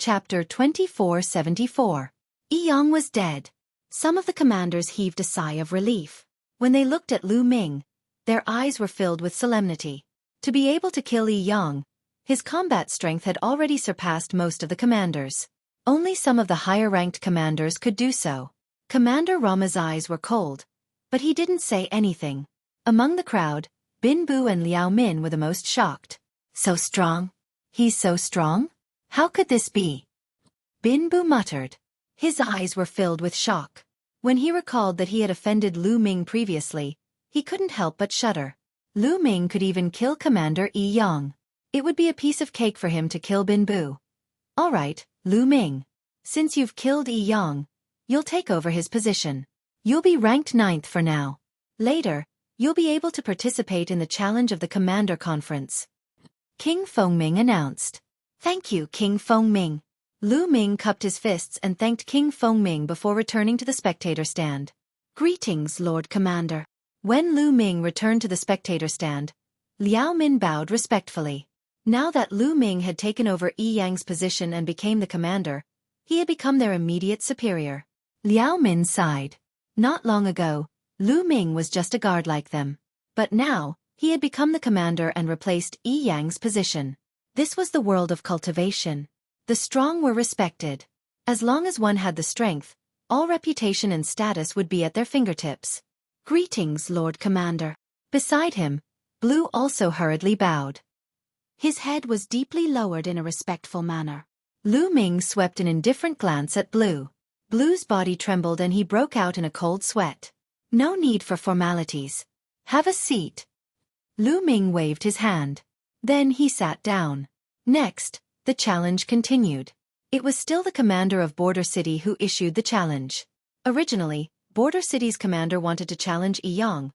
Chapter 2474. Yang was dead. Some of the commanders heaved a sigh of relief. When they looked at Lu Ming, their eyes were filled with solemnity. To be able to kill Yang, his combat strength had already surpassed most of the commanders. Only some of the higher-ranked commanders could do so. Commander Rama's eyes were cold, but he didn't say anything. Among the crowd, Bin Bu and Liao Min were the most shocked. So strong? He's so strong? How could this be? Bin Bu muttered. His eyes were filled with shock. When he recalled that he had offended Lu Ming previously, he couldn't help but shudder. Lu Ming could even kill Commander Yang. It would be a piece of cake for him to kill Bin Bu. All right, Lu Ming. Since you've killed Yang, you'll take over his position. You'll be ranked 9th for now. Later, you'll be able to participate in the challenge of the Commander Conference. King Fengming announced. Thank you, King Fengming. Lu Ming cupped his fists and thanked King Fengming before returning to the spectator stand. Greetings, Lord Commander. When Lu Ming returned to the spectator stand, Liao Min bowed respectfully. Now that Lu Ming had taken over Yang's position and became the commander, he had become their immediate superior. Liao Min sighed. Not long ago, Lu Ming was just a guard like them. But now, he had become the commander and replaced Yang's position. This was the world of cultivation. The strong were respected. As long as one had the strength, all reputation and status would be at their fingertips. Greetings, Lord Commander. Beside him, Blue also hurriedly bowed. His head was deeply lowered in a respectful manner. Lu Ming swept an indifferent glance at Blue. Blue's body trembled and he broke out in a cold sweat. No need for formalities. Have a seat. Lu Ming waved his hand. Then he sat down. Next, the challenge continued. It was still the commander of Border City who issued the challenge. Originally, Border City's commander wanted to challenge Yang,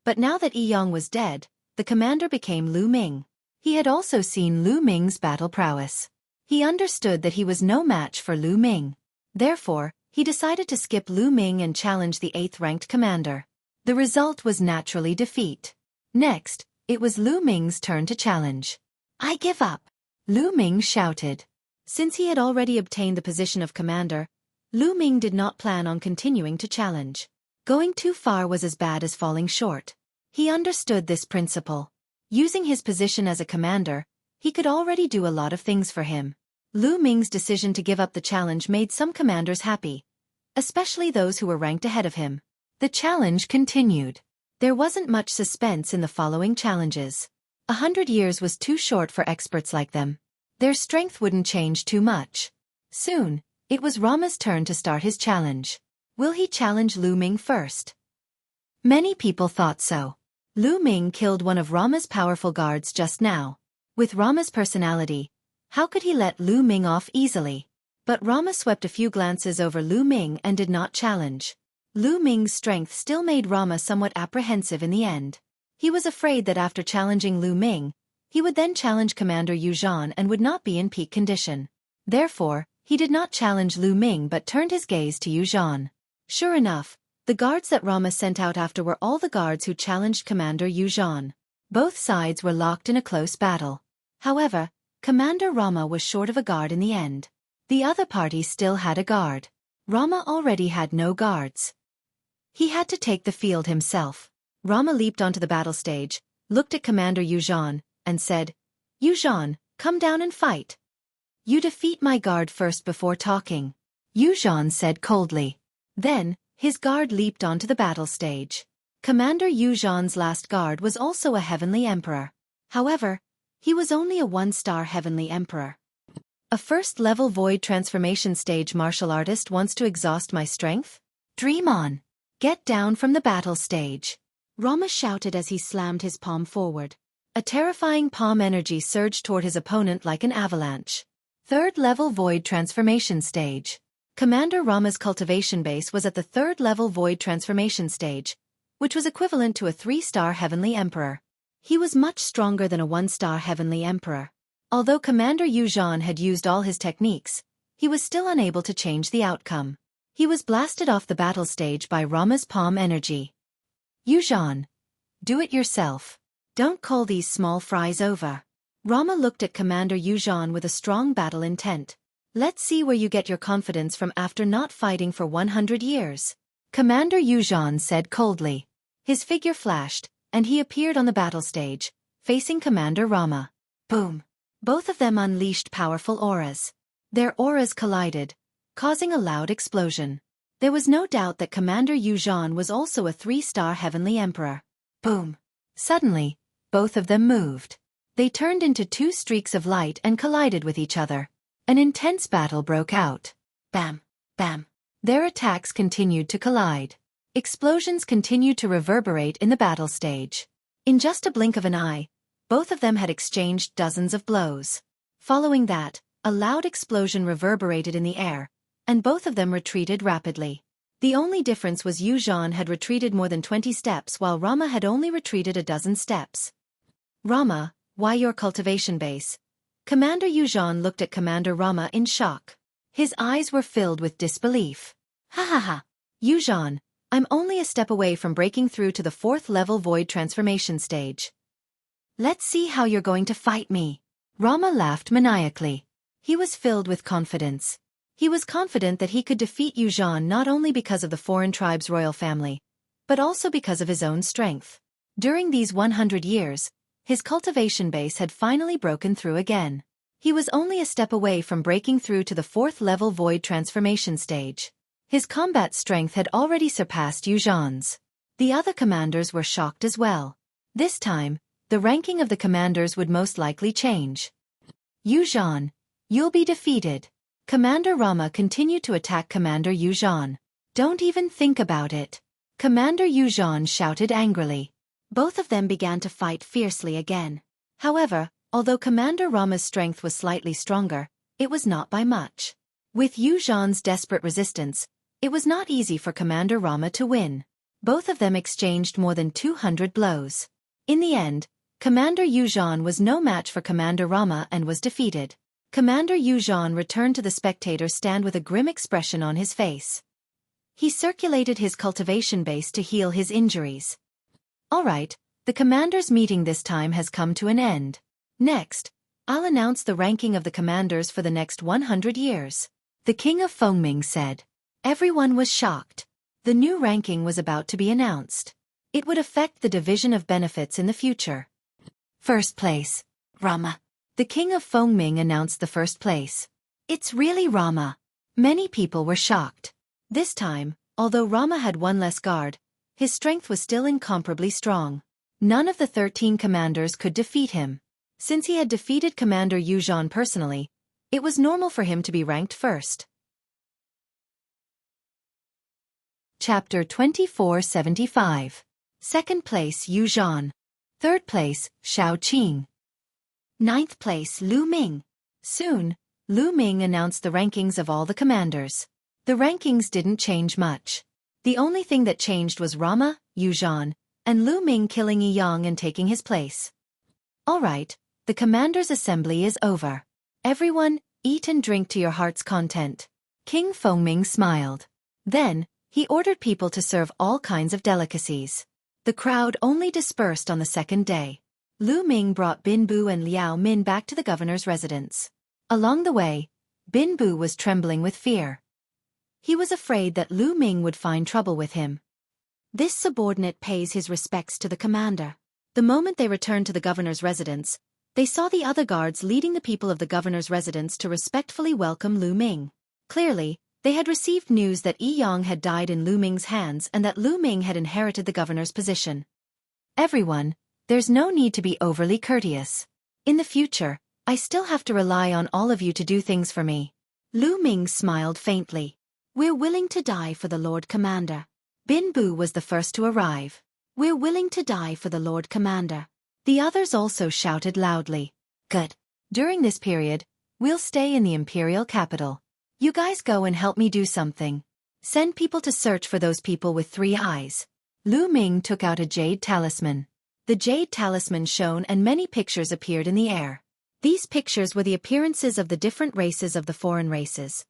but now that Yang was dead, the commander became Lu Ming. He had also seen Lu Ming's battle prowess. He understood that he was no match for Lu Ming. Therefore, he decided to skip Lu Ming and challenge the 8th-ranked commander. The result was naturally defeat. Next, it was Lu Ming's turn to challenge. I give up. Lu Ming shouted. Since he had already obtained the position of commander, Lu Ming did not plan on continuing to challenge. Going too far was as bad as falling short. He understood this principle. Using his position as a commander, he could already do a lot of things for him. Lu Ming's decision to give up the challenge made some commanders happy, especially those who were ranked ahead of him. The challenge continued. There wasn't much suspense in the following challenges. 100 years was too short for experts like them. Their strength wouldn't change too much. Soon, it was Rama's turn to start his challenge. Will he challenge Lu Ming first? Many people thought so. Lu Ming killed one of Rama's powerful guards just now. With Rama's personality, how could he let Lu Ming off easily? But Rama swept a few glances over Lu Ming and did not challenge. Lu Ming's strength still made Rama somewhat apprehensive in the end. He was afraid that after challenging Lu Ming, he would then challenge Commander Yu Zhan and would not be in peak condition. Therefore, he did not challenge Lu Ming but turned his gaze to Yu Zhan. Sure enough, the guards that Rama sent out after were all the guards who challenged Commander Yu Zhan. Both sides were locked in a close battle. However, Commander Rama was short of a guard in the end. The other party still had a guard. Rama already had no guards. He had to take the field himself. Rama leaped onto the battle stage, looked at Commander Yu Zhan, and said, Yu Zhan, come down and fight. You defeat my guard first before talking. Yu Zhan said coldly. Then, his guard leaped onto the battle stage. Commander Yu Zhan's last guard was also a heavenly emperor. However, he was only a 1-star heavenly emperor. A first-level void transformation stage martial artist wants to exhaust my strength? Dream on. Get down from the battle stage. Rama shouted as he slammed his palm forward. A terrifying palm energy surged toward his opponent like an avalanche. 3rd-level void transformation stage. Commander Rama's cultivation base was at the 3rd-level void transformation stage, which was equivalent to a 3-star heavenly emperor. He was much stronger than a 1-star heavenly emperor. Although Commander Yu Zhan had used all his techniques, he was still unable to change the outcome. He was blasted off the battle stage by Rama's palm energy. Yu Zhan, do it yourself. Don't call these small fries over. Rama looked at Commander Yu Zhan with a strong battle intent. Let's see where you get your confidence from after not fighting for 100 years. Commander Yuzhan said coldly. His figure flashed, and he appeared on the battle stage, facing Commander Rama. Boom! Both of them unleashed powerful auras. Their auras collided, causing a loud explosion. There was no doubt that Commander Yuzhan was also a 3-star heavenly emperor. Boom! Suddenly, both of them moved. They turned into 2 streaks of light and collided with each other. An intense battle broke out. Bam! Bam! Their attacks continued to collide. Explosions continued to reverberate in the battle stage. In just a blink of an eye, both of them had exchanged dozens of blows. Following that, a loud explosion reverberated in the air, and both of them retreated rapidly. The only difference was Yuzhan had retreated more than 20 steps while Rama had only retreated a dozen steps. Rama, why your cultivation base? Commander Yuzhan looked at Commander Rama in shock. His eyes were filled with disbelief. Ha ha ha! Yuzhan, I'm only a step away from breaking through to the 4th level void transformation stage. Let's see how you're going to fight me. Rama laughed maniacally. He was filled with confidence. He was confident that he could defeat Yuzhan not only because of the foreign tribe's royal family, but also because of his own strength. During these 100 years, his cultivation base had finally broken through again. He was only a step away from breaking through to the 4th level void transformation stage. His combat strength had already surpassed Yuzhan's. The other commanders were shocked as well. This time, the ranking of the commanders would most likely change. Yuzhan, you'll be defeated. Commander Rama continued to attack Commander Yuzhan. Don't even think about it. Commander Yuzhan shouted angrily. Both of them began to fight fiercely again. However, although Commander Rama's strength was slightly stronger, it was not by much. With Yuzhan's desperate resistance, it was not easy for Commander Rama to win. Both of them exchanged more than 200 blows. In the end, Commander Yuzhan was no match for Commander Rama and was defeated. Commander Yuzhan returned to the spectator stand with a grim expression on his face. He circulated his cultivation base to heal his injuries. Alright, the commander's meeting this time has come to an end. Next, I'll announce the ranking of the commanders for the next 100 years. The King of Fengming said. Everyone was shocked. The new ranking was about to be announced. It would affect the division of benefits in the future. First place. Rama. The King of Fengming announced the first place. It's really Rama. Many people were shocked. This time, although Rama had one less guard, his strength was still incomparably strong. None of the 13 commanders could defeat him. Since he had defeated Commander Yuzhan personally, it was normal for him to be ranked first. Chapter 2475. Second place Yuzhan. Third place, Xueqi. Ninth place Lu Ming. Soon, Lu Ming announced the rankings of all the commanders. The rankings didn't change much. The only thing that changed was Rama, Yuzhan, and Lu Ming killing Yi Yang and taking his place. Alright, the commander's assembly is over. Everyone, eat and drink to your heart's content. King Fengming smiled. Then, he ordered people to serve all kinds of delicacies. The crowd only dispersed on the second day. Lu Ming brought Bin Bu and Liao Min back to the governor's residence. Along the way, Bin Bu was trembling with fear. He was afraid that Lu Ming would find trouble with him. This subordinate pays his respects to the commander. The moment they returned to the governor's residence, they saw the other guards leading the people of the governor's residence to respectfully welcome Lu Ming. Clearly, they had received news that Yi Yang had died in Lu Ming's hands and that Lu Ming had inherited the governor's position. Everyone, there's no need to be overly courteous. In the future, I still have to rely on all of you to do things for me. Lu Ming smiled faintly. We're willing to die for the Lord Commander. Bin Bu was the first to arrive. We're willing to die for the Lord Commander. The others also shouted loudly. Good. During this period, we'll stay in the imperial capital. You guys go and help me do something. Send people to search for those people with 3 eyes. Lu Ming took out a jade talisman. The jade talisman shone and many pictures appeared in the air. These pictures were the appearances of the different races of the foreign races.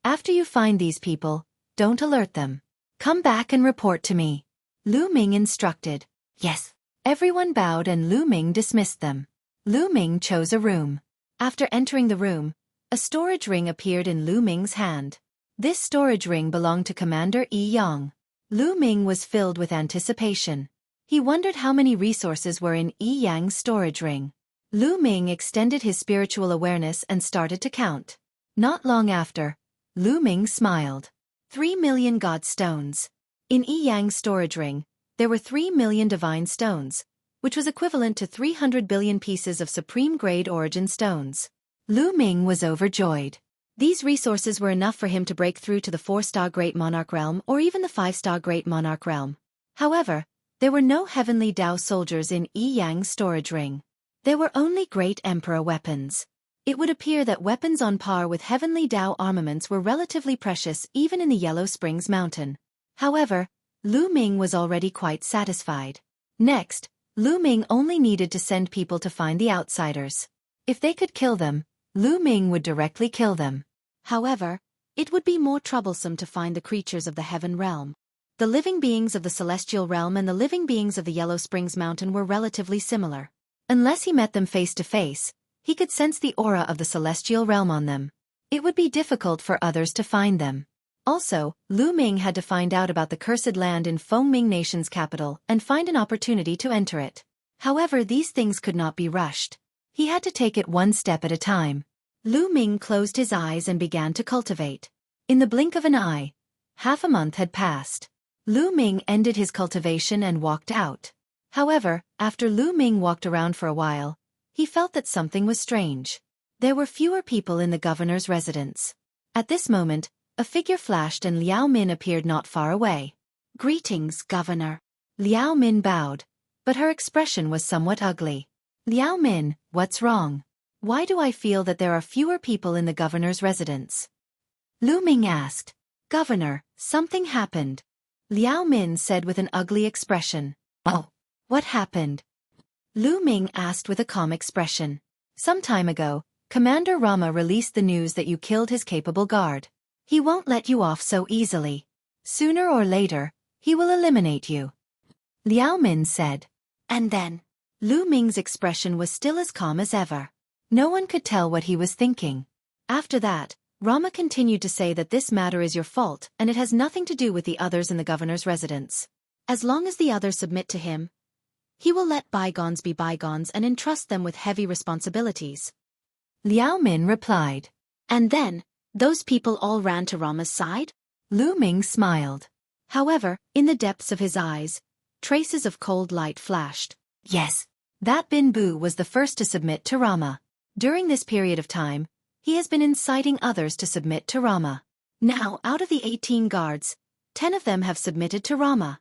After you find these people, don't alert them. Come back and report to me. Lu Ming instructed. Yes. Everyone bowed and Lu Ming dismissed them. Lu Ming chose a room. After entering the room, a A storage ring appeared in Lu Ming's hand. This storage ring belonged to Commander Yi Yang. Lu Ming was filled with anticipation. He wondered how many resources were in Yi Yang's storage ring. Lu Ming extended his spiritual awareness and started to count. Not long after, Lu Ming smiled. 3 million God stones. In Yi Yang's storage ring, there were 3 million divine stones, which was equivalent to 300 billion pieces of supreme-grade origin stones. Lu Ming was overjoyed. These resources were enough for him to break through to the 4-star Great Monarch realm or even the 5-star Great Monarch realm. However, there were no heavenly Dao soldiers in Yi Yang's storage ring. There were only Great Emperor weapons. It would appear that weapons on par with heavenly Dao armaments were relatively precious even in the Yellow Springs Mountain. However, Lu Ming was already quite satisfied. Next, Lu Ming only needed to send people to find the outsiders. If they could kill them, Lu Ming would directly kill them. However, it would be more troublesome to find the creatures of the Heaven Realm. The living beings of the Celestial Realm and the living beings of the Yellow Springs Mountain were relatively similar. Unless he met them face to face, he could sense the aura of the Celestial Realm on them. It would be difficult for others to find them. Also, Lu Ming had to find out about the cursed land in Fengming Nation's capital and find an opportunity to enter it. However, these things could not be rushed. He had to take it one step at a time. Lu Ming closed his eyes and began to cultivate. In the blink of an eye, half a month had passed. Lu Ming ended his cultivation and walked out. However, after Lu Ming walked around for a while, he felt that something was strange. There were fewer people in the governor's residence. At this moment, a figure flashed and Liao Min appeared not far away. "Greetings, Governor." Liao Min bowed, but her expression was somewhat ugly. "Liao Min, what's wrong? Why do I feel that there are fewer people in the governor's residence?" Lu Ming asked. "Governor, something happened." Liao Min said with an ugly expression. "Oh, what happened?" Lu Ming asked with a calm expression. "Some time ago, Commander Rama released the news that you killed his capable guard. He won't let you off so easily. Sooner or later, he will eliminate you." Liao Min said. And then, Lu Ming's expression was still as calm as ever. No one could tell what he was thinking. After that, Rama continued to say that this matter is your fault and it has nothing to do with the others in the governor's residence. As long as the others submit to him, he will let bygones be bygones and entrust them with heavy responsibilities. Liao Min replied. And then, those people all ran to Rama's side? Lu Ming smiled. However, in the depths of his eyes, traces of cold light flashed. Yes, that Bin Bu was the first to submit to Rama. During this period of time, he has been inciting others to submit to Rama. Now, out of the 18 guards, 10 of them have submitted to Rama.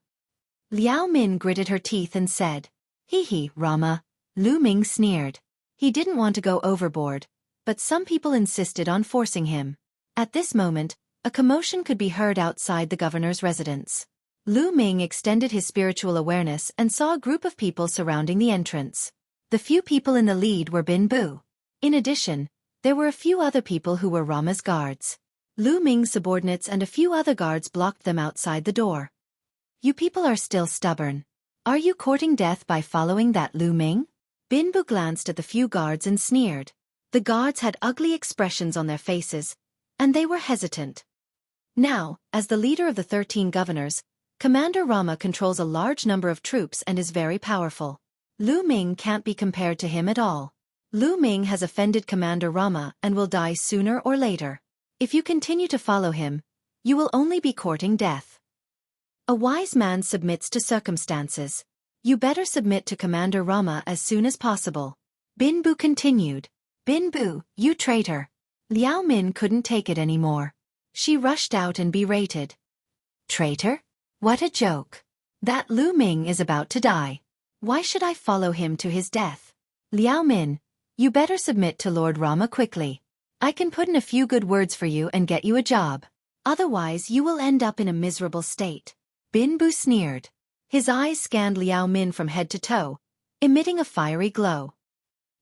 Liao Min gritted her teeth and said, "Hee, Rama." Lu Ming sneered. He didn't want to go overboard, but some people insisted on forcing him. At this moment, a commotion could be heard outside the governor's residence. Lu Ming extended his spiritual awareness and saw a group of people surrounding the entrance. The few people in the lead were Bin Bu. In addition, there were a few other people who were Rama's guards. Lu Ming's subordinates and a few other guards blocked them outside the door. "You people are still stubborn. Are you courting death by following that Lu Ming?" Bin Bu glanced at the few guards and sneered. The guards had ugly expressions on their faces, and they were hesitant. Now, as the leader of the 13 governors, Commander Rama controls a large number of troops and is very powerful. Lu Ming can't be compared to him at all. Lu Ming has offended Commander Rama and will die sooner or later. If you continue to follow him, you will only be courting death. A wise man submits to circumstances. You better submit to Commander Rama as soon as possible. Bin Bu continued. "Bin Bu, you traitor." Liao Min couldn't take it anymore. She rushed out and berated. "Traitor? What a joke. That Lu Ming is about to die. Why should I follow him to his death? Liao Min, you better submit to Lord Rama quickly. I can put in a few good words for you and get you a job. Otherwise you will end up in a miserable state." Bin Bu sneered. His eyes scanned Liao Min from head to toe, emitting a fiery glow.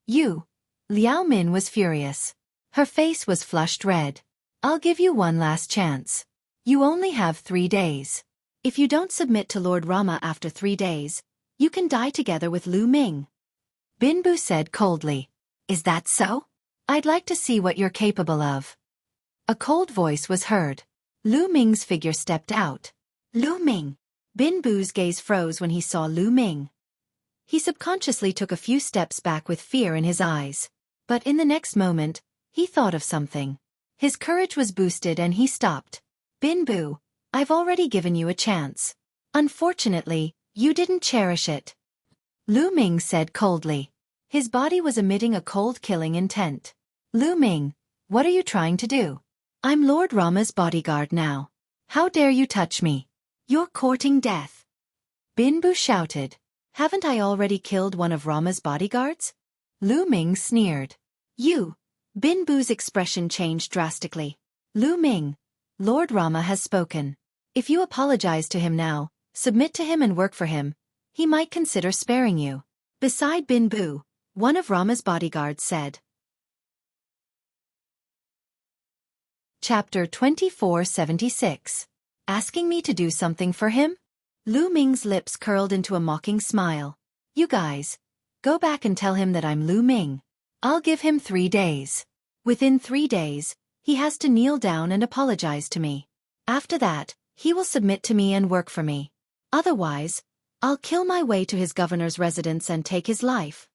"You." Liao Min was furious. Her face was flushed red. "I'll give you one last chance. You only have 3 days. If you don't submit to Lord Rama after 3 days, you can die together with Lu Ming." Bin Bu said coldly. "Is that so?" I'd like to see what you're capable of. A cold voice was heard. Lu Ming's figure stepped out. Lu Ming. Bin Bu's gaze froze when he saw Lu Ming. He subconsciously took a few steps back with fear in his eyes. But in the next moment, he thought of something. His courage was boosted and he stopped. Bin Bu, I've already given you a chance. Unfortunately, you didn't cherish it. Lu Ming said coldly. His body was emitting a cold killing intent. Lu Ming, what are you trying to do? I'm Lord Rama's bodyguard now. How dare you touch me? You're courting death. Bin Bu shouted. Haven't I already killed one of Rama's bodyguards? Lu Ming sneered. You. Bin Bu's expression changed drastically. Lu Ming, Lord Rama has spoken. If you apologize to him now, submit to him and work for him, he might consider sparing you. Beside Bin Bu, one of Rama's bodyguards said. Chapter 2476. Asking me to do something for him? Lu Ming's lips curled into a mocking smile. You guys, go back and tell him that I'm Lu Ming. I'll give him 3 days. Within 3 days, he has to kneel down and apologize to me. After that, he will submit to me and work for me. Otherwise, I'll kill my way to his governor's residence and take his life.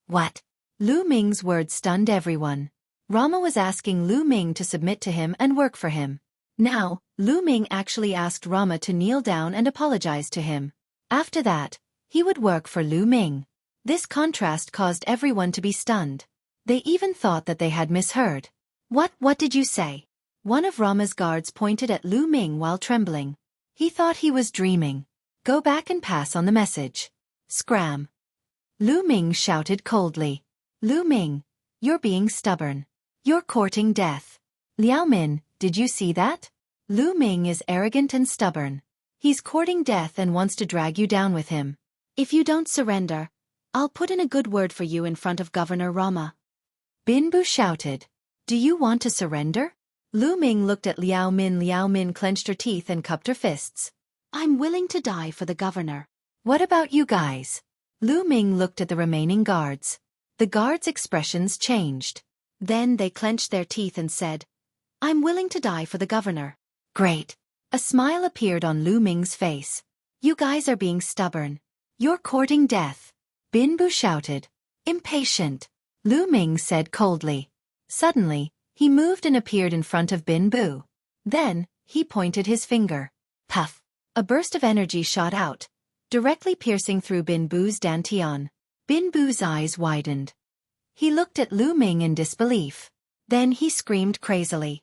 What? Lu Ming's words stunned everyone. Rama was asking Lu Ming to submit to him and work for him. Now, Lu Ming actually asked Rama to kneel down and apologize to him. After that, he would work for Lu Ming. This contrast caused everyone to be stunned. They even thought that they had misheard. What did you say? One of Rama's guards pointed at Lu Ming while trembling. He thought he was dreaming. Go back and pass on the message. Scram. Lu Ming shouted coldly. Lu Ming, you're being stubborn. You're courting death. Liao Min, did you see that? Lu Ming is arrogant and stubborn. He's courting death and wants to drag you down with him. If you don't surrender, I'll put in a good word for you in front of Governor Rama. Bin Bu shouted. Do you want to surrender? Lu Ming looked at Liao Min. Liao Min clenched her teeth and cupped her fists. I'm willing to die for the governor. What about you guys? Lu Ming looked at the remaining guards. The guards' expressions changed. Then they clenched their teeth and said, I'm willing to die for the governor. Great. A smile appeared on Lu Ming's face. You guys are being stubborn. You're courting death. Bin Bu shouted. Impatient. Lu Ming said coldly. Suddenly, he moved and appeared in front of Bin Bu. Then, he pointed his finger. Puff. A burst of energy shot out, directly piercing through Bin Bu's dantian. Bin Bu's eyes widened. He looked at Lu Ming in disbelief. Then he screamed crazily.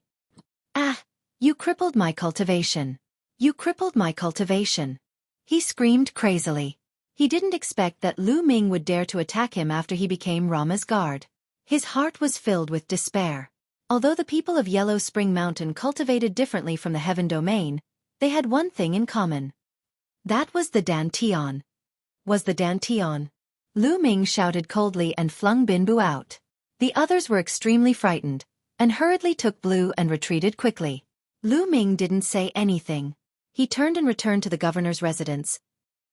Ah! You crippled my cultivation. You crippled my cultivation. He screamed crazily. He didn't expect that Lu Ming would dare to attack him after he became Rama's guard. His heart was filled with despair. Although the people of Yellow Spring Mountain cultivated differently from the Heaven Domain, they had one thing in common. That was the dantian. Was the dantian. Lu Ming shouted coldly and flung Bin Bu out. The others were extremely frightened, and hurriedly took Blue and retreated quickly. Lu Ming didn't say anything. He turned and returned to the governor's residence.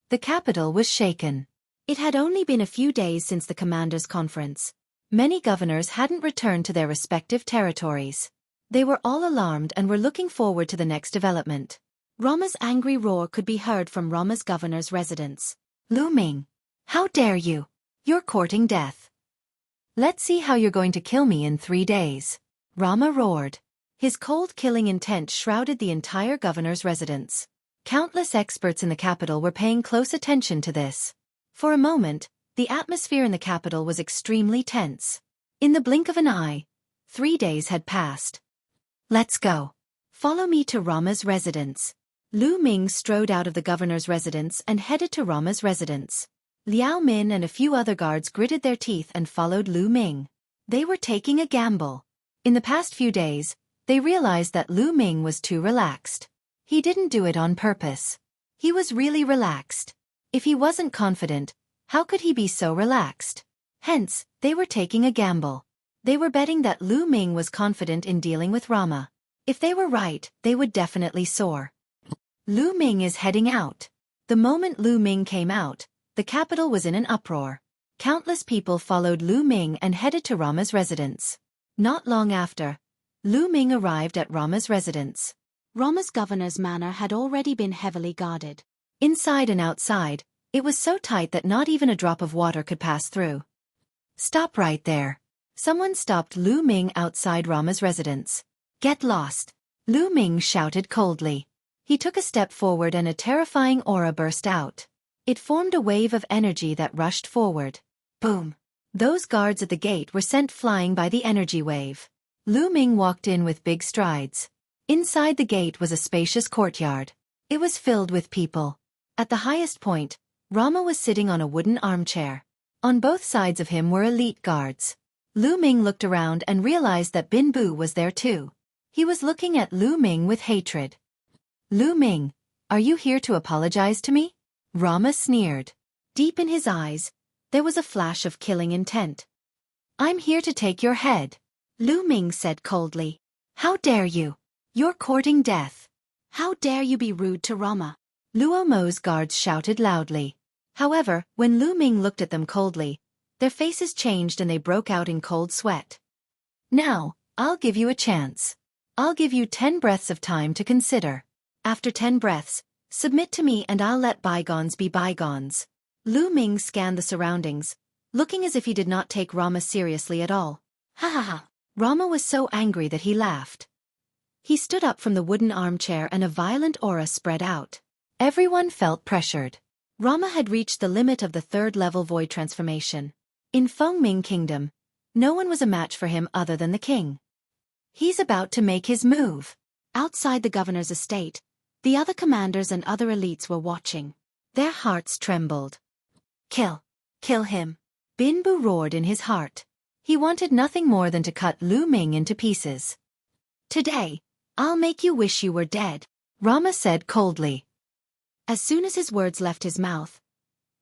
The capital was shaken. It had only been a few days since the commanders' conference. Many governors hadn't returned to their respective territories. They were all alarmed and were looking forward to the next development. Rama's angry roar could be heard from Rama's governor's residence. Lu Ming, how dare you? You're courting death. Let's see how you're going to kill me in 3 days. Rama roared. His cold killing intent shrouded the entire governor's residence. Countless experts in the capital were paying close attention to this. For a moment, the atmosphere in the capital was extremely tense. In the blink of an eye, 3 days had passed. Let's go. Follow me to Rama's residence. Lu Ming strode out of the governor's residence and headed to Rama's residence. Liao Min and a few other guards gritted their teeth and followed Lu Ming. They were taking a gamble. In the past few days, they realized that Lu Ming was too relaxed. He didn't do it on purpose. He was really relaxed. If he wasn't confident, how could he be so relaxed? Hence, they were taking a gamble. They were betting that Lu Ming was confident in dealing with Rama. If they were right, they would definitely soar. Lu Ming is heading out. The moment Lu Ming came out, the capital was in an uproar. Countless people followed Lu Ming and headed to Rama's residence. Not long after, Lu Ming arrived at Rama's residence. Rama's governor's manor had already been heavily guarded. Inside and outside, it was so tight that not even a drop of water could pass through. Stop right there. Someone stopped Lu Ming outside Rama's residence. Get lost. Lu Ming shouted coldly. He took a step forward and a terrifying aura burst out. It formed a wave of energy that rushed forward. Boom. Those guards at the gate were sent flying by the energy wave. Lu Ming walked in with big strides. Inside the gate was a spacious courtyard. It was filled with people. At the highest point, Rama was sitting on a wooden armchair. On both sides of him were elite guards. Lu Ming looked around and realized that Bin Bu was there too. He was looking at Lu Ming with hatred. Lu Ming, are you here to apologize to me? Rama sneered. Deep in his eyes, there was a flash of killing intent. I'm here to take your head, Lu Ming said coldly. How dare you? You're courting death. How dare you be rude to Rama? Luo Mo's guards shouted loudly. However, when Lu Ming looked at them coldly, their faces changed and they broke out in cold sweat. Now, I'll give you a chance. I'll give you 10 breaths of time to consider. After 10 breaths, submit to me and I'll let bygones be bygones. Lu Ming scanned the surroundings, looking as if he did not take Rama seriously at all. Ha ha ha. Rama was so angry that he laughed. He stood up from the wooden armchair and a violent aura spread out. Everyone felt pressured. Rama had reached the limit of the 3rd level void transformation. In Fengming Kingdom, no one was a match for him other than the king. He's about to make his move. Outside the governor's estate, the other commanders and other elites were watching. Their hearts trembled. Kill him. Bin Bu roared in his heart. He wanted nothing more than to cut Lu Ming into pieces. Today, I'll make you wish you were dead, Rama said coldly. As soon as his words left his mouth,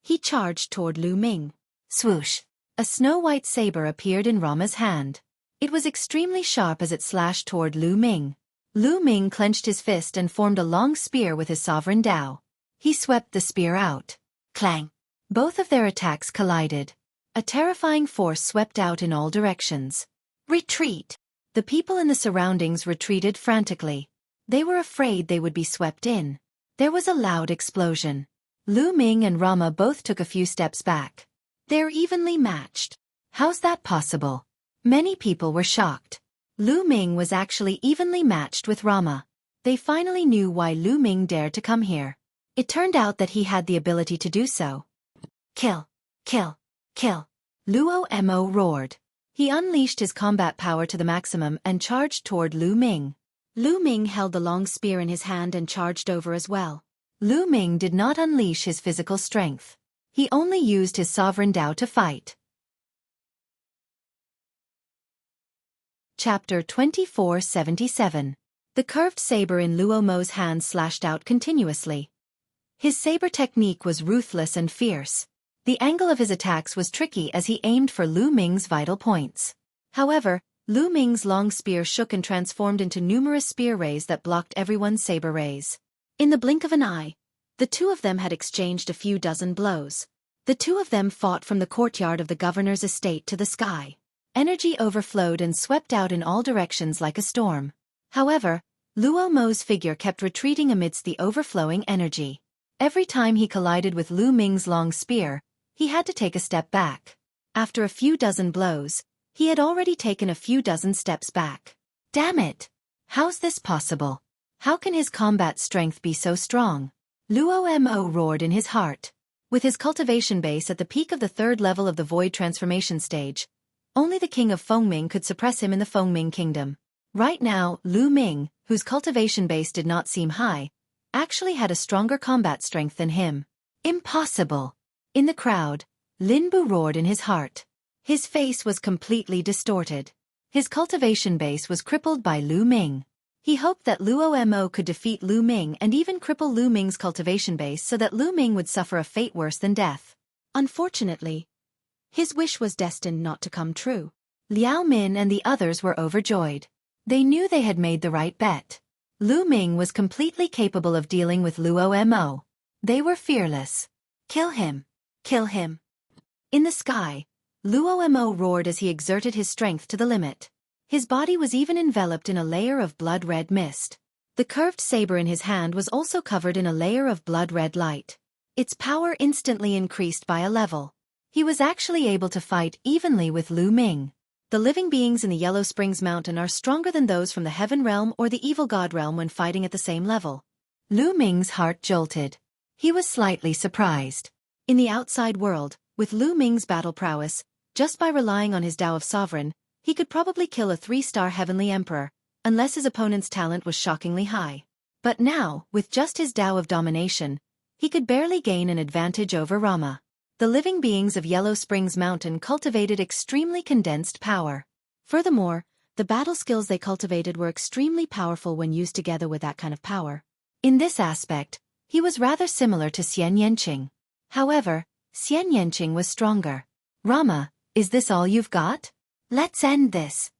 he charged toward Lu Ming. Swoosh! A snow-white saber appeared in Rama's hand. It was extremely sharp as it slashed toward Lu Ming. Lu Ming clenched his fist and formed a long spear with his sovereign Dao. He swept the spear out. Clang! Both of their attacks collided. A terrifying force swept out in all directions. Retreat! The people in the surroundings retreated frantically. They were afraid they would be swept in. There was a loud explosion. Lu Ming and Rama both took a few steps back. They're evenly matched. How's that possible? Many people were shocked. Lu Ming was actually evenly matched with Rama. They finally knew why Lu Ming dared to come here. It turned out that he had the ability to do so. Kill! Kill! Kill! Luo Mo roared. He unleashed his combat power to the maximum and charged toward Lu Ming. Lu Ming held the long spear in his hand and charged over as well. Lu Ming did not unleash his physical strength. He only used his sovereign Dao to fight. Chapter 2477. The curved saber in Luo Mo's hand slashed out continuously. His saber technique was ruthless and fierce. The angle of his attacks was tricky as he aimed for Lu Ming's vital points. However, Lu Ming's long spear shook and transformed into numerous spear rays that blocked everyone's saber rays. In the blink of an eye, the two of them had exchanged a few dozen blows. The two of them fought from the courtyard of the governor's estate to the sky. Energy overflowed and swept out in all directions like a storm. However, Luo Mo's figure kept retreating amidst the overflowing energy. Every time he collided with Lu Ming's long spear, he had to take a step back. After a few dozen blows, he had already taken a few dozen steps back. Damn it! How's this possible? How can his combat strength be so strong? Luo Mo roared in his heart. With his cultivation base at the peak of the 3rd level of the void transformation stage, only the king of Fengming could suppress him in the Fengming kingdom. Right now, Lu Ming, whose cultivation base did not seem high, actually had a stronger combat strength than him. Impossible! In the crowd, Lin Bu roared in his heart. His face was completely distorted. His cultivation base was crippled by Lu Ming. He hoped that Luo Mo could defeat Lu Ming and even cripple Lu Ming's cultivation base so that Lu Ming would suffer a fate worse than death. Unfortunately, his wish was destined not to come true. Liao Min and the others were overjoyed. They knew they had made the right bet. Lu Ming was completely capable of dealing with Luo Mo. They were fearless. Kill him! Kill him! In the sky, Luo Mo roared as he exerted his strength to the limit. His body was even enveloped in a layer of blood-red mist. The curved saber in his hand was also covered in a layer of blood-red light. Its power instantly increased by a level. He was actually able to fight evenly with Lu Ming. The living beings in the Yellow Springs Mountain are stronger than those from the Heaven Realm or the Evil God Realm when fighting at the same level. Lu Ming's heart jolted. He was slightly surprised. In the outside world, with Lu Ming's battle prowess, just by relying on his Tao of Sovereign, he could probably kill a 3-star Heavenly Emperor, unless his opponent's talent was shockingly high. But now, with just his Tao of Domination, he could barely gain an advantage over Rama. The living beings of Yellow Springs Mountain cultivated extremely condensed power. Furthermore, the battle skills they cultivated were extremely powerful when used together with that kind of power. In this aspect, he was rather similar to Xian Yanqing. However, Xian Yanqing was stronger. Rama, is this all you've got? Let's end this.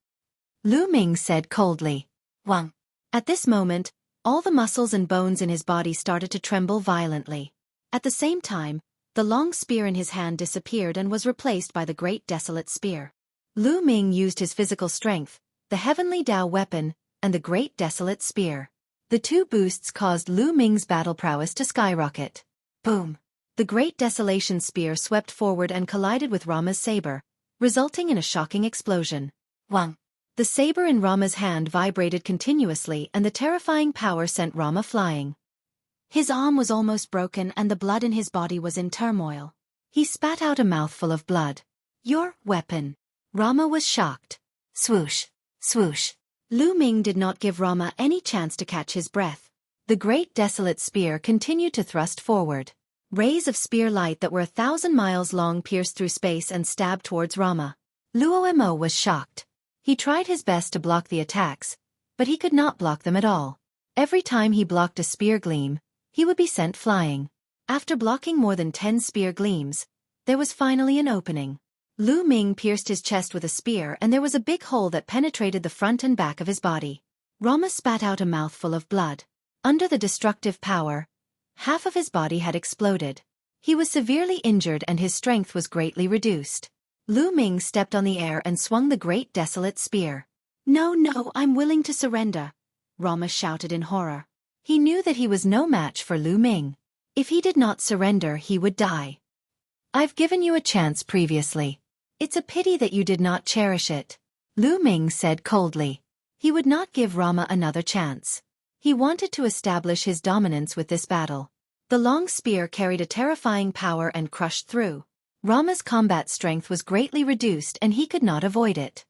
Lu Ming said coldly. Wang. At this moment, all the muscles and bones in his body started to tremble violently. At the same time, the long spear in his hand disappeared and was replaced by the great desolate spear. Lu Ming used his physical strength, the heavenly Tao weapon, and the great desolate spear. The two boosts caused Lu Ming's battle prowess to skyrocket. Boom! The great desolation spear swept forward and collided with Rama's saber, resulting in a shocking explosion. Wang! The saber in Rama's hand vibrated continuously and the terrifying power sent Rama flying. His arm was almost broken and the blood in his body was in turmoil. He spat out a mouthful of blood. Your weapon. Rama was shocked. Swoosh, swoosh. Lu Ming did not give Rama any chance to catch his breath. The great desolate spear continued to thrust forward. Rays of spear light that were 1,000 miles long pierced through space and stabbed towards Rama. Luo Mo was shocked. He tried his best to block the attacks, but he could not block them at all. Every time he blocked a spear gleam, he would be sent flying. After blocking more than 10 spear gleams, there was finally an opening. Lu Ming pierced his chest with a spear and there was a big hole that penetrated the front and back of his body. Rama spat out a mouthful of blood. Under the destructive power, half of his body had exploded. He was severely injured and his strength was greatly reduced. Lu Ming stepped on the air and swung the great desolate spear. No, I'm willing to surrender, Rama shouted in horror. He knew that he was no match for Lu Ming. If he did not surrender, he would die. I've given you a chance previously. It's a pity that you did not cherish it, Lu Ming said coldly. He would not give Rama another chance. He wanted to establish his dominance with this battle. The long spear carried a terrifying power and crushed through. Rama's combat strength was greatly reduced and he could not avoid it.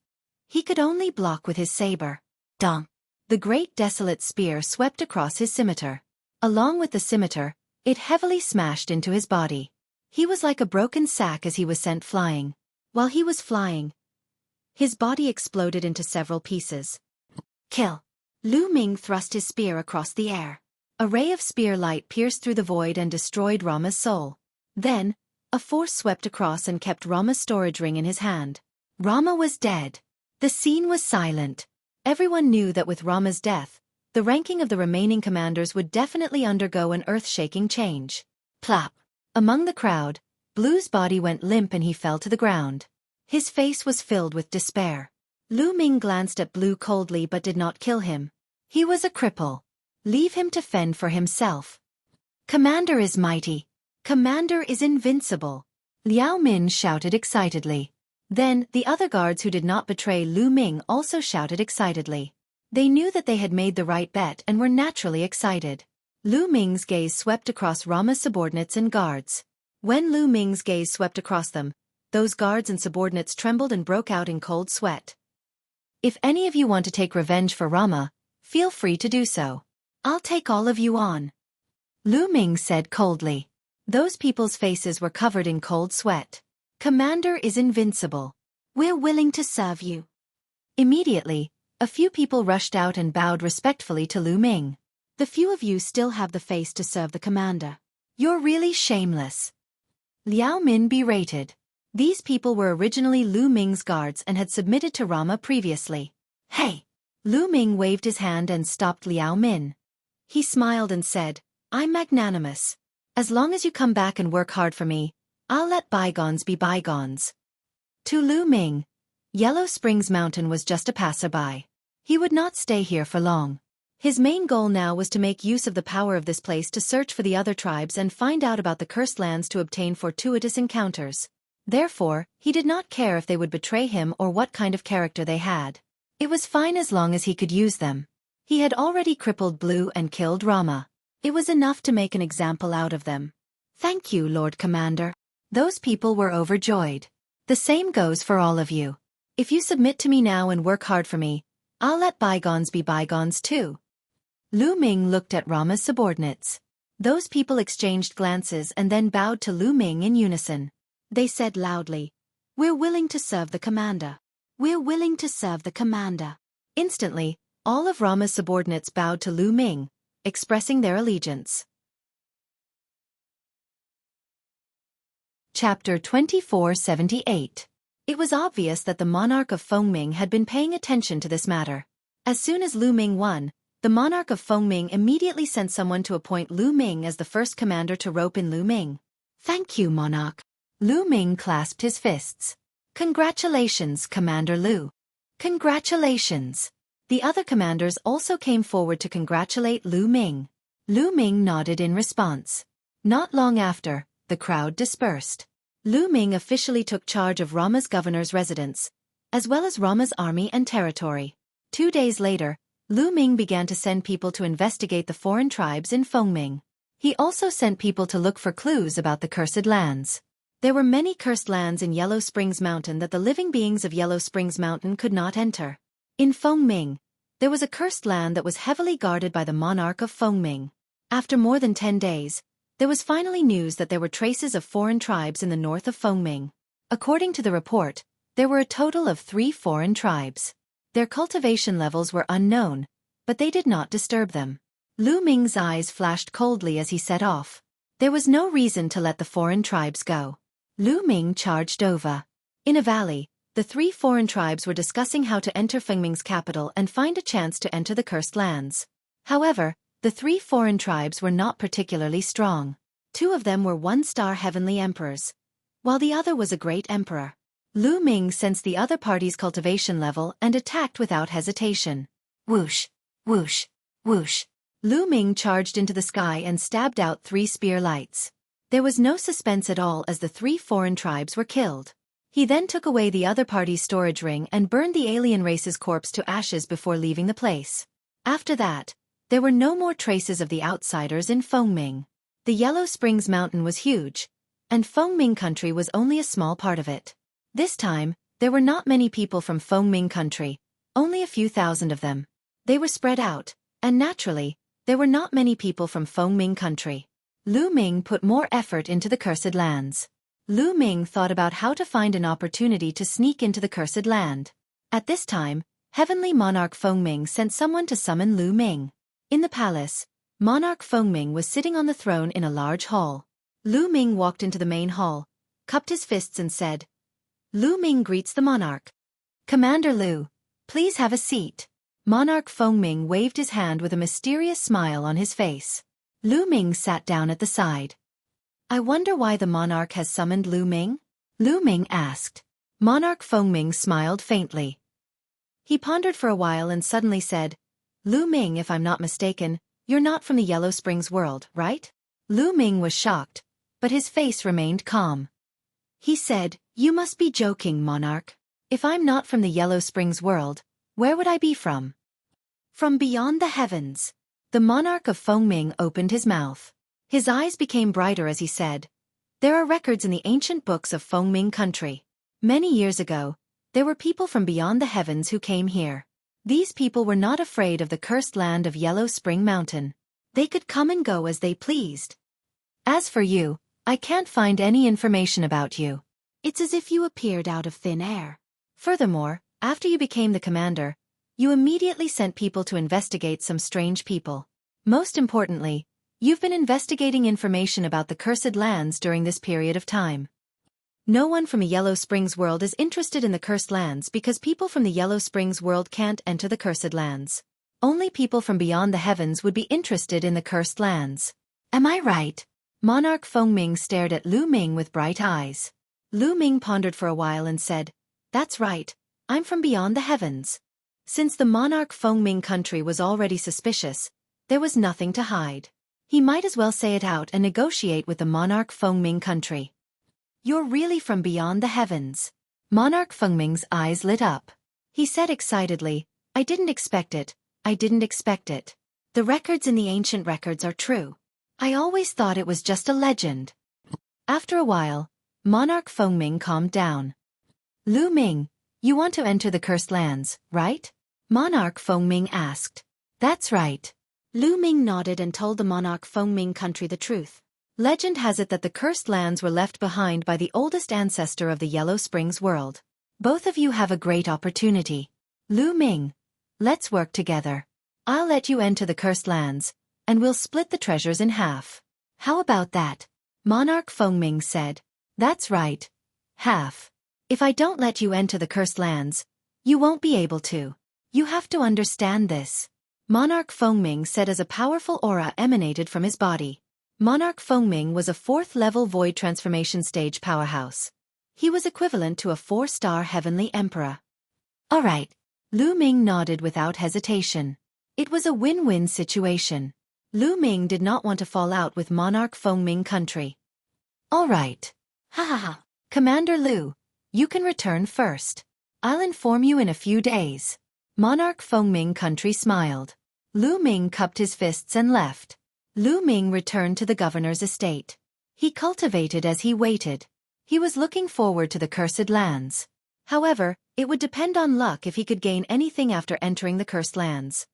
He could only block with his saber. Dong! The great desolate spear swept across his scimitar. Along with the scimitar, it heavily smashed into his body. He was like a broken sack as he was sent flying. While he was flying, his body exploded into several pieces. Kill! Lu Ming thrust his spear across the air. A ray of spear light pierced through the void and destroyed Rama's soul. Then, a force swept across and kept Rama's storage ring in his hand. Rama was dead. The scene was silent. Everyone knew that with Rama's death, the ranking of the remaining commanders would definitely undergo an earth-shaking change. Plop! Among the crowd, Blue's body went limp and he fell to the ground. His face was filled with despair. Lu Ming glanced at Blue coldly but did not kill him. He was a cripple. Leave him to fend for himself. Commander is mighty. Commander is invincible. Liao Min shouted excitedly. Then, the other guards who did not betray Lu Ming also shouted excitedly. They knew that they had made the right bet and were naturally excited. Lu Ming's gaze swept across Rama's subordinates and guards. When Lu Ming's gaze swept across them, those guards and subordinates trembled and broke out in cold sweat. If any of you want to take revenge for Rama, feel free to do so. I'll take all of you on. Lu Ming said coldly. Those people's faces were covered in cold sweat. Commander is invincible. We're willing to serve you. Immediately, a few people rushed out and bowed respectfully to Lu Ming. The few of you still have the face to serve the commander. You're really shameless. Liao Min berated. These people were originally Lu Ming's guards and had submitted to Rama previously. Hey! Lu Ming waved his hand and stopped Liao Min. He smiled and said, I'm magnanimous. As long as you come back and work hard for me, I'll let bygones be bygones. To Lu Ming, Yellow Springs Mountain was just a passerby. He would not stay here for long. His main goal now was to make use of the power of this place to search for the other tribes and find out about the cursed lands to obtain fortuitous encounters. Therefore, he did not care if they would betray him or what kind of character they had. It was fine as long as he could use them. He had already crippled Blue and killed Rama. It was enough to make an example out of them. Thank you, Lord Commander. Those people were overjoyed. The same goes for all of you. If you submit to me now and work hard for me, I'll let bygones be bygones too. Lu Ming looked at Rama's subordinates. Those people exchanged glances and then bowed to Lu Ming in unison. They said loudly, "We're willing to serve the commander. We're willing to serve the commander." Instantly, all of Rama's subordinates bowed to Lu Ming, expressing their allegiance. Chapter 2478. It was obvious that the monarch of Fengming had been paying attention to this matter. As soon as Lu Ming won, the monarch of Fengming immediately sent someone to appoint Lu Ming as the first commander to rope in Lu Ming. "Thank you, monarch." Lu Ming clasped his fists. "Congratulations, Commander Lu. Congratulations." The other commanders also came forward to congratulate Lu Ming. Lu Ming nodded in response. Not long after, the crowd dispersed. Lu Ming officially took charge of Rama's governor's residence, as well as Rama's army and territory. 2 days later, Lu Ming began to send people to investigate the foreign tribes in Fengming. He also sent people to look for clues about the cursed lands. There were many cursed lands in Yellow Springs Mountain that the living beings of Yellow Springs Mountain could not enter. In Fengming, there was a cursed land that was heavily guarded by the monarch of Fengming. After more than 10 days, there was finally news that there were traces of foreign tribes in the north of Fengming. According to the report, there were a total of 3 foreign tribes. Their cultivation levels were unknown, but they did not disturb them. Lu Ming's eyes flashed coldly as he set off. There was no reason to let the foreign tribes go. Lu Ming charged over. In a valley, the 3 foreign tribes were discussing how to enter Fengming's capital and find a chance to enter the cursed lands. However, the 3 foreign tribes were not particularly strong. 2 of them were 1-star heavenly emperors, while the other was a great emperor. Lu Ming sensed the other party's cultivation level and attacked without hesitation. Whoosh, whoosh, whoosh. Lu Ming charged into the sky and stabbed out 3 spear lights. There was no suspense at all as the 3 foreign tribes were killed. He then took away the other party's storage ring and burned the alien race's corpse to ashes before leaving the place. After that, there were no more traces of the outsiders in Fengming. The Yellow Springs Mountain was huge, and Fengming country was only a small part of it. This time, there were not many people from Fengming country, only a few thousand of them. They were spread out, and naturally, there were not many people from Fengming country. Lu Ming put more effort into the cursed lands. Lu Ming thought about how to find an opportunity to sneak into the cursed land. At this time, Heavenly Monarch Fengming sent someone to summon Lu Ming. In the palace, Monarch Fengming was sitting on the throne in a large hall. Lu Ming walked into the main hall, cupped his fists and said, "Lu Ming greets the monarch. Commander Lu, please have a seat." Monarch Fengming waved his hand with a mysterious smile on his face. Lu Ming sat down at the side. "I wonder why the monarch has summoned Lu Ming?" Lu Ming asked. Monarch Fengming smiled faintly. He pondered for a while and suddenly said, "Lu Ming, if I'm not mistaken, you're not from the Yellow Springs world, right?" Lu Ming was shocked, but his face remained calm. He said, "You must be joking, monarch. If I'm not from the Yellow Springs world, where would I be from?" "From beyond the heavens." The monarch of Fengming opened his mouth. His eyes became brighter as he said, "There are records in the ancient books of Fengming country. Many years ago, there were people from beyond the heavens who came here. These people were not afraid of the cursed land of Yellow Spring Mountain. They could come and go as they pleased. As for you, I can't find any information about you. It's as if you appeared out of thin air. Furthermore, after you became the commander, you immediately sent people to investigate some strange people. Most importantly, you've been investigating information about the cursed lands during this period of time. No one from the Yellow Springs world is interested in the cursed lands because people from the Yellow Springs world can't enter the cursed lands. Only people from beyond the heavens would be interested in the cursed lands. Am I right?" Monarch Fengming stared at Lu Ming with bright eyes. Lu Ming pondered for a while and said, "That's right. I'm from beyond the heavens. Since the monarch Fengming country was already suspicious, there was nothing to hide. He might as well say it out and negotiate with the monarch Fengming country. You're really from beyond the heavens. Monarch Fengming's eyes lit up. He said excitedly, I didn't expect it, I didn't expect it. The records in the ancient records are true. I always thought it was just a legend. After a while, Monarch Fengming calmed down. Lu Ming, you want to enter the cursed lands, right? Monarch Fengming asked. That's right. Lu Ming nodded and told the monarch Fengming country the truth. Legend has it that the cursed lands were left behind by the oldest ancestor of the Yellow Springs world. Both of you have a great opportunity. Lu Ming, let's work together. I'll let you enter the cursed lands, and we'll split the treasures in half. How about that? Monarch Fengming said. That's right. Half. If I don't let you enter the cursed lands, you won't be able to. You have to understand this. Monarch Fengming said as a powerful aura emanated from his body. Monarch Fengming was a 4th-level void transformation stage powerhouse. He was equivalent to a 4-star heavenly emperor. All right. Lu Ming nodded without hesitation. It was a win-win situation. Lu Ming did not want to fall out with monarch Fengming country. All right. Ha ha ha. Commander Lu, you can return first. I'll inform you in a few days. Monarch Fengming country smiled. Lu Ming cupped his fists and left. Lu Ming returned to the governor's estate. He cultivated as he waited. He was looking forward to the cursed lands. However, it would depend on luck if he could gain anything after entering the cursed lands.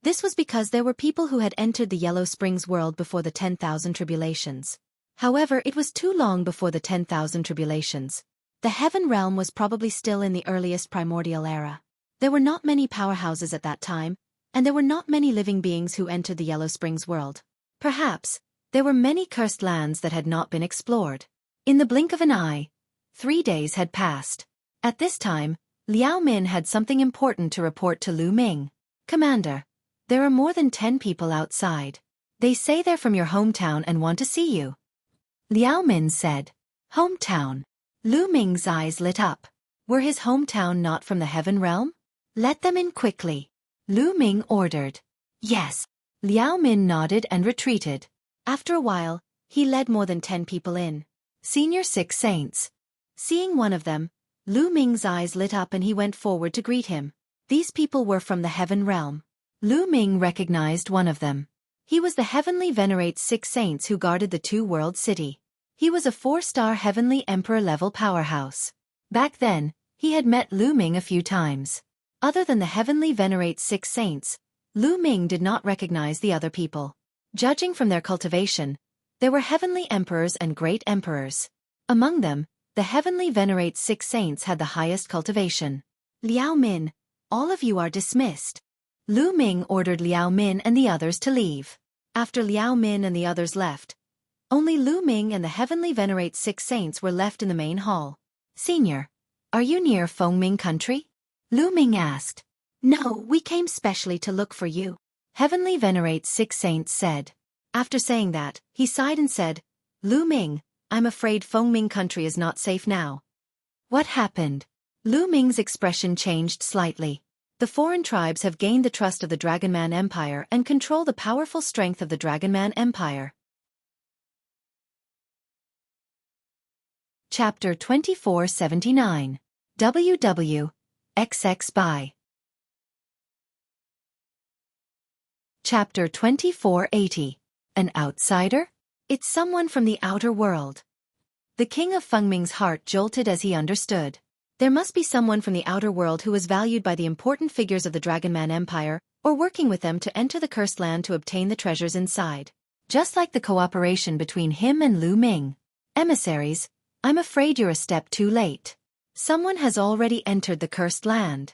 This was because there were people who had entered the Yellow Springs world before the 10,000 tribulations. However, it was too long before the 10,000 tribulations. The Heaven Realm was probably still in the earliest primordial era. There were not many powerhouses at that time, and there were not many living beings who entered the Yellow Springs world. Perhaps, there were many cursed lands that had not been explored. In the blink of an eye, 3 days had passed. At this time, Liao Min had something important to report to Lu Ming. Commander, there are more than 10 people outside. They say they're from your hometown and want to see you. Liao Min said. Hometown. Lu Ming's eyes lit up. Were his hometown not from the Heaven Realm? Let them in quickly. Lu Ming ordered. Yes. Liao Min nodded and retreated. After a while, he led more than 10 people in. Senior 6 saints. Seeing one of them, Lu Ming's eyes lit up and he went forward to greet him. These people were from the Heaven Realm. Lu Ming recognized one of them. He was the Heavenly Venerate 6 saints who guarded the Two-World City. He was a 4-star Heavenly Emperor-level powerhouse. Back then, he had met Lu Ming a few times. Other than the Heavenly Venerate 6 saints, Lu Ming did not recognize the other people. Judging from their cultivation, there were Heavenly Emperors and Great Emperors. Among them, the Heavenly Venerate 6 saints had the highest cultivation. Liao Min, all of you are dismissed. Lu Ming ordered Liao Min and the others to leave. After Liao Min and the others left, only Lu Ming and the Heavenly Venerate 6 saints were left in the main hall. Senior, are you near Fengming country? Lu Ming asked. No, we came specially to look for you. Heavenly Venerate 6 saints said. After saying that, he sighed and said, Lu Ming, I'm afraid Fengming country is not safe now. What happened? Lu Ming's expression changed slightly. The foreign tribes have gained the trust of the Dragonman Empire and control the powerful strength of the Dragonman Empire. Chapter 2479. WW. XX by. Chapter 2480. An outsider? It's someone from the outer world. The king of Fengming's heart jolted as he understood. There must be someone from the outer world who was valued by the important figures of the Dragonman Empire, or working with them to enter the cursed land to obtain the treasures inside. Just like the cooperation between him and Lu Ming. Emissaries, I'm afraid you're a step too late. Someone has already entered the cursed land.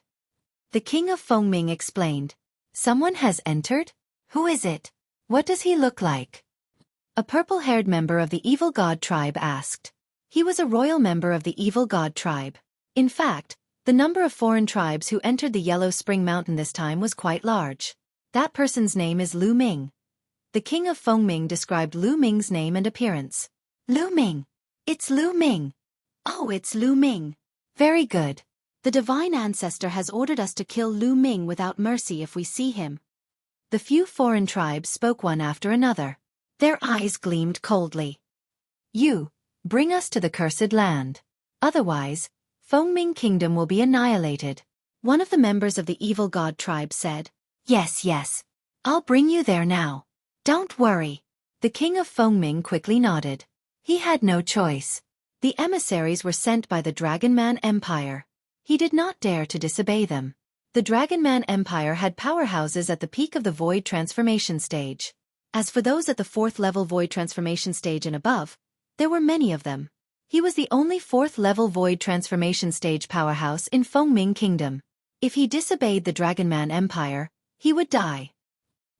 The king of Fengming explained. Someone has entered? Who is it? What does he look like? A purple-haired member of the Evil God tribe asked. He was a royal member of the Evil God tribe. In fact, the number of foreign tribes who entered the Yellow Spring Mountain this time was quite large. That person's name is Lu Ming. The king of Fengming described Lu Ming's name and appearance. Lu Ming. It's Lu Ming. Oh, it's Lu Ming. Very good. The divine ancestor has ordered us to kill Lu Ming without mercy if we see him. The few foreign tribes spoke one after another. Their eyes gleamed coldly. You, bring us to the cursed land. Otherwise, Fengming Kingdom will be annihilated. One of the members of the evil god tribe said. Yes, yes. I'll bring you there now. Don't worry. The king of Fengming quickly nodded. He had no choice. The emissaries were sent by the Dragonman Empire. He did not dare to disobey them. The Dragonman Empire had powerhouses at the peak of the Void Transformation stage. As for those at the 4th level Void Transformation stage and above, there were many of them. He was the only 4th level Void Transformation stage powerhouse in Fengming Kingdom. If he disobeyed the Dragonman Empire, he would die.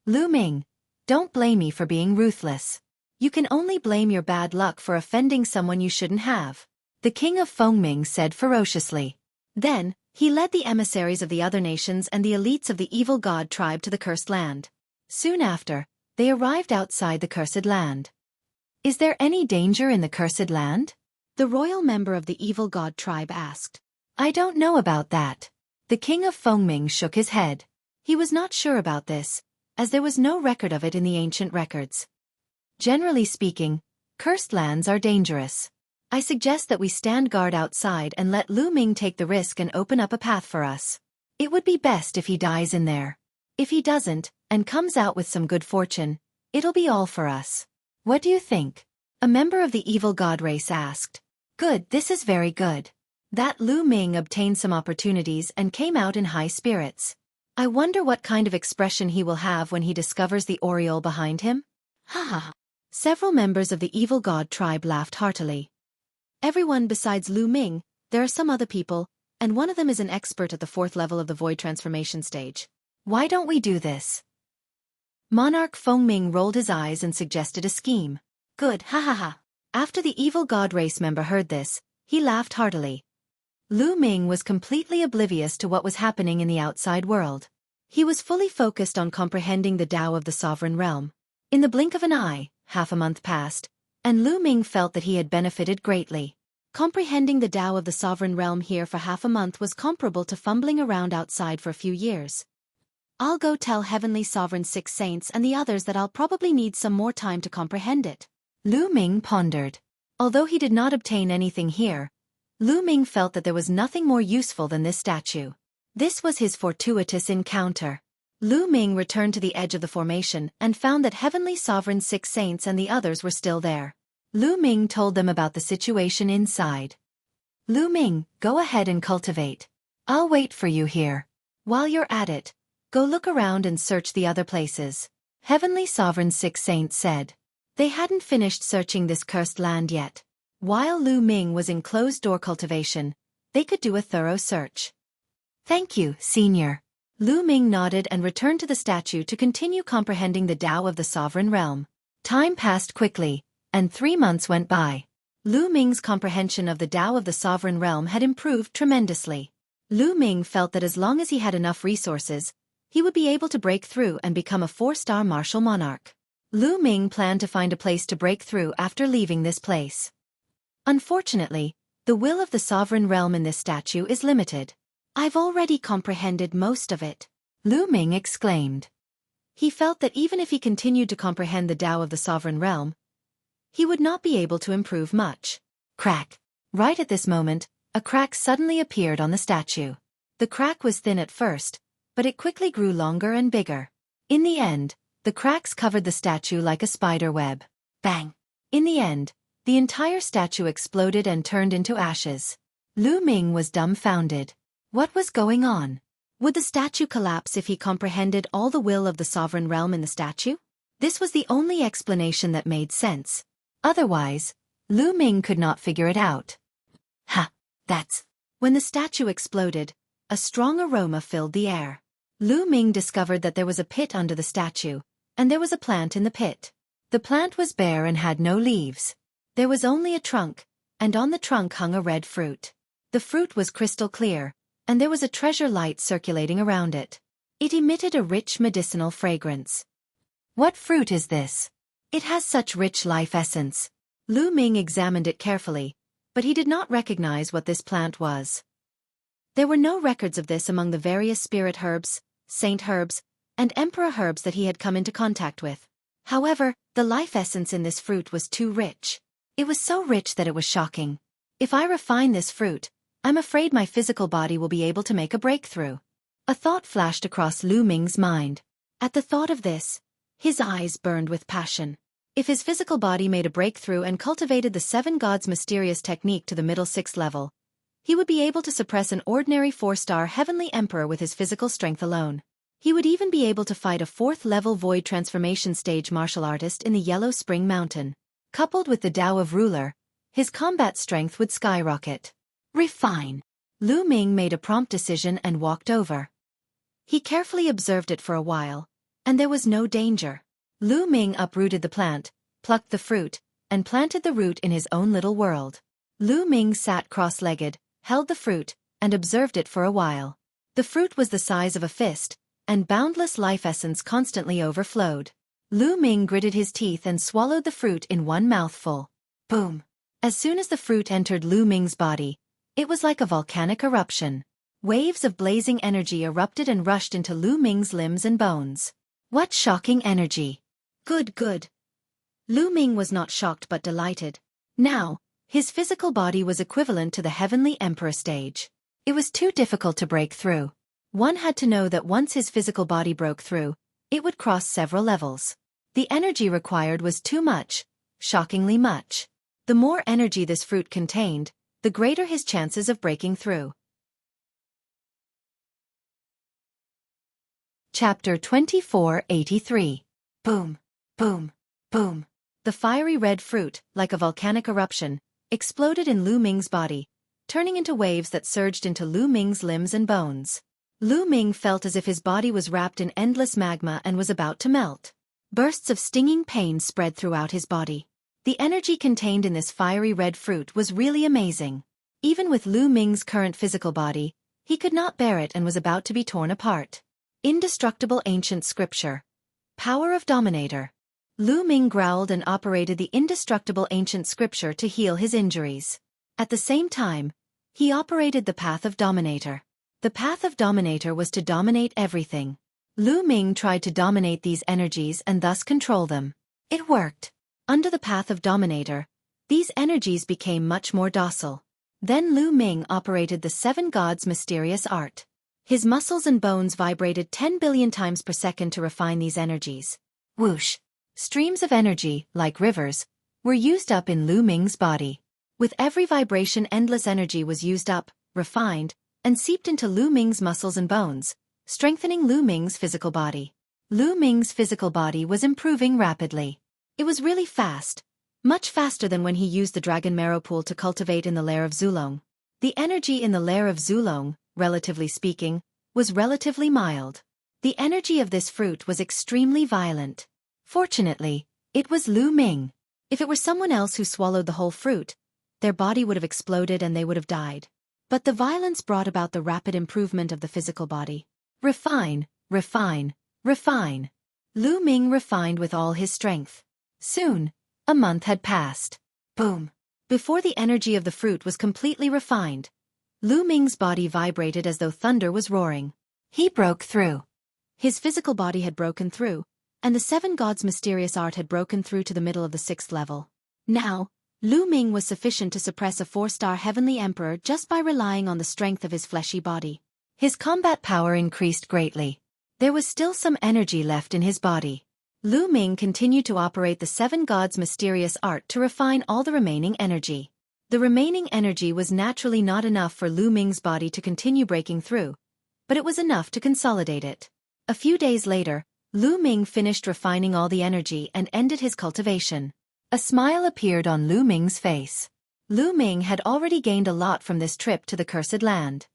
Lu Ming, don't blame me for being ruthless. You can only blame your bad luck for offending someone you shouldn't have. The king of Fengming said ferociously. Then, he led the emissaries of the other nations and the elites of the evil god tribe to the cursed land. Soon after, they arrived outside the cursed land. Is there any danger in the cursed land? The royal member of the evil god tribe asked. I don't know about that. The king of Fengming shook his head. He was not sure about this, as there was no record of it in the ancient records. Generally speaking, cursed lands are dangerous. I suggest that we stand guard outside and let Lu Ming take the risk and open up a path for us. It would be best if he dies in there. If he doesn't, and comes out with some good fortune, it'll be all for us. What do you think? A member of the evil god race asked. Good, this is very good. That Lu Ming obtained some opportunities and came out in high spirits. I wonder what kind of expression he will have when he discovers the aureole behind him? Ha ha. Several members of the evil god tribe laughed heartily. Everyone besides Lu Ming, there are some other people, and one of them is an expert at the 4th level of the Void Transformation stage. Why don't we do this? Monarch Fengming rolled his eyes and suggested a scheme. Good, ha ha ha. After the evil god race member heard this, he laughed heartily. Lu Ming was completely oblivious to what was happening in the outside world. He was fully focused on comprehending the Tao of the sovereign realm. In the blink of an eye, half a month passed, and Lu Ming felt that he had benefited greatly. Comprehending the Tao of the sovereign realm here for half a month was comparable to fumbling around outside for a few years. I'll go tell Heavenly Sovereign 6 Saints and the others that I'll probably need some more time to comprehend it. Lu Ming pondered. Although he did not obtain anything here, Lu Ming felt that there was nothing more useful than this statue. This was his fortuitous encounter. Lu Ming returned to the edge of the formation and found that Heavenly Sovereign 6 Saints and the others were still there. Lu Ming told them about the situation inside. Lu Ming, go ahead and cultivate. I'll wait for you here. While you're at it, go look around and search the other places. Heavenly Sovereign 6 Saints said. They hadn't finished searching this cursed land yet. While Lu Ming was in closed-door cultivation, they could do a thorough search. Thank you, Senior. Lu Ming nodded and returned to the statue to continue comprehending the Tao of the sovereign realm. Time passed quickly, and 3 months went by. Lu Ming's comprehension of the Tao of the sovereign realm had improved tremendously. Lu Ming felt that as long as he had enough resources, he would be able to break through and become a 4-star martial monarch. Lu Ming planned to find a place to break through after leaving this place. Unfortunately, the will of the sovereign realm in this statue is limited. I've already comprehended most of it, Lu Ming exclaimed. He felt that even if he continued to comprehend the Tao of the sovereign realm, he would not be able to improve much. Crack. Right at this moment, a crack suddenly appeared on the statue. The crack was thin at first, but it quickly grew longer and bigger. In the end, the cracks covered the statue like a spider web. Bang! In the end, the entire statue exploded and turned into ashes. Lu Ming was dumbfounded. What was going on? Would the statue collapse if he comprehended all the will of the sovereign realm in the statue? This was the only explanation that made sense. Otherwise, Lu Ming could not figure it out. Ha! That's... When the statue exploded, a strong aroma filled the air. Lu Ming discovered that there was a pit under the statue, and there was a plant in the pit. The plant was bare and had no leaves. There was only a trunk, and on the trunk hung a red fruit. The fruit was crystal clear, and there was a treasure light circulating around it. It emitted a rich medicinal fragrance. What fruit is this? It has such rich life essence. Lu Ming examined it carefully, but he did not recognize what this plant was. There were no records of this among the various spirit herbs, saint herbs, and emperor herbs that he had come into contact with. However, the life essence in this fruit was too rich. It was so rich that it was shocking. If I refine this fruit, I'm afraid my physical body will be able to make a breakthrough. A thought flashed across Lu Ming's mind. At the thought of this, his eyes burned with passion. If his physical body made a breakthrough and cultivated the 7 gods' mysterious technique to the middle 6th level, he would be able to suppress an ordinary 4-star heavenly emperor with his physical strength alone. He would even be able to fight a 4th-level void transformation stage martial artist in the Yellow Spring Mountain. Coupled with the Tao of Ruler, his combat strength would skyrocket. Refine. Lu Ming made a prompt decision and walked over. He carefully observed it for a while, and there was no danger. Lu Ming uprooted the plant, plucked the fruit, and planted the root in his own little world. Lu Ming sat cross-legged, held the fruit, and observed it for a while. The fruit was the size of a fist, and boundless life essence constantly overflowed. Lu Ming gritted his teeth and swallowed the fruit in one mouthful. Boom! As soon as the fruit entered Lu Ming's body, it was like a volcanic eruption. Waves of blazing energy erupted and rushed into Lu Ming's limbs and bones. What shocking energy! Good. Lu Ming was not shocked but delighted. Now, his physical body was equivalent to the Heavenly Emperor stage. It was too difficult to break through. One had to know that once his physical body broke through, it would cross several levels. The energy required was too much, shockingly much. The more energy this fruit contained, the greater his chances of breaking through. Chapter 2483. Boom, boom, boom. The fiery red fruit, like a volcanic eruption, exploded in Lu Ming's body, turning into waves that surged into Lu Ming's limbs and bones. Lu Ming felt as if his body was wrapped in endless magma and was about to melt. Bursts of stinging pain spread throughout his body. The energy contained in this fiery red fruit was really amazing. Even with Lu Ming's current physical body, he could not bear it and was about to be torn apart. Indestructible ancient scripture. Power of Dominator. Lu Ming growled and operated the indestructible ancient scripture to heal his injuries. At the same time, he operated the path of Dominator. The path of Dominator was to dominate everything. Lu Ming tried to dominate these energies and thus control them. It worked. Under the path of Dominator, these energies became much more docile. Then Lu Ming operated the 7 gods' mysterious art. His muscles and bones vibrated 10 billion times per second to refine these energies. Whoosh! Streams of energy, like rivers, were used up in Lu Ming's body. With every vibration, endless energy was used up, refined, and seeped into Lu Ming's muscles and bones, strengthening Lu Ming's physical body. Lu Ming's physical body was improving rapidly. It was really fast, much faster than when he used the dragon marrow pool to cultivate in the lair of Zulong. The energy in the lair of Zulong, relatively speaking, was relatively mild. The energy of this fruit was extremely violent. Fortunately, it was Lu Ming. If it were someone else who swallowed the whole fruit, their body would have exploded and they would have died. But the violence brought about the rapid improvement of the physical body. Refine, refine, refine. Lu Ming refined with all his strength. Soon, a month had passed. Boom. Before the energy of the fruit was completely refined, Lu Ming's body vibrated as though thunder was roaring. He broke through. His physical body had broken through, and the 7 gods' mysterious art had broken through to the middle of the 6th level. Now, Lu Ming was sufficient to suppress a 4-star heavenly emperor just by relying on the strength of his fleshy body. His combat power increased greatly. There was still some energy left in his body. Lu Ming continued to operate the 7 gods' mysterious art to refine all the remaining energy. The remaining energy was naturally not enough for Lu Ming's body to continue breaking through, but it was enough to consolidate it. A few days later, Lu Ming finished refining all the energy and ended his cultivation. A smile appeared on Lu Ming's face. Lu Ming had already gained a lot from this trip to the Cursed Land.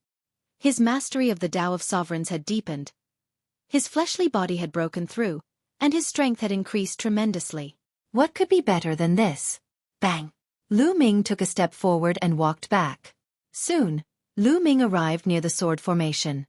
His mastery of the Tao of Sovereigns had deepened. His fleshly body had broken through, and his strength had increased tremendously. What could be better than this? Bang! Lu Ming took a step forward and walked back. Soon, Lu Ming arrived near the sword formation.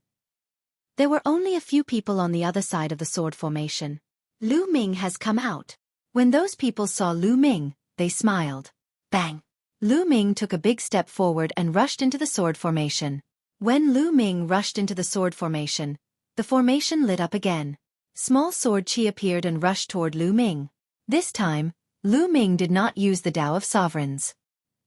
There were only a few people on the other side of the sword formation. Lu Ming has come out. When those people saw Lu Ming, they smiled. Bang! Lu Ming took a big step forward and rushed into the sword formation. When Lu Ming rushed into the sword formation, the formation lit up again. Small sword Qi appeared and rushed toward Lu Ming. This time, Lu Ming did not use the Tao of Sovereigns.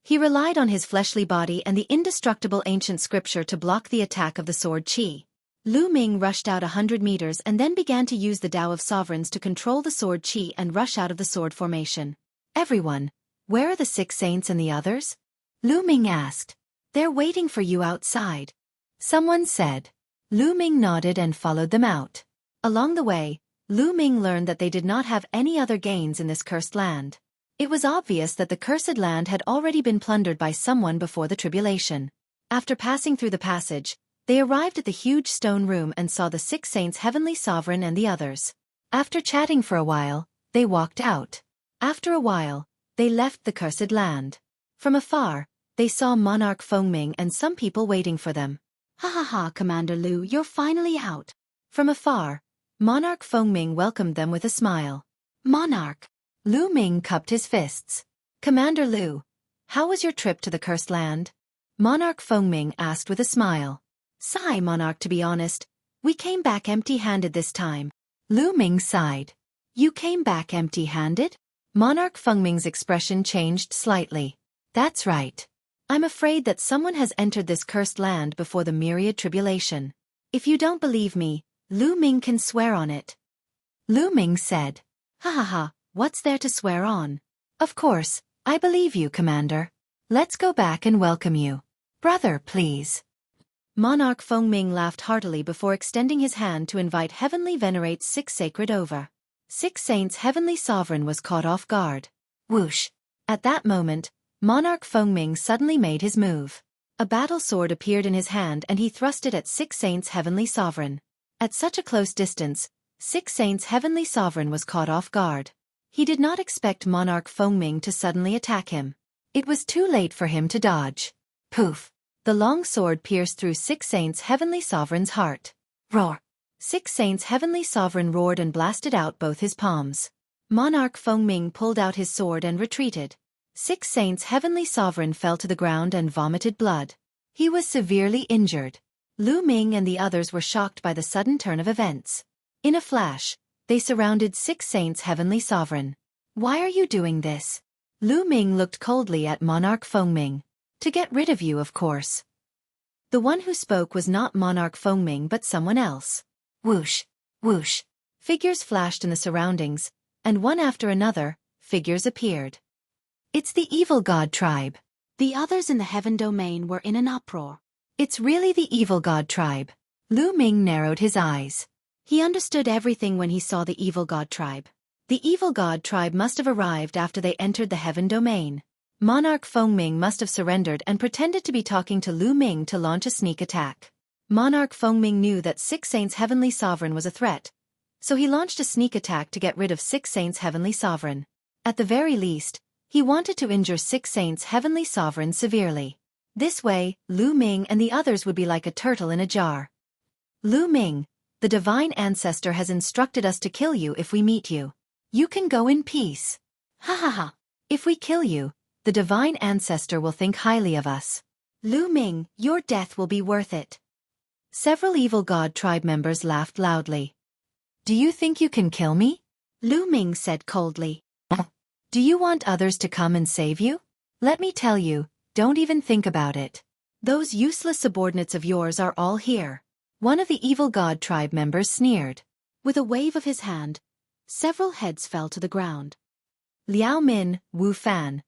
He relied on his fleshly body and the indestructible ancient scripture to block the attack of the sword Qi. Lu Ming rushed out 100 meters and then began to use the Tao of Sovereigns to control the sword Qi and rush out of the sword formation. "Everyone, where are the 6 saints and the others?" Lu Ming asked. "They're waiting for you outside," someone said. Lu Ming nodded and followed them out. Along the way, Lu Ming learned that they did not have any other gains in this cursed land. It was obvious that the cursed land had already been plundered by someone before the tribulation. After passing through the passage, they arrived at the huge stone room and saw the 6 saints, Heavenly Sovereign and the others. After chatting for a while, they walked out. After a while, they left the cursed land. From afar, they saw Monarch Fengming and some people waiting for them. "Ha ha ha, Commander Lu, you're finally out." From afar, Monarch Fengming welcomed them with a smile. "Monarch." Lu Ming cupped his fists. "Commander Lu, how was your trip to the cursed land?" Monarch Fengming asked with a smile. "Sigh, Monarch, to be honest, we came back empty-handed this time." Lu Ming sighed. "You came back empty-handed?" Monarch Fengming's expression changed slightly. "That's right. I'm afraid that someone has entered this cursed land before the myriad tribulation. If you don't believe me, Lu Ming can swear on it." Lu Ming said. "Ha ha ha, what's there to swear on?" "Of course, I believe you, Commander. Let's go back and welcome you. Brother, please." Monarch Fengming laughed heartily before extending his hand to invite Heavenly Venerate's 6 sacred over. 6 saints Heavenly Sovereign was caught off guard. Whoosh! At that moment, Monarch Fengming suddenly made his move. A battle sword appeared in his hand and he thrust it at 6 saints Heavenly Sovereign. At such a close distance, 6 saints Heavenly Sovereign was caught off guard. He did not expect Monarch Fengming to suddenly attack him. It was too late for him to dodge. Poof! The long sword pierced through 6 saints Heavenly Sovereign's heart. Roar! 6 saints Heavenly Sovereign roared and blasted out both his palms. Monarch Fengming pulled out his sword and retreated. 6 saints Heavenly Sovereign fell to the ground and vomited blood. He was severely injured. Lu Ming and the others were shocked by the sudden turn of events. In a flash, they surrounded 6 saints Heavenly Sovereign. "Why are you doing this?" Lu Ming looked coldly at Monarch Fengming. "To get rid of you, of course." The one who spoke was not Monarch Fengming but someone else. Whoosh! Whoosh! Figures flashed in the surroundings, and one after another, figures appeared. "It's the Evil God tribe." The others in the heaven domain were in an uproar. "It's really the Evil God tribe." Lu Ming narrowed his eyes. He understood everything when he saw the Evil God tribe. The Evil God tribe must have arrived after they entered the heaven domain. Monarch Fengming must have surrendered and pretended to be talking to Lu Ming to launch a sneak attack. Monarch Fengming knew that 6 saints Heavenly Sovereign was a threat, so he launched a sneak attack to get rid of 6 saints Heavenly Sovereign. At the very least, he wanted to injure 6 saints Heavenly Sovereign severely. This way, Lu Ming and the others would be like a turtle in a jar. "Lu Ming, the Divine Ancestor has instructed us to kill you if we meet you. You can go in peace." "Ha ha ha. "If we kill you, the Divine Ancestor will think highly of us." "Lu Ming, your death will be worth it." Several Evil God tribe members laughed loudly. "Do you think you can kill me?" Lu Ming said coldly. "Do you want others to come and save you? Let me tell you, don't even think about it. Those useless subordinates of yours are all here." One of the Evil God tribe members sneered. With a wave of his hand, several heads fell to the ground. Liao Min, Wu Fan.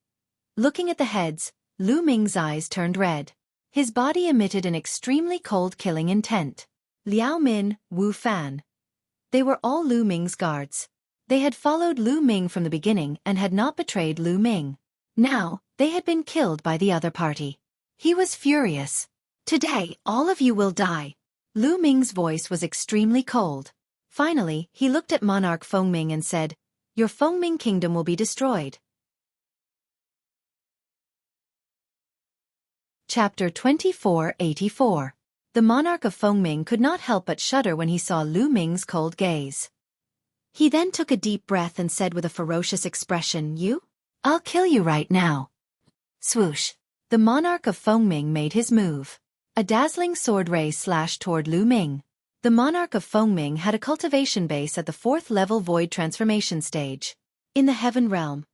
Looking at the heads, Lu Ming's eyes turned red. His body emitted an extremely cold killing intent. Liao Min, Wu Fan. They were all Lu Ming's guards. They had followed Lu Ming from the beginning and had not betrayed Lu Ming. Now, they had been killed by the other party. He was furious. "Today, all of you will die." Lu Ming's voice was extremely cold. Finally, he looked at Monarch Fengming and said, "Your Fengming kingdom will be destroyed." Chapter 2484. The monarch of Fengming could not help but shudder when he saw Lu Ming's cold gaze. He then took a deep breath and said with a ferocious expression, I'll kill you right now." Swoosh. The monarch of Fengming made his move. A dazzling sword ray slashed toward Lu Ming. The monarch of Fengming had a cultivation base at the 4th level void transformation stage. In the heaven realm,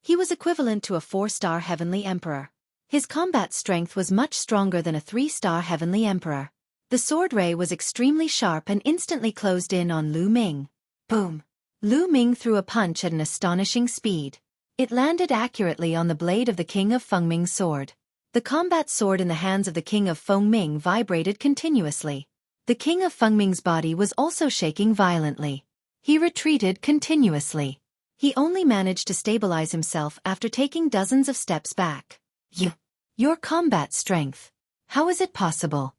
he was equivalent to a 4-star heavenly emperor. His combat strength was much stronger than a 3-star heavenly emperor. The sword ray was extremely sharp and instantly closed in on Lu Ming. Boom! Lu Ming threw a punch at an astonishing speed. It landed accurately on the blade of the King of Fengming's sword. The combat sword in the hands of the King of Fengming vibrated continuously. The King of Fengming's body was also shaking violently. He retreated continuously. He only managed to stabilize himself after taking dozens of steps back. Your combat strength. How is it possible?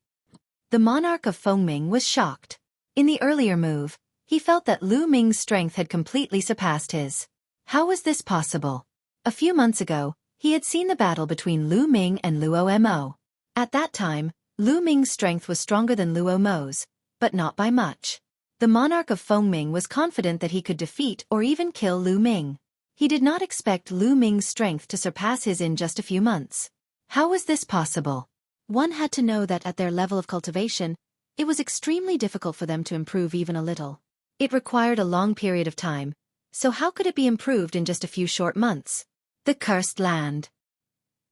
The monarch of Fengming was shocked. In the earlier move, he felt that Lu Ming's strength had completely surpassed his. How was this possible? A few months ago, he had seen the battle between Lu Ming and Luo Mo. At that time, Lu Ming's strength was stronger than Luo Mo's, but not by much. The monarch of Fengming was confident that he could defeat or even kill Lu Ming. He did not expect Lu Ming's strength to surpass his in just a few months. How was this possible? One had to know that at their level of cultivation, it was extremely difficult for them to improve even a little. It required a long period of time, so how could it be improved in just a few short months? The cursed land.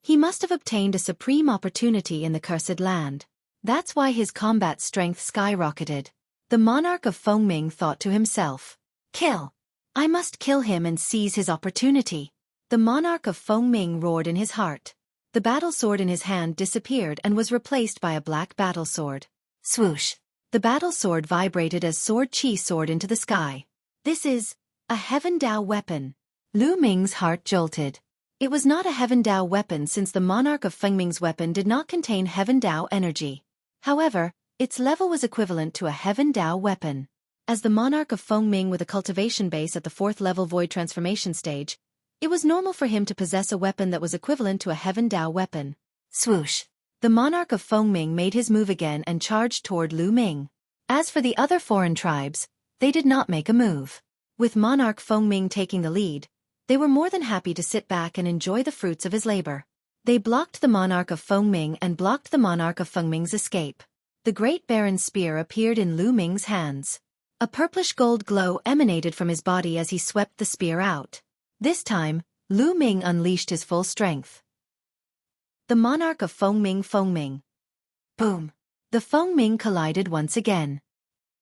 He must have obtained a supreme opportunity in the cursed land. That's why his combat strength skyrocketed. The monarch of Fengming thought to himself, "Kill! I must kill him and seize his opportunity." The monarch of Fengming roared in his heart. The battle sword in his hand disappeared and was replaced by a black battle sword. Swoosh! The battle sword vibrated as Xueqi soared into the sky. This is a Heaven Dao weapon. Lu Ming's heart jolted. It was not a Heaven Dao weapon since the monarch of Fengming's weapon did not contain Heaven Dao energy. However, its level was equivalent to a Heaven Dao weapon. As the monarch of Fengming with a cultivation base at the 4th level void transformation stage, it was normal for him to possess a weapon that was equivalent to a Heaven Dao weapon. Swoosh! The monarch of Fengming made his move again and charged toward Lu Ming. As for the other foreign tribes, they did not make a move. With monarch Fengming taking the lead, they were more than happy to sit back and enjoy the fruits of his labor. They blocked the monarch of Fengming and blocked the monarch of Fengming's escape. The great baron's spear appeared in Lu Ming's hands. A purplish gold glow emanated from his body as he swept the spear out. This time, Lu Ming unleashed his full strength. The monarch of Fengming. Boom! The Fengming collided once again.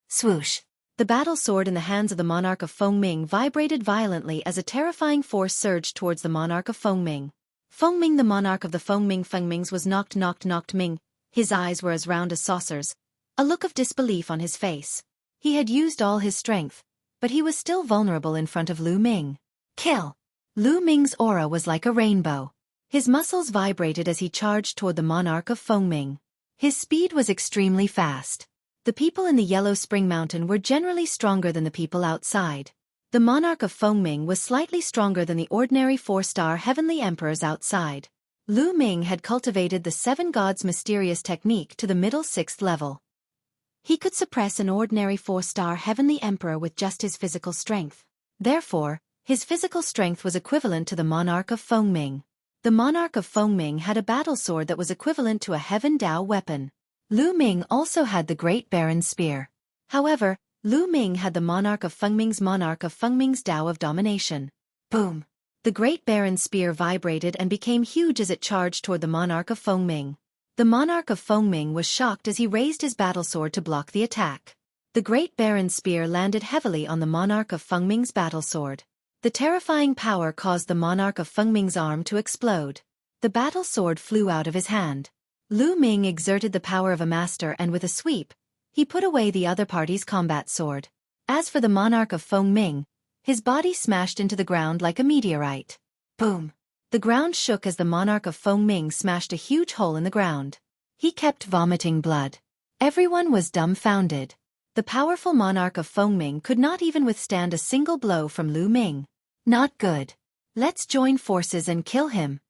Swoosh! The battle sword in the hands of the monarch of Fengming vibrated violently as a terrifying force surged towards the monarch of Fengming. Fengming, the monarch of the Fengmings, was knocked Ming. His eyes were as round as saucers, a look of disbelief on his face. He had used all his strength, but he was still vulnerable in front of Lu Ming. Kill! Lu Ming's aura was like a rainbow. His muscles vibrated as he charged toward the monarch of Fengming. His speed was extremely fast. The people in the Yellow Spring Mountain were generally stronger than the people outside. The monarch of Fengming was slightly stronger than the ordinary 4-star heavenly emperors outside. Lu Ming had cultivated the 7 gods mysterious technique to the middle 6th level. He could suppress an ordinary 4-star heavenly emperor with just his physical strength. Therefore, his physical strength was equivalent to the monarch of Fengming. The monarch of Fengming had a battle sword that was equivalent to a Heaven Dao weapon. Lu Ming also had the Great Baron's spear. However, Lu Ming had the monarch of Fengming's Dao of domination. Boom! The Great Baron's spear vibrated and became huge as it charged toward the monarch of Fengming. The monarch of Fengming was shocked as he raised his battle sword to block the attack. The Great Baron's spear landed heavily on the monarch of Fengming's battle sword. The terrifying power caused the monarch of Fengming's arm to explode. The battle sword flew out of his hand. Lu Ming exerted the power of a master and with a sweep, he put away the other party's combat sword. As for the monarch of Fengming, his body smashed into the ground like a meteorite. Boom! The ground shook as the monarch of Fengming smashed a huge hole in the ground. He kept vomiting blood. Everyone was dumbfounded. The powerful monarch of Fengming could not even withstand a single blow from Lu Ming. Not good. Let's join forces and kill him.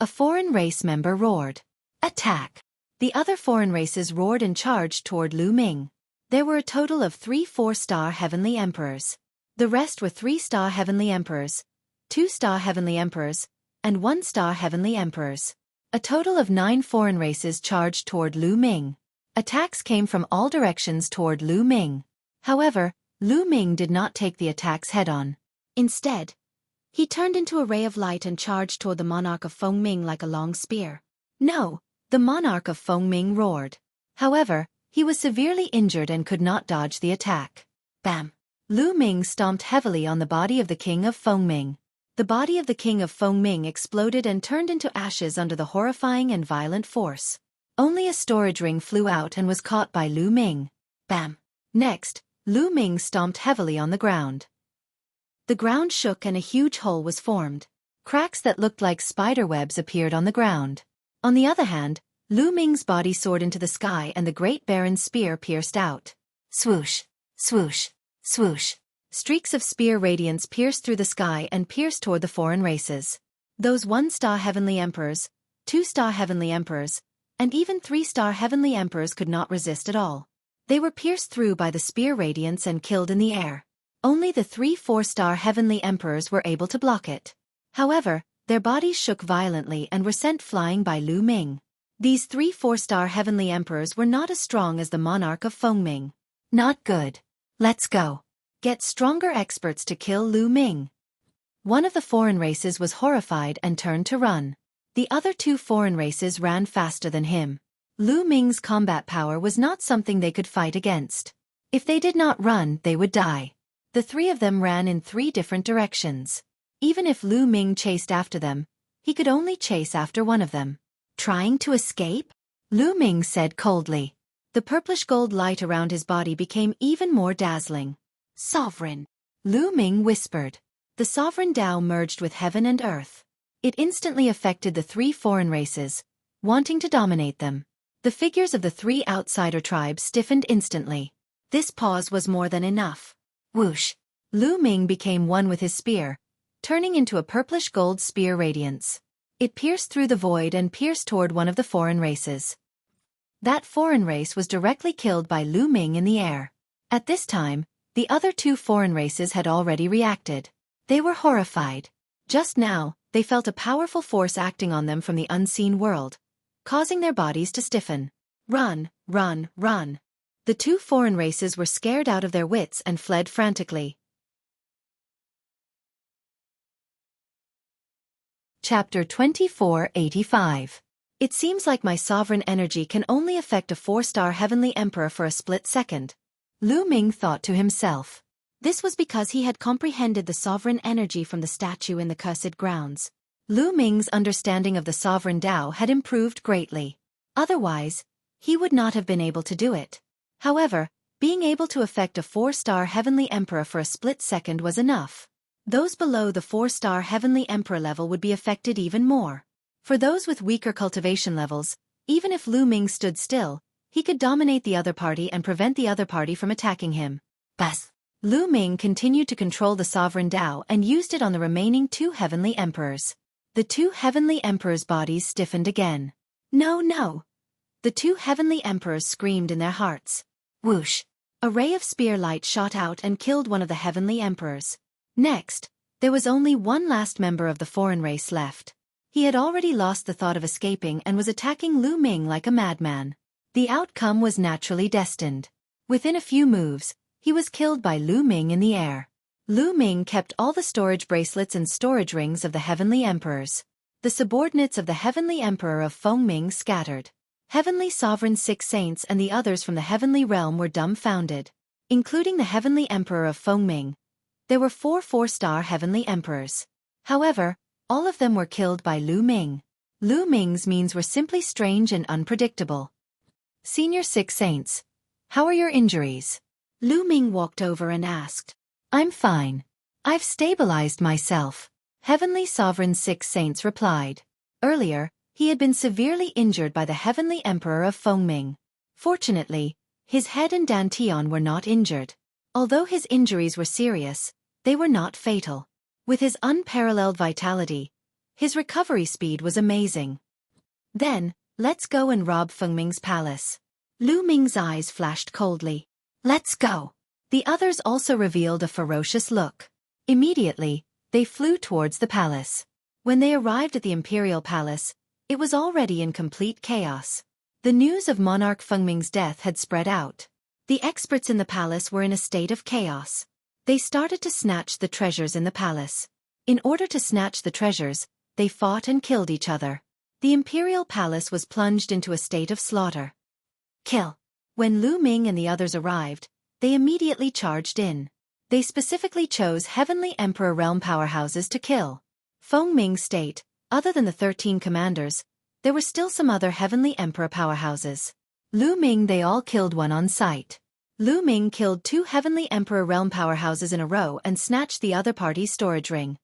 A foreign race member roared. Attack! The other foreign races roared and charged toward Lu Ming. There were a total of 3 4-star heavenly emperors. The rest were 3-star heavenly emperors, 2-star heavenly emperors, and 1-star heavenly emperors. A total of 9 foreign races charged toward Lu Ming. Attacks came from all directions toward Lu Ming. However, Lu Ming did not take the attacks head-on. Instead, he turned into a ray of light and charged toward the monarch of Fengming like a long spear. No! The monarch of Fengming roared. However, he was severely injured and could not dodge the attack. Bam! Lu Ming stomped heavily on the body of the king of Fengming. The body of the king of Fengming exploded and turned into ashes under the horrifying and violent force. Only a storage ring flew out and was caught by Lu Ming. Bam! Next, Lu Ming stomped heavily on the ground. The ground shook and a huge hole was formed. Cracks that looked like spider webs appeared on the ground. On the other hand, Lu Ming's body soared into the sky and the great baron's spear pierced out. Swoosh! Swoosh! Swoosh! Streaks of spear radiance pierced through the sky and pierced toward the foreign races. Those 1-star heavenly emperors, 2-star heavenly emperors, and even 3-star heavenly emperors could not resist at all. They were pierced through by the spear radiance and killed in the air. Only the 3-4-star heavenly emperors were able to block it. However, their bodies shook violently and were sent flying by Lu Ming. These 3-4-star heavenly emperors were not as strong as the monarch of Fengming. Not good. Let's go. Get stronger experts to kill Lu Ming. One of the foreign races was horrified and turned to run. The other 2 foreign races ran faster than him. Lu Ming's combat power was not something they could fight against. If they did not run, they would die. The 3 of them ran in 3 different directions. Even if Lu Ming chased after them, he could only chase after one of them. Trying to escape? Lu Ming said coldly. The purplish gold light around his body became even more dazzling. Sovereign! Lu Ming whispered. The sovereign Tao merged with heaven and earth. It instantly affected the 3 foreign races, wanting to dominate them. The figures of the 3 outsider tribes stiffened instantly. This pause was more than enough. Whoosh! Lu Ming became one with his spear, turning into a purplish gold spear radiance. It pierced through the void and pierced toward one of the foreign races. That foreign race was directly killed by Lu Ming in the air. At this time, the other 2 foreign races had already reacted. They were horrified. Just now, they felt a powerful force acting on them from the unseen world, causing their bodies to stiffen. Run, run, run. The 2 foreign races were scared out of their wits and fled frantically. Chapter 2485. It seems like my sovereign energy can only affect a 4-star heavenly emperor for a split second. Lu Ming thought to himself. This was because he had comprehended the sovereign energy from the statue in the cursed grounds. Lu Ming's understanding of the sovereign Tao had improved greatly. Otherwise, he would not have been able to do it. However, being able to affect a 4-star heavenly emperor for a split second was enough. Those below the 4-star heavenly emperor level would be affected even more. For those with weaker cultivation levels, even if Lu Ming stood still, he could dominate the other party and prevent the other party from attacking him. Bas! Lu Ming continued to control the sovereign Tao and used it on the remaining 2 heavenly emperors. The 2 heavenly emperors' bodies stiffened again. No, no! The 2 heavenly emperors screamed in their hearts. Whoosh! A ray of spear light shot out and killed one of the heavenly emperors. Next, there was only one last member of the foreign race left. He had already lost the thought of escaping and was attacking Lu Ming like a madman. The outcome was naturally destined. Within a few moves, he was killed by Lu Ming in the air. Lu Ming kept all the storage bracelets and storage rings of the heavenly emperors. The subordinates of the heavenly emperor of Fengming scattered. Heavenly Sovereign 6 saints and the others from the heavenly realm were dumbfounded. Including the heavenly emperor of Fengming, there were 4 4-star heavenly emperors. However, all of them were killed by Lu Ming. Lu Ming's means were simply strange and unpredictable. Senior 6 saints, how are your injuries? Lu Ming walked over and asked. I'm fine. I've stabilized myself. Heavenly Sovereign 6 saints replied. Earlier, he had been severely injured by the heavenly emperor of Fengming. Fortunately, his head and dantian were not injured. Although his injuries were serious, they were not fatal. With his unparalleled vitality, his recovery speed was amazing. Then, let's go and rob Fengming's palace. Lu Ming's eyes flashed coldly. Let's go. The others also revealed a ferocious look. Immediately, they flew towards the palace. When they arrived at the imperial palace, It was already in complete chaos. The news of monarch Fengming's death had spread out. The experts in the palace were in a state of chaos. They started to snatch the treasures in the palace. In order to snatch the treasures, they fought and killed each other. The imperial palace was plunged into a state of slaughter. Kill. When Lu Ming and the others arrived, they immediately charged in. They specifically chose Heavenly Emperor realm powerhouses to kill. Fengming's state, other than the 13 commanders, there were still some other Heavenly Emperor powerhouses. Lu Ming they all killed one on sight. Lu Ming killed 2 Heavenly Emperor realm powerhouses in a row and snatched the other party's storage ring.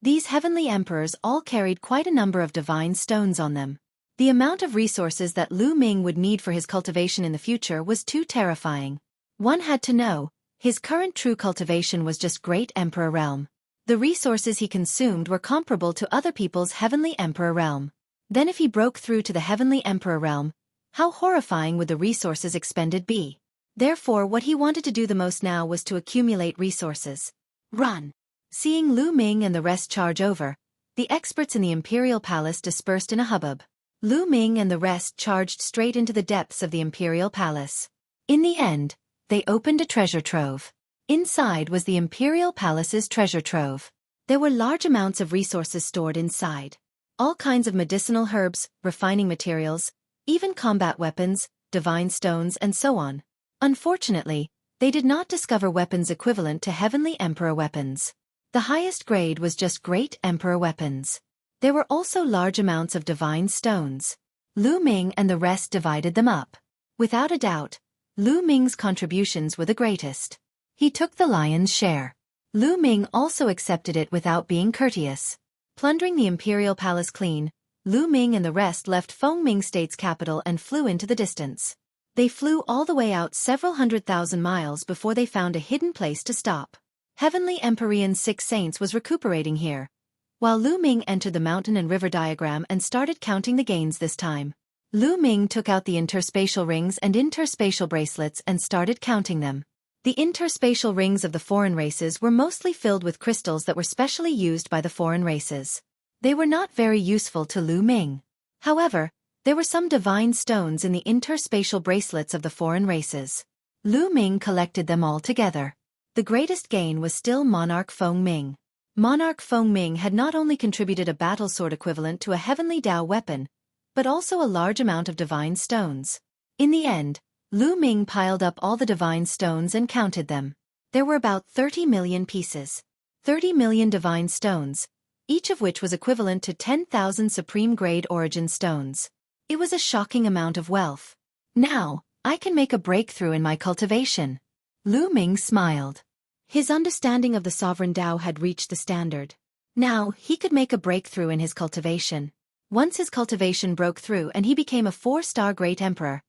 These Heavenly Emperors all carried quite a number of divine stones on them. The amount of resources that Lu Ming would need for his cultivation in the future was too terrifying. One had to know, his current true cultivation was just Great Emperor realm. The resources he consumed were comparable to other people's Heavenly Emperor realm. Then if he broke through to the Heavenly Emperor realm, how horrifying would the resources expended be? Therefore what he wanted to do the most now was to accumulate resources. Run! Seeing Lu Ming and the rest charge over, the experts in the Imperial Palace dispersed in a hubbub. Lu Ming and the rest charged straight into the depths of the Imperial Palace. In the end, they opened a treasure trove. Inside was the Imperial Palace's treasure trove. There were large amounts of resources stored inside. All kinds of medicinal herbs, refining materials, even combat weapons, divine stones and so on. Unfortunately, they did not discover weapons equivalent to Heavenly Emperor weapons. The highest grade was just Great Emperor weapons. There were also large amounts of divine stones. Lu Ming and the rest divided them up. Without a doubt, Lu Ming's contributions were the greatest. He took the lion's share. Lu Ming also accepted it without being courteous. Plundering the Imperial Palace clean, Lu Ming and the rest left Fengming State's capital and flew into the distance. They flew all the way out several 100,000 miles before they found a hidden place to stop. Heavenly Emperor's 6 saints was recuperating here, while Lu Ming entered the mountain and river diagram and started counting the gains this time. Lu Ming took out the interspatial rings and interspatial bracelets and started counting them. The interspatial rings of the foreign races were mostly filled with crystals that were specially used by the foreign races. They were not very useful to Lu Ming. However, there were some divine stones in the interspatial bracelets of the foreign races. Lu Ming collected them all together. The greatest gain was still Monarch Fengming. Monarch Fengming had not only contributed a battle sword equivalent to a heavenly Dao weapon, but also a large amount of divine stones. In the end, Lu Ming piled up all the divine stones and counted them. There were about 30 million pieces. 30 million divine stones, each of which was equivalent to 10,000 supreme-grade origin stones. It was a shocking amount of wealth. Now, I can make a breakthrough in my cultivation. Lu Ming smiled. His understanding of the sovereign Dao had reached the standard. Now, he could make a breakthrough in his cultivation. Once his cultivation broke through and he became a 4-star Great Emperor,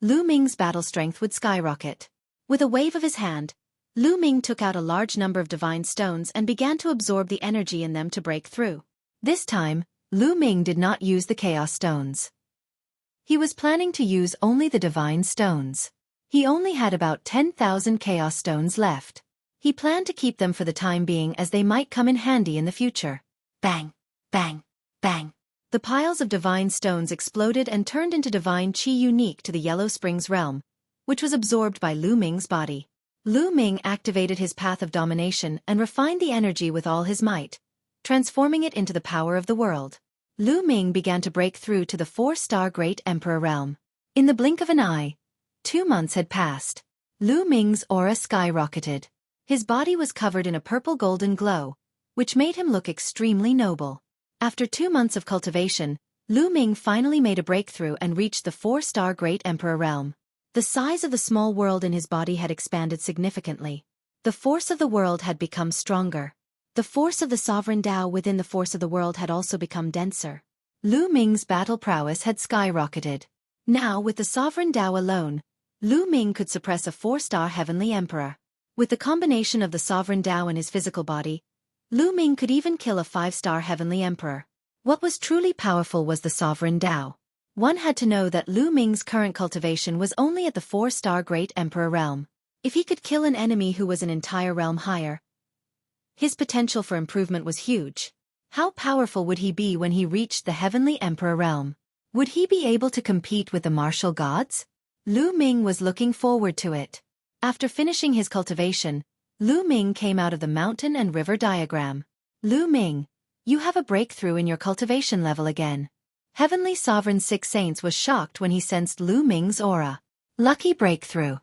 Lu Ming's battle strength would skyrocket. With a wave of his hand, Lu Ming took out a large number of divine stones and began to absorb the energy in them to break through. This time, Lu Ming did not use the Chaos Stones. He was planning to use only the divine stones. He only had about 10,000 Chaos Stones left. He planned to keep them for the time being as they might come in handy in the future. Bang! Bang! Bang! The piles of divine stones exploded and turned into divine chi unique to the Yellow Springs realm, which was absorbed by Lu Ming's body. Lu Ming activated his path of domination and refined the energy with all his might, transforming it into the power of the world. Lu Ming began to break through to the 4-star Great Emperor realm. In the blink of an eye, 2 months had passed. Lu Ming's aura skyrocketed. His body was covered in a purple-golden glow, which made him look extremely noble. After 2 months of cultivation, Lu Ming finally made a breakthrough and reached the 4-star Great Emperor realm. The size of the small world in his body had expanded significantly. The force of the world had become stronger. The force of the sovereign Dao within the force of the world had also become denser. Lu Ming's battle prowess had skyrocketed. Now, with the sovereign Dao alone, Lu Ming could suppress a 4-star Heavenly Emperor. With the combination of the sovereign Dao in his physical body, Lu Ming could even kill a 5-star Heavenly Emperor. What was truly powerful was the sovereign Dao. One had to know that Lu Ming's current cultivation was only at the 4-star Great Emperor realm. If he could kill an enemy who was an entire realm higher, his potential for improvement was huge. How powerful would he be when he reached the Heavenly Emperor realm? Would he be able to compete with the martial gods? Lu Ming was looking forward to it. After finishing his cultivation, Lu Ming came out of the mountain and river diagram. Lu Ming, you have a breakthrough in your cultivation level again. Heavenly Sovereign Six Saints was shocked when he sensed Lu Ming's aura. Lucky breakthrough.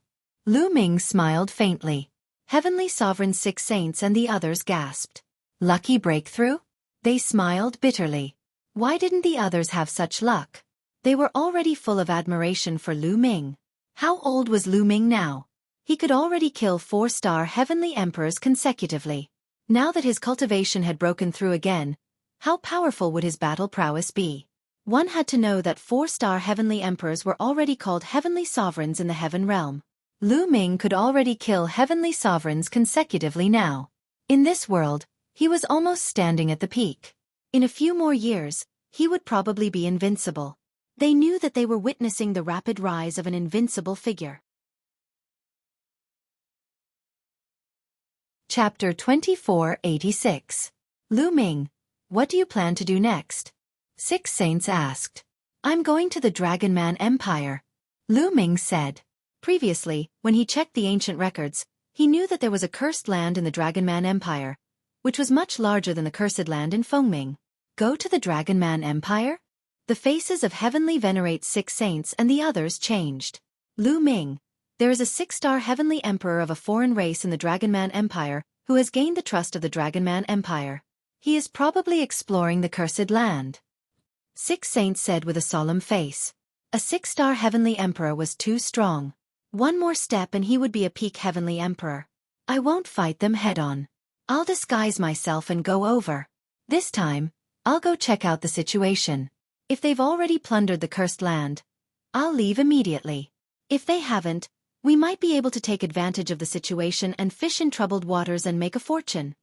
Lu Ming smiled faintly. Heavenly Sovereign Six Saints and the others gasped. Lucky breakthrough? They smiled bitterly. Why didn't the others have such luck? They were already full of admiration for Lu Ming. How old was Lu Ming now? He could already kill 4-star Heavenly Emperors consecutively. Now that his cultivation had broken through again, how powerful would his battle prowess be? One had to know that 4-star Heavenly Emperors were already called Heavenly Sovereigns in the Heaven Realm. Lu Ming could already kill Heavenly Sovereigns consecutively now. In this world, he was almost standing at the peak. In a few more years, he would probably be invincible. They knew that they were witnessing the rapid rise of an invincible figure. Chapter 2486. Lu Ming, what do you plan to do next? Six Saints asked. I'm going to the Dragon Man Empire. Lu Ming said. Previously, when he checked the ancient records, he knew that there was a cursed land in the Dragon Man Empire, which was much larger than the cursed land in Fengming. Go to the Dragon Man Empire? The faces of Heavenly Venerate Six Saints and the others changed. Lu Ming, there is a 6-star Heavenly Emperor of a foreign race in the Dragon Man Empire who has gained the trust of the Dragon Man Empire. He is probably exploring the cursed land. Six Saints said with a solemn face. A 6-star Heavenly Emperor was too strong. One more step and he would be a peak Heavenly Emperor. I won't fight them head-on. I'll disguise myself and go over. This time, I'll go check out the situation. If they've already plundered the cursed land, I'll leave immediately. If they haven't, we might be able to take advantage of the situation and fish in troubled waters and make a fortune.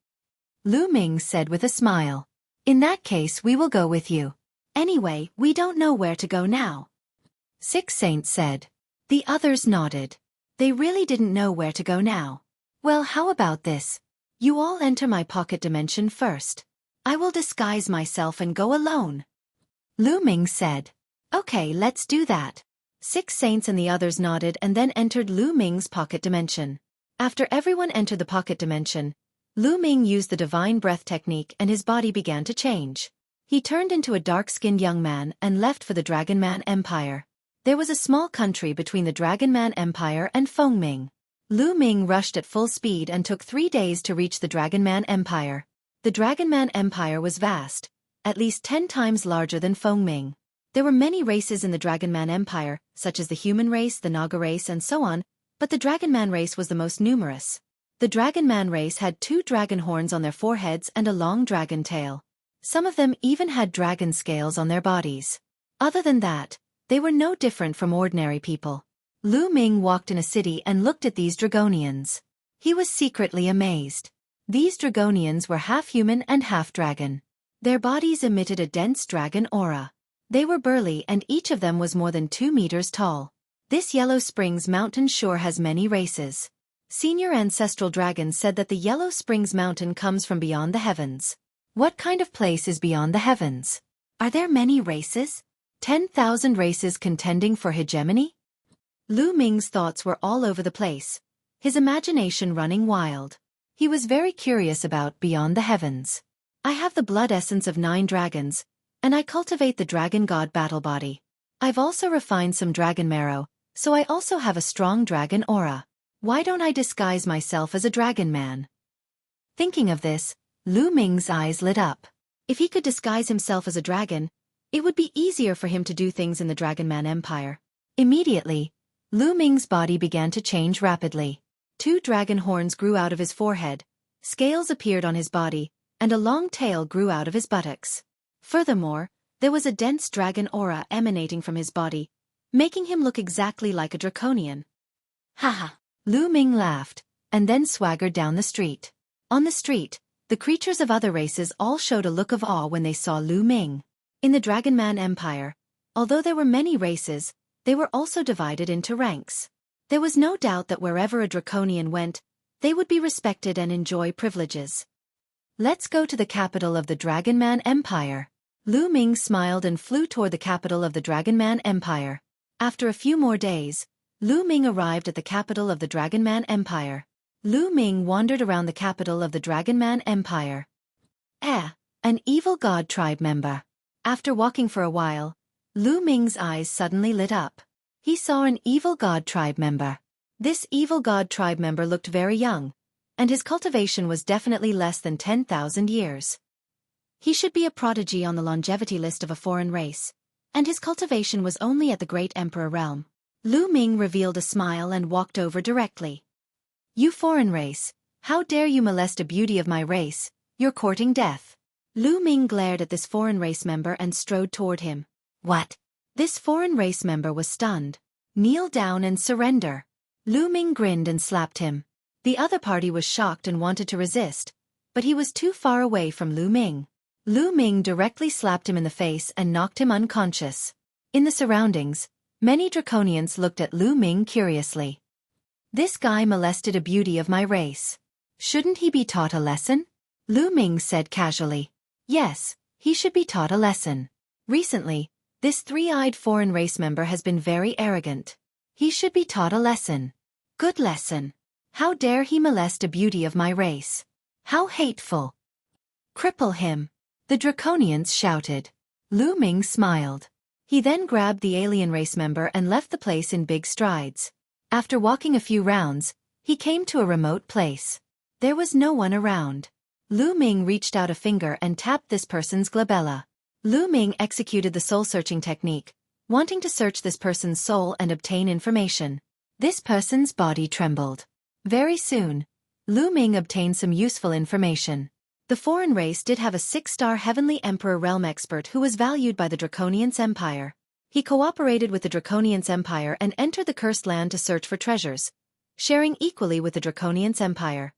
Lu Ming said with a smile. In that case we will go with you. Anyway, we don't know where to go now. Six Saints said. The others nodded. They really didn't know where to go now. Well, how about this? You all enter my pocket dimension first. I will disguise myself and go alone. Lu Ming said. Okay, let's do that. Six Saints and the others nodded and then entered Lu Ming's pocket dimension. After everyone entered the pocket dimension, Lu Ming used the divine breath technique and his body began to change. He turned into a dark-skinned young man and left for the Dragon Man Empire. There was a small country between the Dragon Man Empire and Fengming. Lu Ming rushed at full speed and took 3 days to reach the Dragon Man Empire. The Dragon Man Empire was vast, at least 10 times larger than Fengming. There were many races in the Dragon Man Empire, such as the human race, the Naga race and so on, but the Dragon Man race was the most numerous. The Dragon Man race had 2 dragon horns on their foreheads and a long dragon tail. Some of them even had dragon scales on their bodies. Other than that, they were no different from ordinary people. Lu Ming walked in a city and looked at these Dragonians. He was secretly amazed. These Dragonians were half human and half dragon. Their bodies emitted a dense dragon aura. They were burly and each of them was more than 2 meters tall. This Yellow Springs mountain sure has many races. Senior ancestral dragons said that the Yellow Springs mountain comes from beyond the heavens. What kind of place is beyond the heavens? Are there many races? 10,000 races contending for hegemony? Lu Ming's thoughts were all over the place, his imagination running wild. He was very curious about beyond the heavens. I have the blood essence of 9 dragons, and I cultivate the dragon god battle body. I've also refined some dragon marrow, so I also have a strong dragon aura. Why don't I disguise myself as a dragon man? Thinking of this, Lu Ming's eyes lit up. If he could disguise himself as a dragon, it would be easier for him to do things in the Dragon Man Empire. Immediately, Lu Ming's body began to change rapidly. 2 dragon horns grew out of his forehead, scales appeared on his body, and a long tail grew out of his buttocks. Furthermore, there was a dense dragon aura emanating from his body, making him look exactly like a draconian. Haha! Lu Ming laughed, and then swaggered down the street. On the street, the creatures of other races all showed a look of awe when they saw Lu Ming. In the Dragon Man Empire, although there were many races, they were also divided into ranks. There was no doubt that wherever a draconian went, they would be respected and enjoy privileges. Let's go to the capital of the Dragonman Empire. Lu Ming smiled and flew toward the capital of the Dragonman Empire. After a few more days, Lu Ming arrived at the capital of the Dragonman Empire. Lu Ming wandered around the capital of the Dragonman Empire. An evil god tribe member. After walking for a while, Lu Ming's eyes suddenly lit up. He saw an evil god tribe member. This evil god tribe member looked very young, and his cultivation was definitely less than 10,000 years. He should be a prodigy on the longevity list of a foreign race, and his cultivation was only at the Great Emperor realm. Lu Ming revealed a smile and walked over directly. You foreign race, how dare you molest a beauty of my race, you're courting death. Lu Ming glared at this foreign race member and strode toward him. What? This foreign race member was stunned. Kneel down and surrender. Lu Ming grinned and slapped him. The other party was shocked and wanted to resist, but he was too far away from Lu Ming. Lu Ming directly slapped him in the face and knocked him unconscious. In the surroundings, many Draconians looked at Lu Ming curiously. This guy molested a beauty of my race. Shouldn't he be taught a lesson? Lu Ming said casually. Yes, he should be taught a lesson. Recently, this three-eyed foreign race member has been very arrogant. He should be taught a lesson. Good lesson. How dare he molest a beauty of my race? How hateful. Cripple him. The Draconians shouted. Lu Ming smiled. He then grabbed the alien race member and left the place in big strides. After walking a few rounds, he came to a remote place. There was no one around. Lu Ming reached out a finger and tapped this person's glabella. Lu Ming executed the soul-searching technique, wanting to search this person's soul and obtain information. This person's body trembled. Very soon, Lu Ming obtained some useful information. The foreign race did have a 6-star Heavenly Emperor realm expert who was valued by the Draconians Empire. He cooperated with the Draconians Empire and entered the Cursed Land to search for treasures, sharing equally with the Draconians Empire.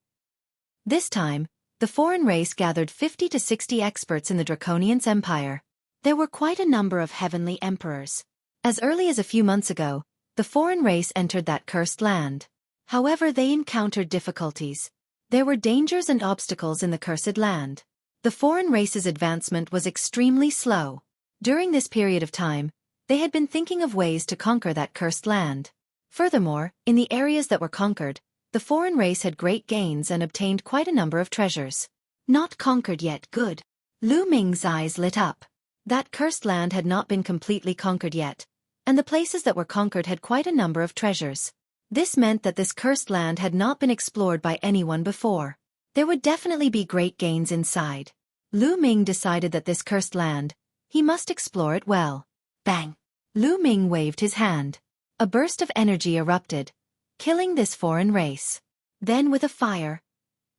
This time, the foreign race gathered 50 to 60 experts in the Draconians Empire. There were quite a number of heavenly emperors. As early as a few months ago, the foreign race entered that cursed land. However, they encountered difficulties. There were dangers and obstacles in the cursed land. The foreign race's advancement was extremely slow. During this period of time, they had been thinking of ways to conquer that cursed land. Furthermore, in the areas that were conquered, the foreign race had great gains and obtained quite a number of treasures. Not conquered yet, good. Lu Ming's eyes lit up. That cursed land had not been completely conquered yet, and the places that were conquered had quite a number of treasures. This meant that this cursed land had not been explored by anyone before. There would definitely be great gains inside. Lu Ming decided that this cursed land, he must explore it well. Bang! Lu Ming waved his hand. A burst of energy erupted, killing this foreign race. Then with a fire,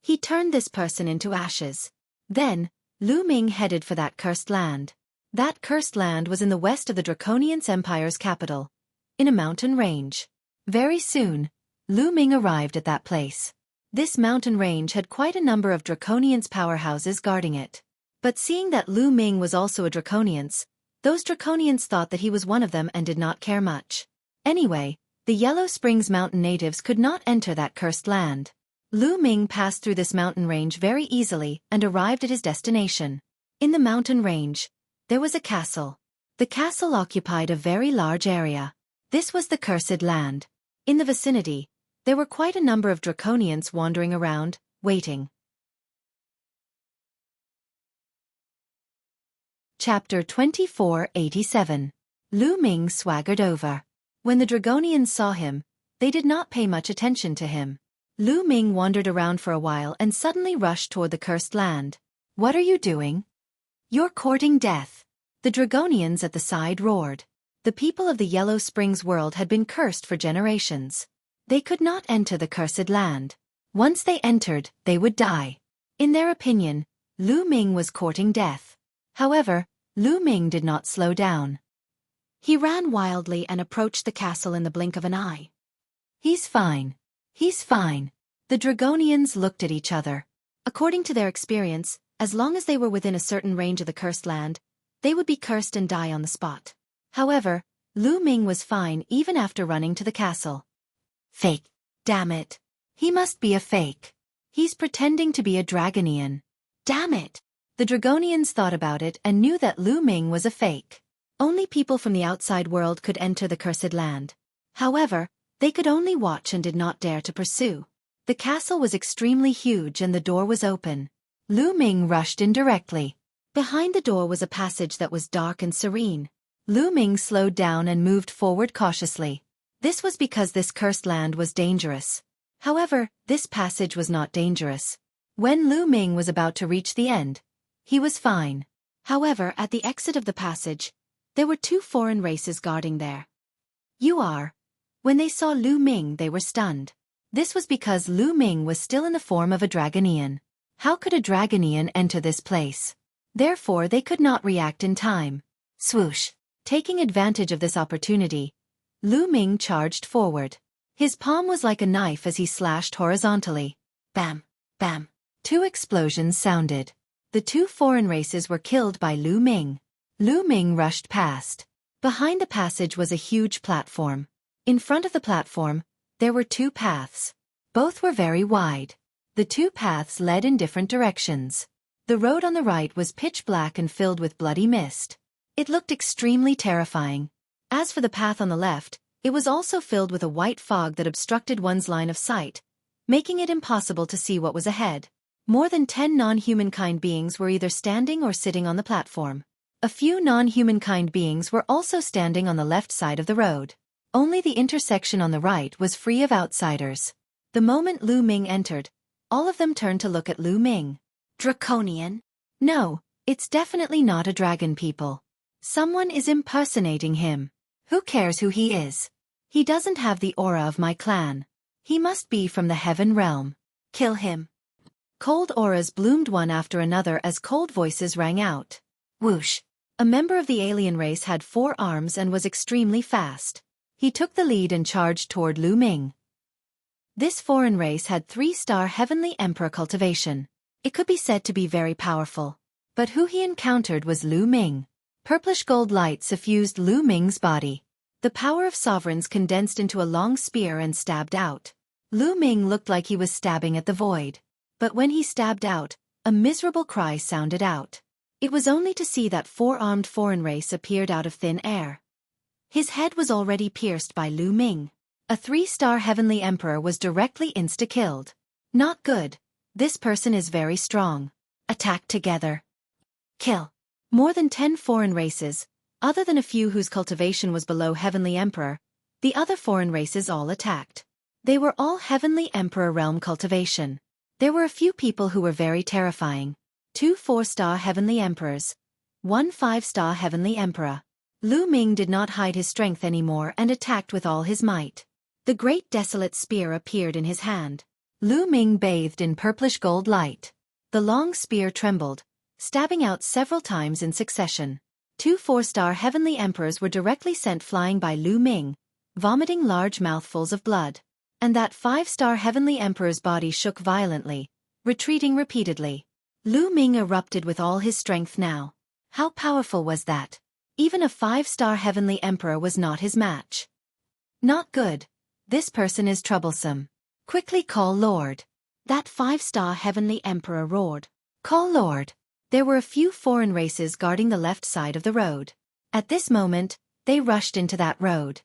he turned this person into ashes. Then, Lu Ming headed for that cursed land. That cursed land was in the west of the Draconians Empire's capital, in a mountain range. Very soon, Lu Ming arrived at that place. This mountain range had quite a number of Draconians powerhouses guarding it. But seeing that Lu Ming was also a Draconians, those Draconians thought that he was one of them and did not care much. Anyway, the Yellow Springs mountain natives could not enter that cursed land. Lu Ming passed through this mountain range very easily and arrived at his destination. In the mountain range, there was a castle. The castle occupied a very large area. This was the cursed land. In the vicinity, there were quite a number of Draconians wandering around, waiting. Chapter 2487. Lu Ming swaggered over. When the Dragonians saw him, they did not pay much attention to him. Lu Ming wandered around for a while and suddenly rushed toward the cursed land. What are you doing? You're courting death. The Dragonians at the side roared. The people of the Yellow Springs world had been cursed for generations. They could not enter the cursed land. Once they entered, they would die. In their opinion, Lu Ming was courting death. However, Lu Ming did not slow down. He ran wildly and approached the castle in the blink of an eye. He's fine. He's fine. The Dragonians looked at each other. According to their experience, as long as they were within a certain range of the cursed land, they would be cursed and die on the spot. However, Lu Ming was fine even after running to the castle. Fake. Damn it. He must be a fake. He's pretending to be a Dragonian. Damn it! The Dragonians thought about it and knew that Lu Ming was a fake. Only people from the outside world could enter the cursed land. However, they could only watch and did not dare to pursue. The castle was extremely huge and the door was open. Lu Ming rushed in directly. Behind the door was a passage that was dark and serene. Lu Ming slowed down and moved forward cautiously. This was because this cursed land was dangerous. However, this passage was not dangerous. When Lu Ming was about to reach the end, he was fine. However, at the exit of the passage, there were 2 foreign races guarding there. You are. When they saw Lu Ming, they were stunned. This was because Lu Ming was still in the form of a Dragonian. How could a Dragonian enter this place? Therefore, they could not react in time. Swoosh! Taking advantage of this opportunity, Lu Ming charged forward. His palm was like a knife as he slashed horizontally. Bam! Bam! 2 explosions sounded. The 2 foreign races were killed by Lu Ming. Lu Ming rushed past. Behind the passage was a huge platform. In front of the platform, there were 2 paths. Both were very wide. The 2 paths led in different directions. The road on the right was pitch black and filled with bloody mist. It looked extremely terrifying. As for the path on the left, it was also filled with a white fog that obstructed one's line of sight, making it impossible to see what was ahead. More than 10 non-humankind beings were either standing or sitting on the platform. A few non-humankind beings were also standing on the left side of the road. Only the intersection on the right was free of outsiders. The moment Lu Ming entered, all of them turned to look at Lu Ming. Draconian? No, it's definitely not a dragon people. Someone is impersonating him. Who cares who he is? He doesn't have the aura of my clan. He must be from the heaven realm. Kill him. Cold auras bloomed one after another as cold voices rang out. Whoosh! A member of the alien race had 4 arms and was extremely fast. He took the lead and charged toward Lu Ming. This foreign race had 3-star Heavenly Emperor cultivation. It could be said to be very powerful. But who he encountered was Lu Ming. Purplish gold light suffused Lu Ming's body. The power of sovereigns condensed into a long spear and stabbed out. Lu Ming looked like he was stabbing at the void. But when he stabbed out, a miserable cry sounded out. It was only to see that 4-armed foreign race appeared out of thin air. His head was already pierced by Lu Ming. A 3-star Heavenly Emperor was directly insta-killed. Not good. This person is very strong. Attack together. Kill. More than 10 foreign races, other than a few whose cultivation was below Heavenly Emperor, the other foreign races all attacked. They were all Heavenly Emperor realm cultivation. There were a few people who were very terrifying. 2 4-star Heavenly Emperors. 1 5-star Heavenly Emperor. Lu Ming did not hide his strength anymore and attacked with all his might. The great desolate spear appeared in his hand. Lu Ming bathed in purplish gold light. The long spear trembled, stabbing out several times in succession. 2 4-star Heavenly Emperors were directly sent flying by Lu Ming, vomiting large mouthfuls of blood. And that 5-star Heavenly Emperor's body shook violently, retreating repeatedly. Lu Ming erupted with all his strength now. How powerful was that? Even a 5-star Heavenly Emperor was not his match. Not good. This person is troublesome. Quickly call Lord. That 5-star Heavenly Emperor roared. Call Lord. There were a few foreign races guarding the left side of the road. At this moment, they rushed into that road.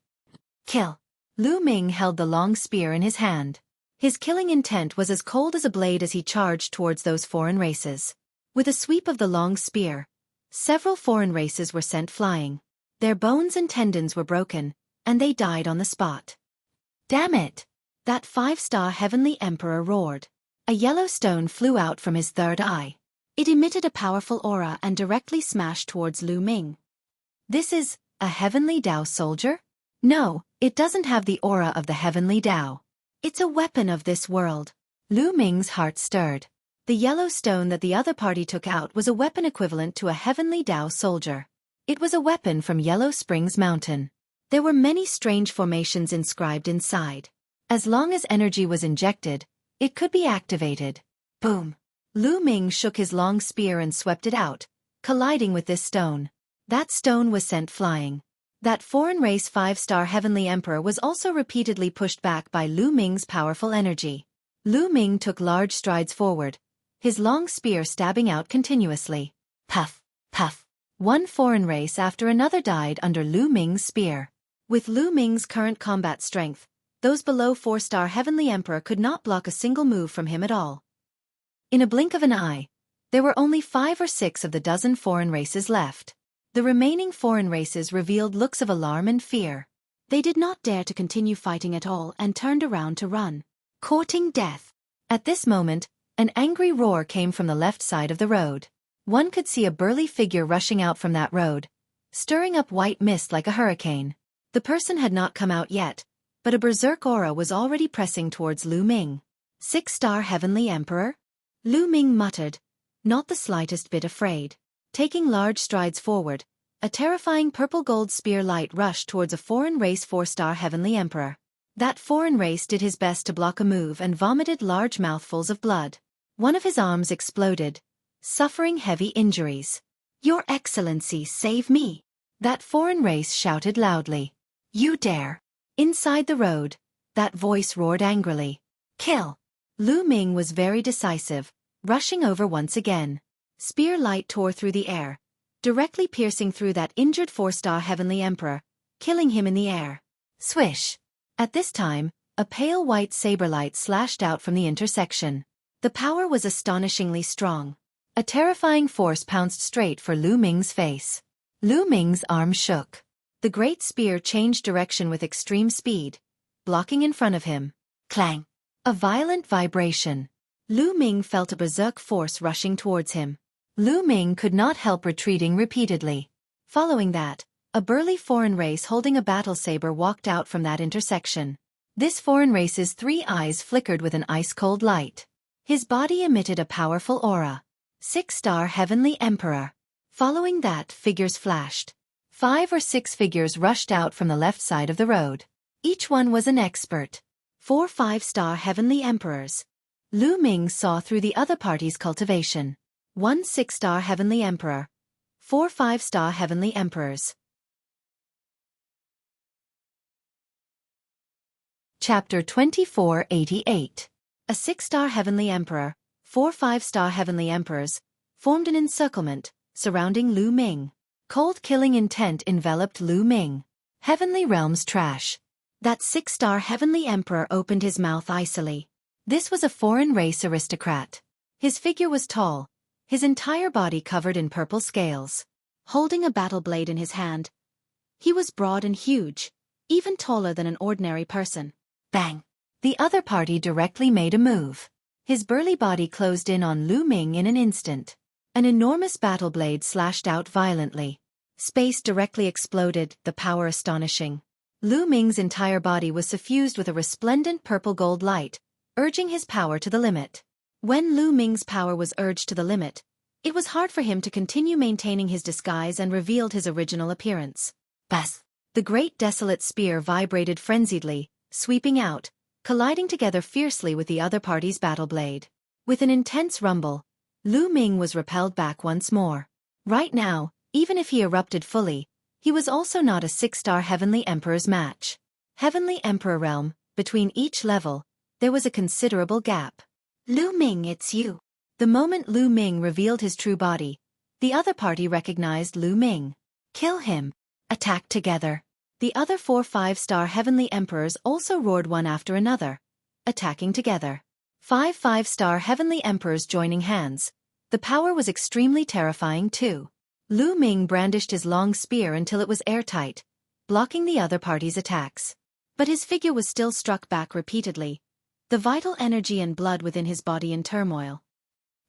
Kill. Lu Ming held the long spear in his hand. His killing intent was as cold as a blade as he charged towards those foreign races. With a sweep of the long spear, several foreign races were sent flying. Their bones and tendons were broken, and they died on the spot. Damn it! That 5-star Heavenly Emperor roared. A yellow stone flew out from his third eye. It emitted a powerful aura and directly smashed towards Lu Ming. This is a Heavenly Dao soldier? No, it doesn't have the aura of the Heavenly Dao. It's a weapon of this world. Lu Ming's heart stirred. The yellow stone that the other party took out was a weapon equivalent to a Heavenly Dao soldier. It was a weapon from Yellow Springs Mountain. There were many strange formations inscribed inside. As long as energy was injected, it could be activated. Boom! Lu Ming shook his long spear and swept it out, colliding with this stone. That stone was sent flying. That foreign race 5-star Heavenly Emperor was also repeatedly pushed back by Lu Ming's powerful energy. Lu Ming took large strides forward, his long spear stabbing out continuously. Puff, puff. One foreign race after another died under Lu Ming's spear. With Lu Ming's current combat strength, those below 4-star Heavenly Emperor could not block a single move from him at all. In a blink of an eye, there were only 5 or 6 of the dozen foreign races left. The remaining foreign races revealed looks of alarm and fear. They did not dare to continue fighting at all and turned around to run, courting death. At this moment, an angry roar came from the left side of the road. One could see a burly figure rushing out from that road, stirring up white mist like a hurricane. The person had not come out yet, but a berserk aura was already pressing towards Lu Ming. 6-star Heavenly Emperor? Lu Ming muttered, not the slightest bit afraid. Taking large strides forward, a terrifying purple-gold spear light rushed towards a foreign race 4-star Heavenly Emperor. That foreign race did his best to block a move and vomited large mouthfuls of blood. One of his arms exploded, suffering heavy injuries. Your Excellency, save me! That foreign race shouted loudly. You dare! Inside the road, that voice roared angrily. Kill! Lu Ming was very decisive, rushing over once again. Spear light tore through the air, directly piercing through that injured 4-star Heavenly Emperor, killing him in the air. Swish! At this time, a pale white saber light slashed out from the intersection. The power was astonishingly strong. A terrifying force pounced straight for Lu Ming's face. Lu Ming's arm shook. The great spear changed direction with extreme speed, blocking in front of him. Clang! A violent vibration. Lu Ming felt a berserk force rushing towards him. Lu Ming could not help retreating repeatedly. Following that, a burly foreign race holding a battle saber walked out from that intersection. This foreign race's 3 eyes flickered with an ice-cold light. His body emitted a powerful aura. 6-star Heavenly Emperor. Following that, figures flashed. 5 or 6 figures rushed out from the left side of the road. Each one was an expert. 4 5-star Heavenly Emperors. Lu Ming saw through the other party's cultivation. 1 6-star Heavenly Emperor. 4 5-star Heavenly Emperors. Chapter 2488. A 6-star Heavenly Emperor, 4 5-star Heavenly Emperors, formed an encirclement, surrounding Lu Ming. Cold killing intent enveloped Lu Ming. Heavenly Realms trash. That 6-star Heavenly Emperor opened his mouth icily. This was a foreign race aristocrat. His figure was tall, his entire body covered in purple scales. Holding a battle blade in his hand, he was broad and huge, even taller than an ordinary person. Bang! The other party directly made a move. His burly body closed in on Lu Ming in an instant. An enormous battle blade slashed out violently. Space directly exploded, the power astonishing. Lu Ming's entire body was suffused with a resplendent purple-gold light, urging his power to the limit. When Lu Ming's power was urged to the limit, it was hard for him to continue maintaining his disguise and revealed his original appearance. Buzz! The great desolate spear vibrated frenziedly, sweeping out, colliding together fiercely with the other party's battle blade. With an intense rumble, Lu Ming was repelled back once more. Right now, even if he erupted fully, he was also not a 6-star Heavenly Emperor's match. Heavenly Emperor realm, between each level, there was a considerable gap. Lu Ming, it's you. The moment Lu Ming revealed his true body, the other party recognized Lu Ming. Kill him. Attack together. The other 4 5-star Heavenly Emperors also roared one after another, attacking together. 5 5-star Heavenly Emperors joining hands. The power was extremely terrifying too. Lu Ming brandished his long spear until it was airtight, blocking the other party's attacks. But his figure was still struck back repeatedly, the vital energy and blood within his body in turmoil.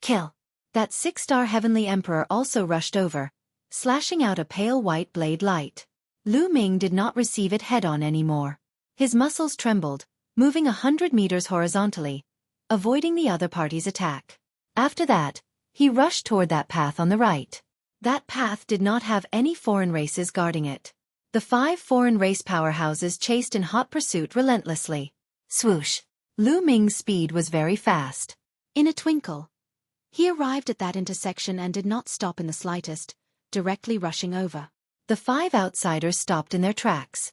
Kill. That 6-star Heavenly Emperor also rushed over, slashing out a pale white blade light. Lu Ming did not receive it head-on anymore. His muscles trembled, moving 100 meters horizontally, avoiding the other party's attack. After that, he rushed toward that path on the right. That path did not have any foreign races guarding it. The 5 foreign race powerhouses chased in hot pursuit relentlessly. Swoosh! Lu Ming's speed was very fast. In a twinkle, he arrived at that intersection and did not stop in the slightest, directly rushing over. The 5 outsiders stopped in their tracks.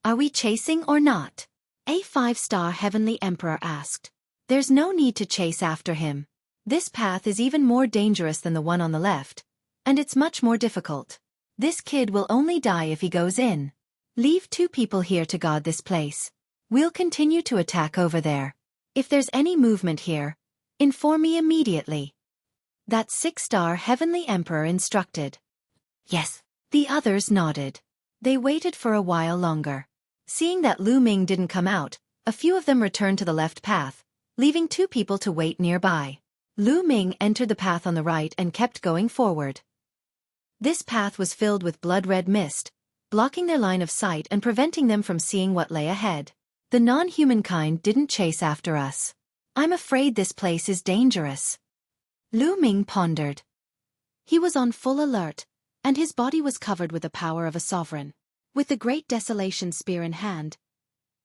Are we chasing or not? A 5-star Heavenly Emperor asked. There's no need to chase after him. This path is even more dangerous than the one on the left, and it's much more difficult. This kid will only die if he goes in. Leave 2 people here to guard this place. We'll continue to attack over there. If there's any movement here, inform me immediately. That 6-star Heavenly Emperor instructed. Yes. The others nodded. They waited for a while longer. Seeing that Lu Ming didn't come out, a few of them returned to the left path, leaving 2 people to wait nearby. Lu Ming entered the path on the right and kept going forward. This path was filled with blood-red mist, blocking their line of sight and preventing them from seeing what lay ahead. The non-human kind didn't chase after us. I'm afraid this place is dangerous. Lu Ming pondered. He was on full alert, and his body was covered with the power of a sovereign. With the Great Desolation Spear in hand,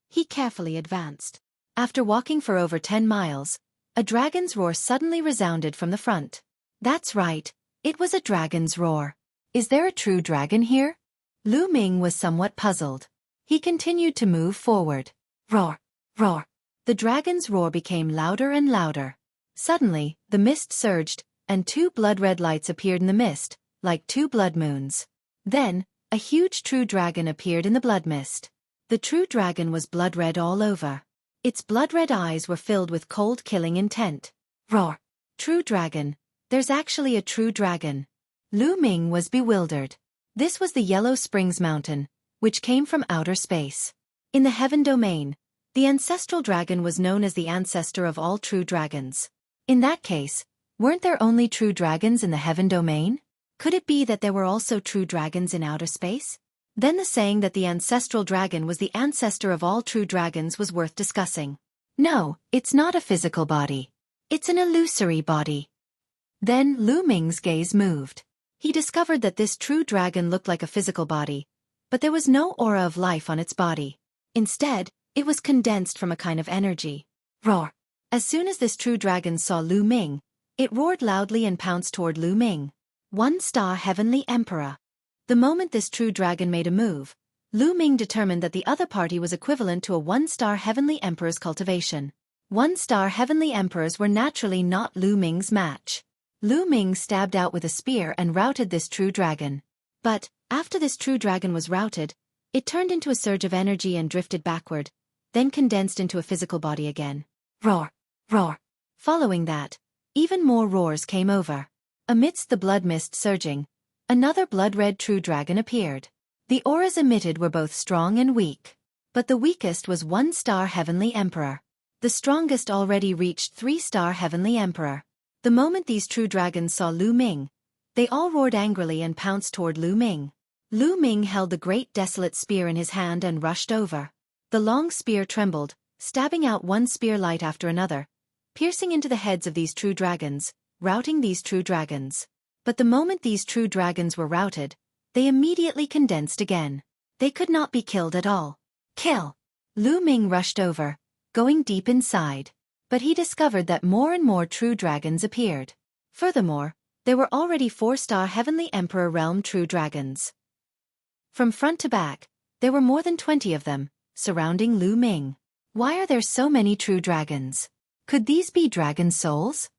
he carefully advanced. After walking for over 10 miles, a dragon's roar suddenly resounded from the front. That's right, it was a dragon's roar. Is there a true dragon here? Lu Ming was somewhat puzzled. He continued to move forward. Roar, roar. The dragon's roar became louder and louder. Suddenly, the mist surged, and 2 blood-red lights appeared in the mist, like 2 blood moons. Then, a huge true dragon appeared in the blood mist. The true dragon was blood-red all over. Its blood-red eyes were filled with cold killing intent. Roar. True dragon. There's actually a true dragon. Lu Ming was bewildered. This was the Yellow Springs Mountain, which came from outer space. In the Heaven Domain, the ancestral dragon was known as the ancestor of all true dragons. In that case, weren't there only true dragons in the Heaven Domain? Could it be that there were also true dragons in outer space? Then the saying that the ancestral dragon was the ancestor of all true dragons was worth discussing. No, it's not a physical body. It's an illusory body. Then Lu Ming's gaze moved. He discovered that this true dragon looked like a physical body, but there was no aura of life on its body. Instead, it was condensed from a kind of energy. Roar. As soon as this true dragon saw Lu Ming, it roared loudly and pounced toward Lu Ming. 1-star Heavenly Emperor. The moment this true dragon made a move, Lu Ming determined that the other party was equivalent to a 1-star Heavenly Emperor's cultivation. 1-star Heavenly Emperors were naturally not Lu Ming's match. Lu Ming stabbed out with a spear and routed this true dragon. But, after this true dragon was routed, it turned into a surge of energy and drifted backward, then condensed into a physical body again. Roar, roar. Following that, even more roars came over. Amidst the blood mist surging, another blood-red true dragon appeared. The auras emitted were both strong and weak. But the weakest was 1-star Heavenly Emperor. The strongest already reached 3-star Heavenly Emperor. The moment these true dragons saw Lu Ming, they all roared angrily and pounced toward Lu Ming. Lu Ming held the great desolate spear in his hand and rushed over. The long spear trembled, stabbing out one spear light after another, piercing into the heads of these true dragons, routing these true dragons. But the moment these true dragons were routed, they immediately condensed again. They could not be killed at all. Kill! Lu Ming rushed over, going deep inside. But he discovered that more and more true dragons appeared. Furthermore, there were already 4-star Heavenly Emperor realm true dragons. From front to back, there were more than 20 of them, surrounding Lu Ming. Why are there so many true dragons? Could these be dragon souls?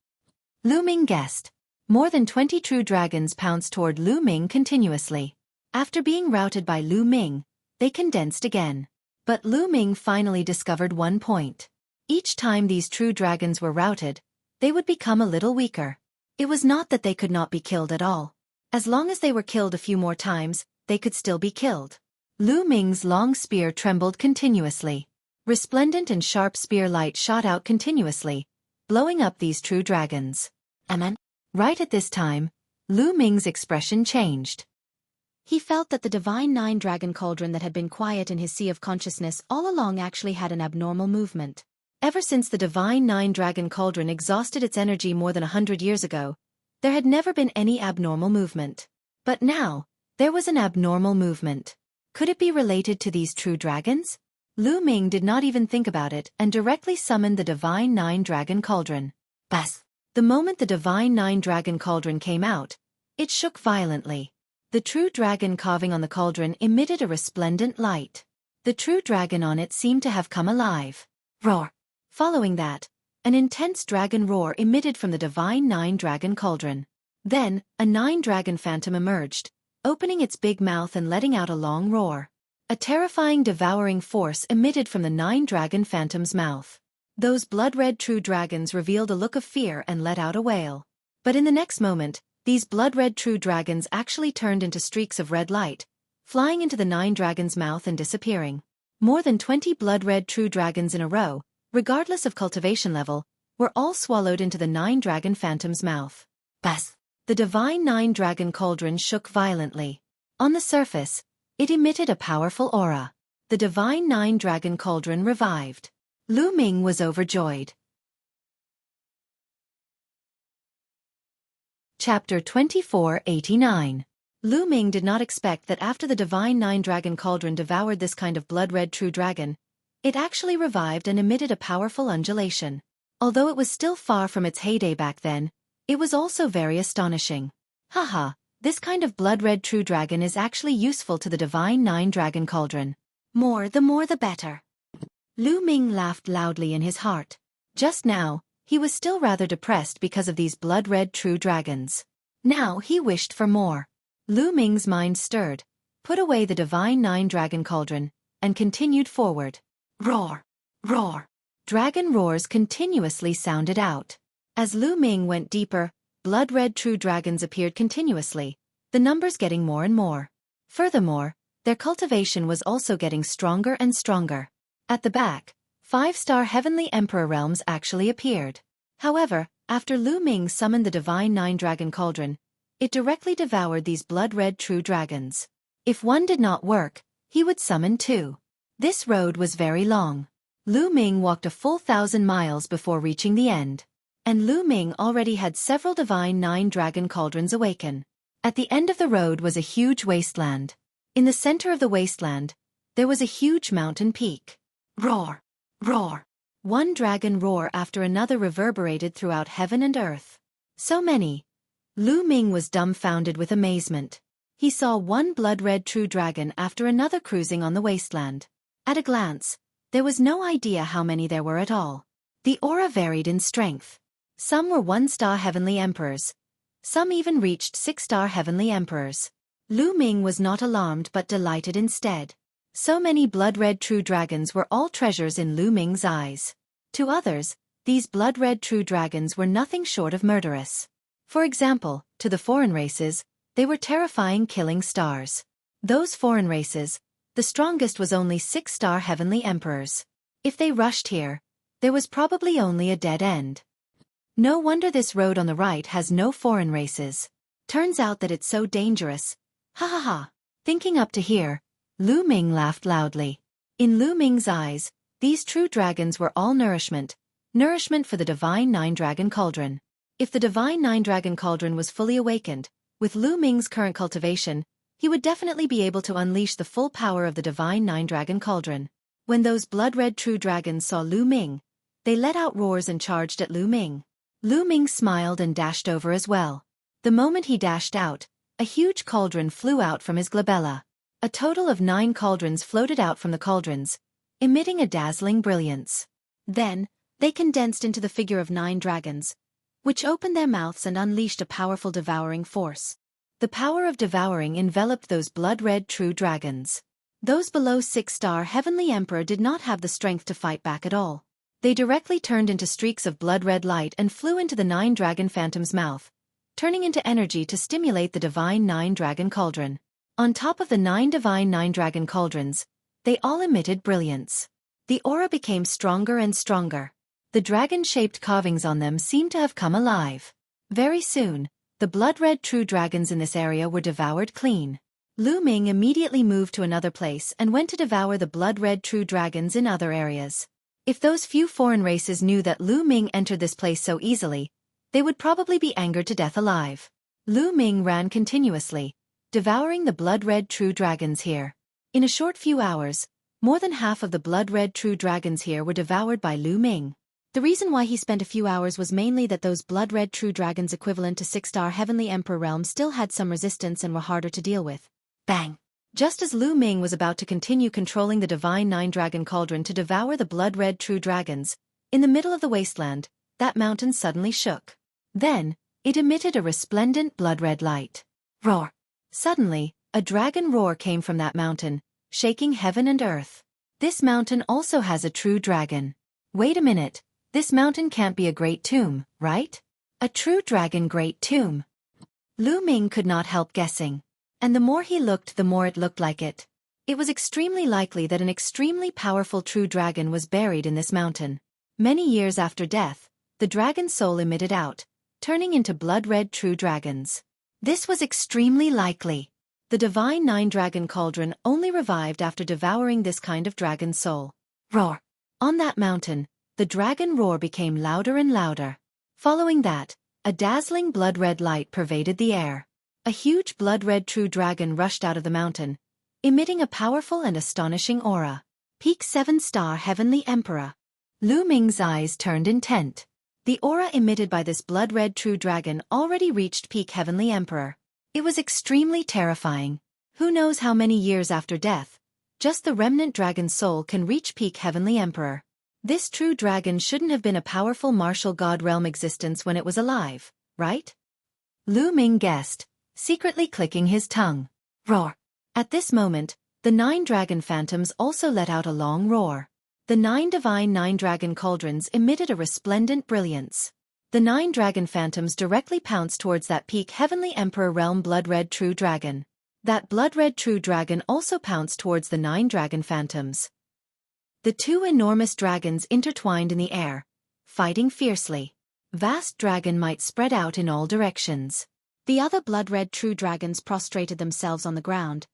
Lu Ming guessed. More than 20 true dragons pounced toward Lu Ming continuously. After being routed by Lu Ming, they condensed again. But Lu Ming finally discovered one point. Each time these true dragons were routed, they would become a little weaker. It was not that they could not be killed at all. As long as they were killed a few more times, they could still be killed. Lu Ming's long spear trembled continuously. Resplendent and sharp spear light shot out continuously, blowing up these true dragons. Amen. Right at this time, Lu Ming's expression changed. He felt that the divine 9-dragon cauldron that had been quiet in his sea of consciousness all along actually had an abnormal movement. Ever since the divine 9-dragon cauldron exhausted its energy more than 100 years ago, there had never been any abnormal movement. But now, there was an abnormal movement. Could it be related to these true dragons? Lu Ming did not even think about it and directly summoned the divine 9-dragon cauldron. Bas! The moment the divine 9-dragon cauldron came out, it shook violently. The true dragon carving on the cauldron emitted a resplendent light. The true dragon on it seemed to have come alive. Roar! Following that, An intense dragon roar emitted from the divine nine-dragon cauldron. Then, a nine-dragon phantom emerged, opening its big mouth and letting out a long roar. A terrifying devouring force emitted from the nine-dragon phantom's mouth. Those blood-red true dragons revealed a look of fear and let out a wail. But in the next moment, these blood-red true dragons actually turned into streaks of red light, flying into the nine-dragon's mouth and disappearing. More than 20 blood-red true dragons in a row, regardless of cultivation level, were all swallowed into the nine-dragon phantom's mouth. Bas! The divine nine-dragon cauldron shook violently. On the surface, it emitted a powerful aura. The divine nine-dragon cauldron revived. Lu Ming was overjoyed. Chapter 2489. Lu Ming did not expect that after the divine nine-dragon cauldron devoured this kind of blood-red true dragon, it actually revived and emitted a powerful undulation. Although it was still far from its heyday back then, it was also very astonishing. Haha, this kind of blood-red true dragon is actually useful to the divine nine-dragon cauldron. The more the better. Lu Ming laughed loudly in his heart. Just now, he was still rather depressed because of these blood-red true dragons. Now he wished for more. Lu Ming's mind stirred, put away the divine nine-dragon cauldron, and continued forward. Roar! Roar! Dragon roars continuously sounded out. As Lu Ming went deeper, blood-red true dragons appeared continuously, the numbers getting more and more. Furthermore, their cultivation was also getting stronger and stronger. At the back, 5-star heavenly emperor realms actually appeared. However, after Lu Ming summoned the divine nine-dragon cauldron, it directly devoured these blood-red true dragons. If one did not work, he would summon two. This road was very long. Lu Ming walked a full 1,000 miles before reaching the end. And Lu Ming already had several divine nine-dragon cauldrons awaken. At the end of the road was a huge wasteland. In the center of the wasteland, there was a huge mountain peak. Roar! Roar! One dragon roar after another reverberated throughout heaven and earth. So many. Lu Ming was dumbfounded with amazement. He saw one blood-red true dragon after another cruising on the wasteland. At a glance, there was no idea how many there were at all. The aura varied in strength. Some were 1-star heavenly emperors. Some even reached 6-star heavenly emperors. Lu Ming was not alarmed but delighted instead. So many blood-red true dragons were all treasures in Lu Ming's eyes. To others, these blood-red true dragons were nothing short of murderous. For example, to the foreign races, they were terrifying killing stars. Those foreign races, the strongest was only 6-star heavenly emperors. If they rushed here, there was probably only a dead end. No wonder this road on the right has no foreign races. Turns out that it's so dangerous. Ha ha ha. Thinking up to here, Lu Ming laughed loudly. In Lu Ming's eyes, these true dragons were all nourishment for the divine nine-dragon cauldron. If the divine nine-dragon cauldron was fully awakened, with Lu Ming's current cultivation, he would definitely be able to unleash the full power of the divine nine-dragon cauldron. When those blood-red true dragons saw Lu Ming, they let out roars and charged at Lu Ming. Lu Ming smiled and dashed over as well. The moment he dashed out, a huge cauldron flew out from his glabella. A total of 9 cauldrons floated out from the cauldrons, emitting a dazzling brilliance. Then, they condensed into the figure of 9 dragons, which opened their mouths and unleashed a powerful devouring force. The power of devouring enveloped those blood-red true dragons. Those below 6-star heavenly emperor did not have the strength to fight back at all. They directly turned into streaks of blood-red light and flew into the nine-dragon phantom's mouth, turning into energy to stimulate the divine nine-dragon cauldron. On top of the 9 divine nine-dragon cauldrons, they all emitted brilliance. The aura became stronger and stronger. The dragon-shaped carvings on them seemed to have come alive. Very soon, the blood-red true dragons in this area were devoured clean. Lu Ming immediately moved to another place and went to devour the blood-red true dragons in other areas. If those few foreign races knew that Lu Ming entered this place so easily, they would probably be angered to death alive. Lu Ming ran continuously, devouring the blood-red true dragons here. In a short few hours, more than half of the blood-red true dragons here were devoured by Lu Ming. The reason why he spent a few hours was mainly that those blood-red true dragons equivalent to 6-star heavenly emperor realm still had some resistance and were harder to deal with. Bang! Just as Lu Ming was about to continue controlling the divine nine-dragon cauldron to devour the blood-red true dragons, in the middle of the wasteland, that mountain suddenly shook. Then, it emitted a resplendent blood-red light. Roar! Suddenly, a dragon roar came from that mountain, shaking heaven and earth. This mountain also has a true dragon. Wait a minute, this mountain can't be a great tomb, right? A true dragon great tomb. Lu Ming could not help guessing. And the more he looked, the more it looked like it. It was extremely likely that an extremely powerful true dragon was buried in this mountain. Many years after death, the dragon's soul emitted out, turning into blood-red true dragons. This was extremely likely. The divine nine-dragon cauldron only revived after devouring this kind of dragon soul. Roar! On that mountain, the dragon roar became louder and louder. Following that, a dazzling blood-red light pervaded the air. A huge blood-red true dragon rushed out of the mountain, emitting a powerful and astonishing aura. Peak 7-star Heavenly Emperor. Lu Ming's eyes turned intent. The aura emitted by this blood-red true dragon already reached peak Heavenly Emperor. It was extremely terrifying. Who knows how many years after death, just the remnant dragon soul can reach peak Heavenly Emperor. This true dragon shouldn't have been a powerful martial god realm existence when it was alive, right? Lu Ming guessed, secretly clicking his tongue. Roar! At this moment, the 9 dragon phantoms also let out a long roar. The 9 divine 9 dragon cauldrons emitted a resplendent brilliance. The 9 dragon phantoms directly pounced towards that peak Heavenly Emperor realm blood-red true dragon. That blood-red true dragon also pounced towards the 9 dragon phantoms. The 2 enormous dragons intertwined in the air, fighting fiercely. Vast dragon might spread out in all directions. The other blood-red true dragons prostrated themselves on the ground,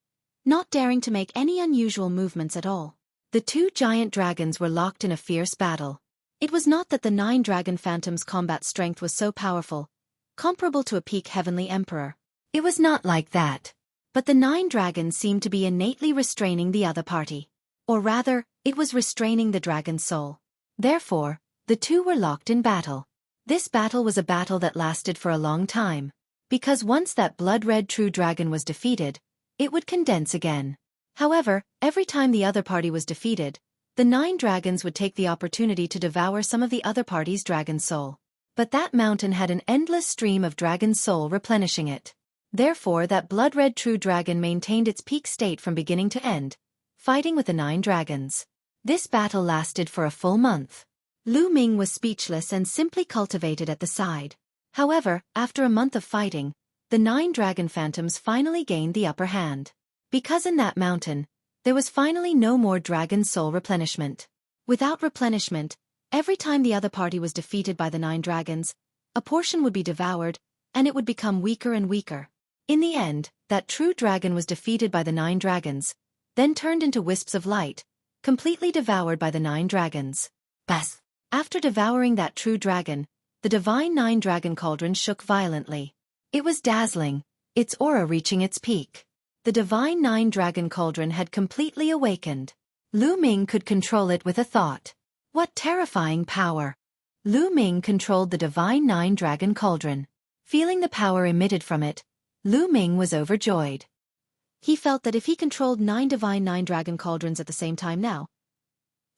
not daring to make any unusual movements at all. The 2 giant dragons were locked in a fierce battle. It was not that the 9 dragon phantoms' combat strength was so powerful, comparable to a peak Heavenly Emperor. It was not like that. But the 9 dragons seemed to be innately restraining the other party. Or rather, it was restraining the dragon's soul. Therefore, the 2 were locked in battle. This battle was a battle that lasted for a long time. Because once that blood-red true dragon was defeated, it would condense again. However, every time the other party was defeated, the 9 dragons would take the opportunity to devour some of the other party's dragon soul. But that mountain had an endless stream of dragon soul replenishing it. Therefore that blood-red true dragon maintained its peak state from beginning to end, fighting with the 9 dragons. This battle lasted for a full month. Lu Ming was speechless and simply cultivated at the side. However, after a month of fighting, the 9 dragon phantoms finally gained the upper hand. Because in that mountain, there was finally no more dragon soul replenishment. Without replenishment, every time the other party was defeated by the 9 dragons, a portion would be devoured, and it would become weaker and weaker. In the end, that true dragon was defeated by the 9 dragons, then turned into wisps of light, completely devoured by the 9 dragons. Bas! After devouring that true dragon, the divine 9 dragon cauldron shook violently. It was dazzling, its aura reaching its peak. The divine 9 dragon cauldron had completely awakened. Lu Ming could control it with a thought. What terrifying power! Lu Ming controlled the divine 9 dragon cauldron. Feeling the power emitted from it, Lu Ming was overjoyed. He felt that if he controlled 9 divine 9 dragon cauldrons at the same time now,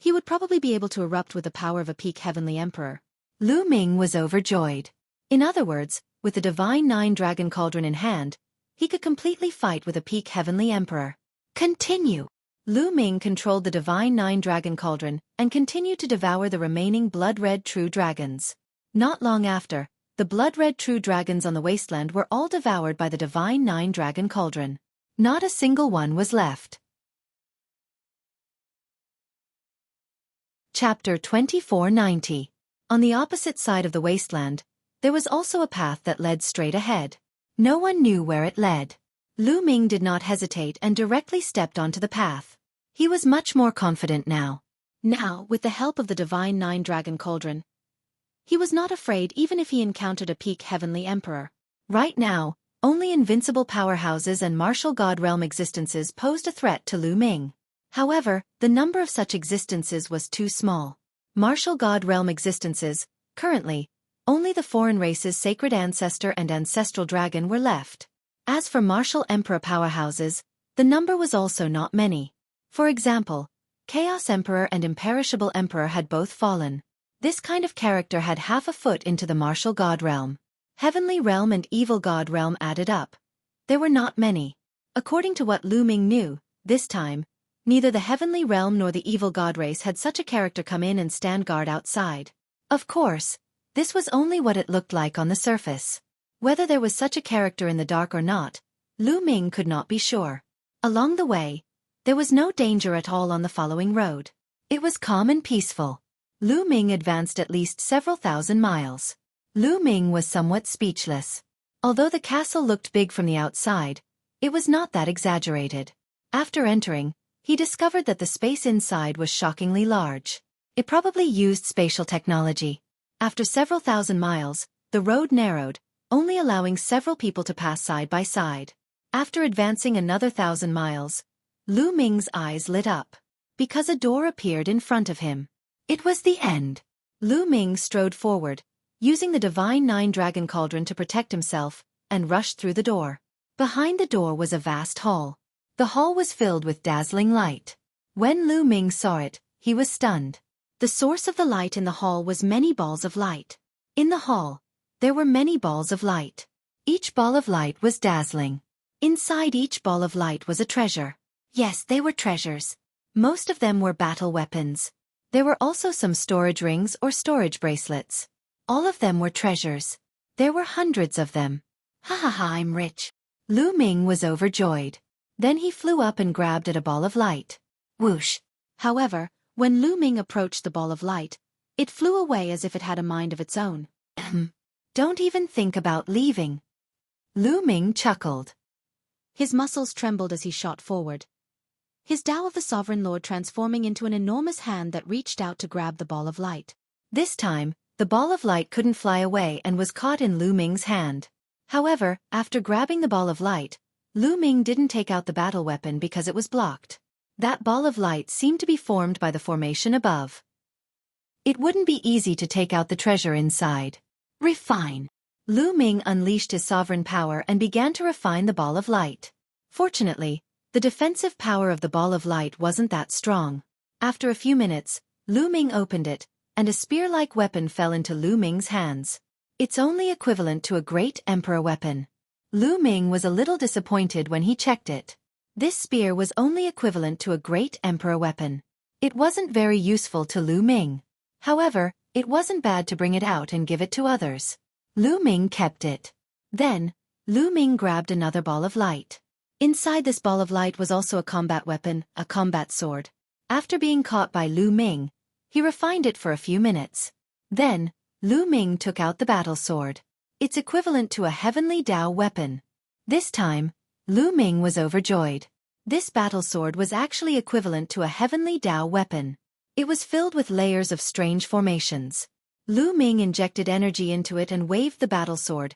he would probably be able to erupt with the power of a peak Heavenly Emperor. Lu Ming was overjoyed. In other words, with the divine 9 dragon cauldron in hand, he could completely fight with a peak Heavenly Emperor. Continue! Lu Ming controlled the divine 9 dragon cauldron and continued to devour the remaining blood-red true dragons. Not long after, the blood-red true dragons on the wasteland were all devoured by the divine 9 dragon cauldron. Not a single one was left. Chapter 2490. On the opposite side of the wasteland, there was also a path that led straight ahead. No one knew where it led. Lu Ming did not hesitate and directly stepped onto the path. He was much more confident now. Now, with the help of the divine 9 dragon cauldron, he was not afraid even if he encountered a peak Heavenly Emperor. Right now, only invincible powerhouses and martial god realm existences posed a threat to Lu Ming. However, the number of such existences was too small. Martial god realm existences, currently, only the foreign races Sacred Ancestor and Ancestral Dragon were left. As for martial emperor powerhouses, the number was also not many. For example, Chaos Emperor and Imperishable Emperor had both fallen. This kind of character had half a foot into the martial god realm. Heavenly realm and evil god realm added up. There were not many. According to what Lu Ming knew, this time, neither the heavenly realm nor the evil god race had such a character come in and stand guard outside. Of course, this was only what it looked like on the surface. Whether there was such a character in the dark or not, Lu Ming could not be sure. Along the way, there was no danger at all on the following road. It was calm and peaceful. Lu Ming advanced at least several thousand miles. Lu Ming was somewhat speechless. Although the castle looked big from the outside, it was not that exaggerated. After entering, he discovered that the space inside was shockingly large. It probably used spatial technology. After several thousand miles, the road narrowed, only allowing several people to pass side by side. After advancing another 1,000 miles, Lu Ming's eyes lit up, because a door appeared in front of him. It was the end. Lu Ming strode forward, using the Divine Nine Dragon Cauldron to protect himself, and rushed through the door. Behind the door was a vast hall. The hall was filled with dazzling light. When Lu Ming saw it, he was stunned. The source of the light in the hall was many balls of light. In the hall, there were many balls of light. Each ball of light was dazzling. Inside each ball of light was a treasure. Yes, they were treasures. Most of them were battle weapons. There were also some storage rings or storage bracelets. All of them were treasures. There were hundreds of them. Ha ha ha, I'm rich. Lu Ming was overjoyed. Then he flew up and grabbed at a ball of light. Whoosh. However, when Lu Ming approached the ball of light, it flew away as if it had a mind of its own. Don't even think about leaving. Lu Ming chuckled. His muscles trembled as he shot forward. His Tao of the Sovereign Lord transforming into an enormous hand that reached out to grab the ball of light. This time, the ball of light couldn't fly away and was caught in Lu Ming's hand. However, after grabbing the ball of light, Lu Ming didn't take out the battle weapon because it was blocked. That ball of light seemed to be formed by the formation above. It wouldn't be easy to take out the treasure inside. Refine. Lu Ming unleashed his sovereign power and began to refine the ball of light. Fortunately, the defensive power of the ball of light wasn't that strong. After a few minutes, Lu Ming opened it, and a spear-like weapon fell into Lu Ming's hands. It's only equivalent to a great emperor weapon. Lu Ming was a little disappointed when he checked it. This spear was only equivalent to a great emperor weapon. It wasn't very useful to Lu Ming. However, it wasn't bad to bring it out and give it to others. Lu Ming kept it. Then, Lu Ming grabbed another ball of light. Inside this ball of light was also a combat weapon, a combat sword. After being caught by Lu Ming, he refined it for a few minutes. Then, Lu Ming took out the battle sword. It's equivalent to a heavenly Tao weapon. This time, Lu Ming was overjoyed. This battle sword was actually equivalent to a heavenly Tao weapon. It was filled with layers of strange formations. Lu Ming injected energy into it and waved the battle sword,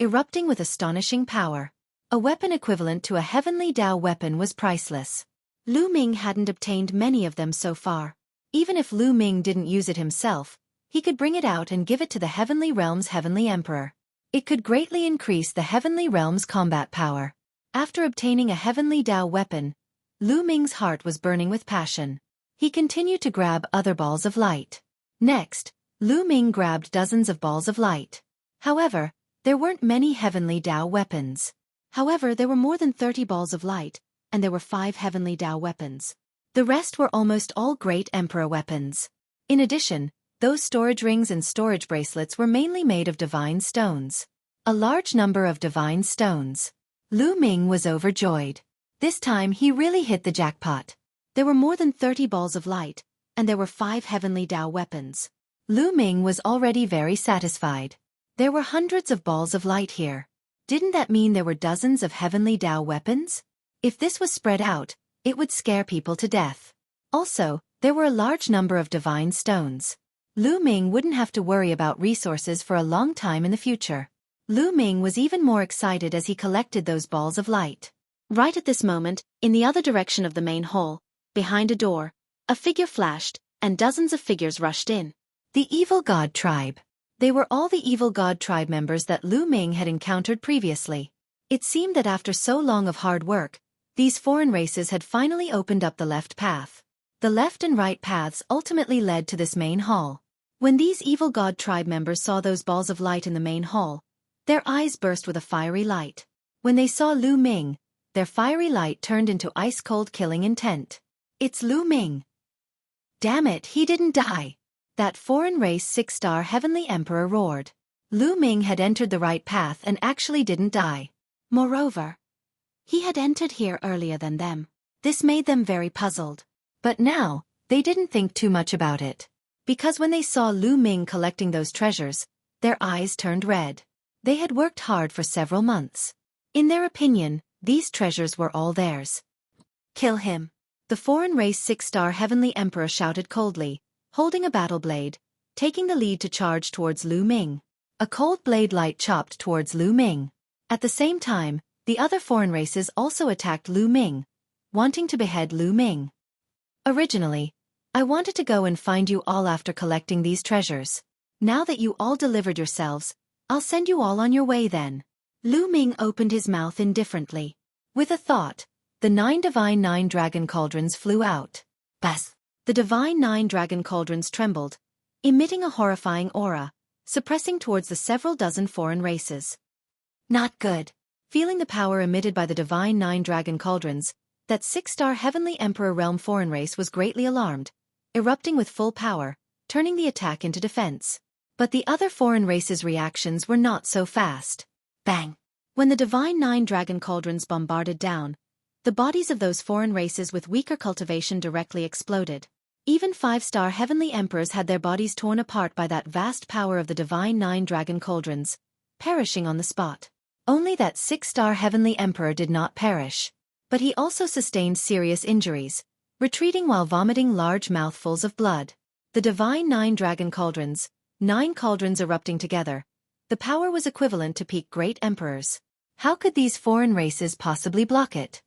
erupting with astonishing power. A weapon equivalent to a heavenly Tao weapon was priceless. Lu Ming hadn't obtained many of them so far. Even if Lu Ming didn't use it himself, he could bring it out and give it to the Heavenly Realm's Heavenly Emperor. It could greatly increase the Heavenly Realm's combat power. After obtaining a heavenly Tao weapon, Lu Ming's heart was burning with passion. He continued to grab other balls of light. Next, Lu Ming grabbed dozens of balls of light. However, there weren't many heavenly Tao weapons. However, there were more than 30 balls of light, and there were 5 heavenly Tao weapons. The rest were almost all great emperor weapons. In addition, those storage rings and storage bracelets were mainly made of divine stones. A large number of divine stones. Lu Ming was overjoyed. This time he really hit the jackpot. There were more than 30 balls of light, and there were 5 heavenly Tao weapons. Lu Ming was already very satisfied. There were hundreds of balls of light here. Didn't that mean there were dozens of heavenly Tao weapons? If this was spread out, it would scare people to death. Also, there were a large number of divine stones. Lu Ming wouldn't have to worry about resources for a long time in the future. Lu Ming was even more excited as he collected those balls of light. Right at this moment, in the other direction of the main hall, behind a door, a figure flashed, and dozens of figures rushed in. The Evil God Tribe. They were all the Evil God Tribe members that Lu Ming had encountered previously. It seemed that after so long of hard work, these foreign races had finally opened up the left path. The left and right paths ultimately led to this main hall. When these evil god tribe members saw those balls of light in the main hall, their eyes burst with a fiery light. When they saw Lu Ming, their fiery light turned into ice-cold killing intent. It's Lu Ming. Damn it, he didn't die. That foreign race 6-star heavenly emperor roared. Lu Ming had entered the right path and actually didn't die. Moreover, he had entered here earlier than them. This made them very puzzled. But now, they didn't think too much about it. Because when they saw Lu Ming collecting those treasures, their eyes turned red. They had worked hard for several months. In their opinion, these treasures were all theirs. Kill him. The foreign race 6-star heavenly emperor shouted coldly, holding a battle blade, taking the lead to charge towards Lu Ming. A cold blade light chopped towards Lu Ming. At the same time, the other foreign races also attacked Lu Ming, wanting to behead Lu Ming. Originally, I wanted to go and find you all after collecting these treasures. Now that you all delivered yourselves, I'll send you all on your way then. Lu Ming opened his mouth indifferently. With a thought, the 9 divine 9 dragon cauldrons flew out. Bas! The divine 9 dragon cauldrons trembled, emitting a horrifying aura, suppressing towards the several dozen foreign races. Not good. Feeling the power emitted by the divine 9 dragon cauldrons, that 6-star heavenly emperor realm foreign race was greatly alarmed, erupting with full power, turning the attack into defense. But the other foreign races' reactions were not so fast. Bang! When the divine 9 dragon cauldrons bombarded down, the bodies of those foreign races with weaker cultivation directly exploded. Even 5-star heavenly emperors had their bodies torn apart by that vast power of the divine 9 dragon cauldrons, perishing on the spot. Only that 6-star heavenly emperor did not perish. But he also sustained serious injuries, retreating while vomiting large mouthfuls of blood. The divine 9 dragon cauldrons, 9 cauldrons erupting together, the power was equivalent to peak great emperors. How could these foreign races possibly block it?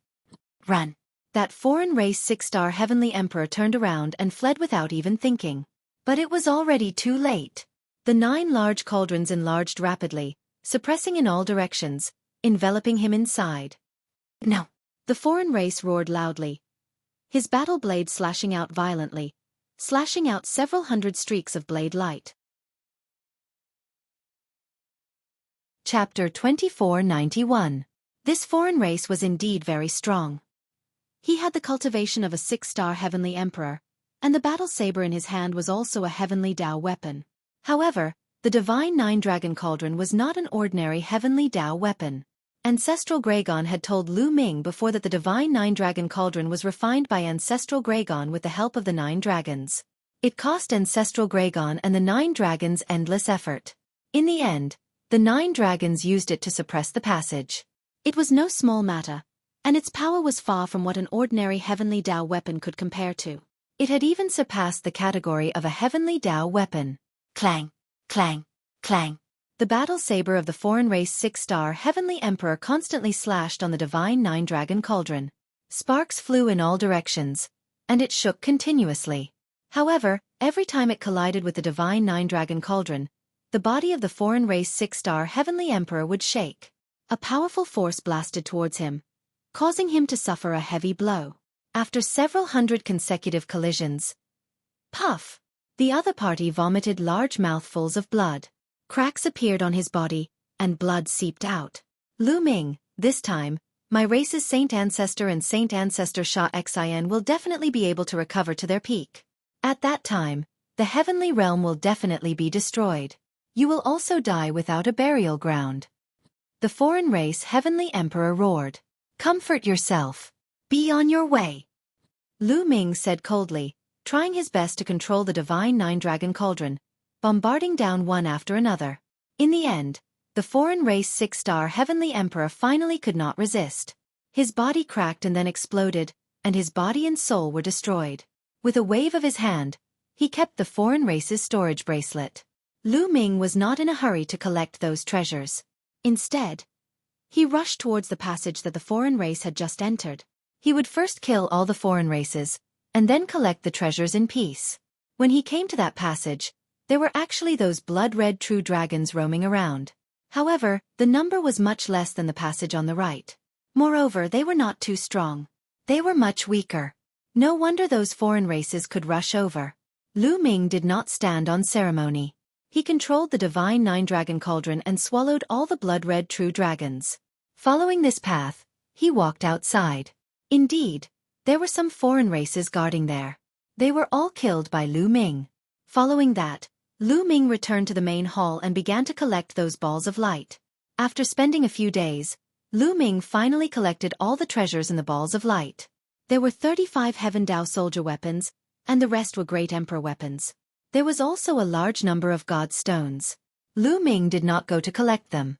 Run! That foreign race 6-star heavenly emperor turned around and fled without even thinking. But it was already too late. The 9 large cauldrons enlarged rapidly, suppressing in all directions, enveloping him inside. No! The foreign race roared loudly, his battle blade slashing out violently, slashing out several hundred streaks of blade light. Chapter 2491. This foreign race was indeed very strong. He had the cultivation of a 6-star heavenly emperor, and the battle saber in his hand was also a heavenly Dao weapon. However, the divine 9 dragon cauldron was not an ordinary heavenly Dao weapon. Ancestral Gregon had told Lu Ming before that the divine 9 dragon cauldron was refined by Ancestral Gregon with the help of the 9 dragons. It cost Ancestral Gregon and the 9 dragons endless effort. In the end, the 9 dragons used it to suppress the passage. It was no small matter, and its power was far from what an ordinary heavenly Dao weapon could compare to. It had even surpassed the category of a heavenly Dao weapon. Clang! Clang! Clang! The battle saber of the foreign race 6-star heavenly emperor constantly slashed on the divine 9 dragon cauldron. Sparks flew in all directions, and it shook continuously. However, every time it collided with the divine 9 dragon cauldron, the body of the foreign race 6-star heavenly emperor would shake. A powerful force blasted towards him, causing him to suffer a heavy blow. After several hundred consecutive collisions, puff! The other party vomited large mouthfuls of blood. Cracks appeared on his body, and blood seeped out. Lu Ming, this time, my race's Saint Ancestor and Saint Ancestor Sha Xin will definitely be able to recover to their peak. At that time, the heavenly realm will definitely be destroyed. You will also die without a burial ground. The foreign race heavenly emperor roared. Comfort yourself. Be on your way. Lu Ming said coldly, trying his best to control the divine 9 dragon cauldron, bombarding down one after another. In the end, the foreign race 6-star heavenly emperor finally could not resist. His body cracked and then exploded, and his body and soul were destroyed. With a wave of his hand, he kept the foreign race's storage bracelet. Lu Ming was not in a hurry to collect those treasures. Instead, he rushed towards the passage that the foreign race had just entered. He would first kill all the foreign races, and then collect the treasures in peace. When he came to that passage, there were actually those blood-red true dragons roaming around. However, the number was much less than the passage on the right. Moreover, they were not too strong. They were much weaker. No wonder those foreign races could rush over. Lu Ming did not stand on ceremony. He controlled the divine nine-dragon cauldron and swallowed all the blood-red true dragons. Following this path, he walked outside. Indeed, there were some foreign races guarding there. They were all killed by Lu Ming. Following that, Lu Ming returned to the main hall and began to collect those balls of light. After spending a few days, Lu Ming finally collected all the treasures in the balls of light. There were 35 Heaven Dao soldier weapons, and the rest were Great Emperor weapons. There was also a large number of God stones. Lu Ming did not go to collect them.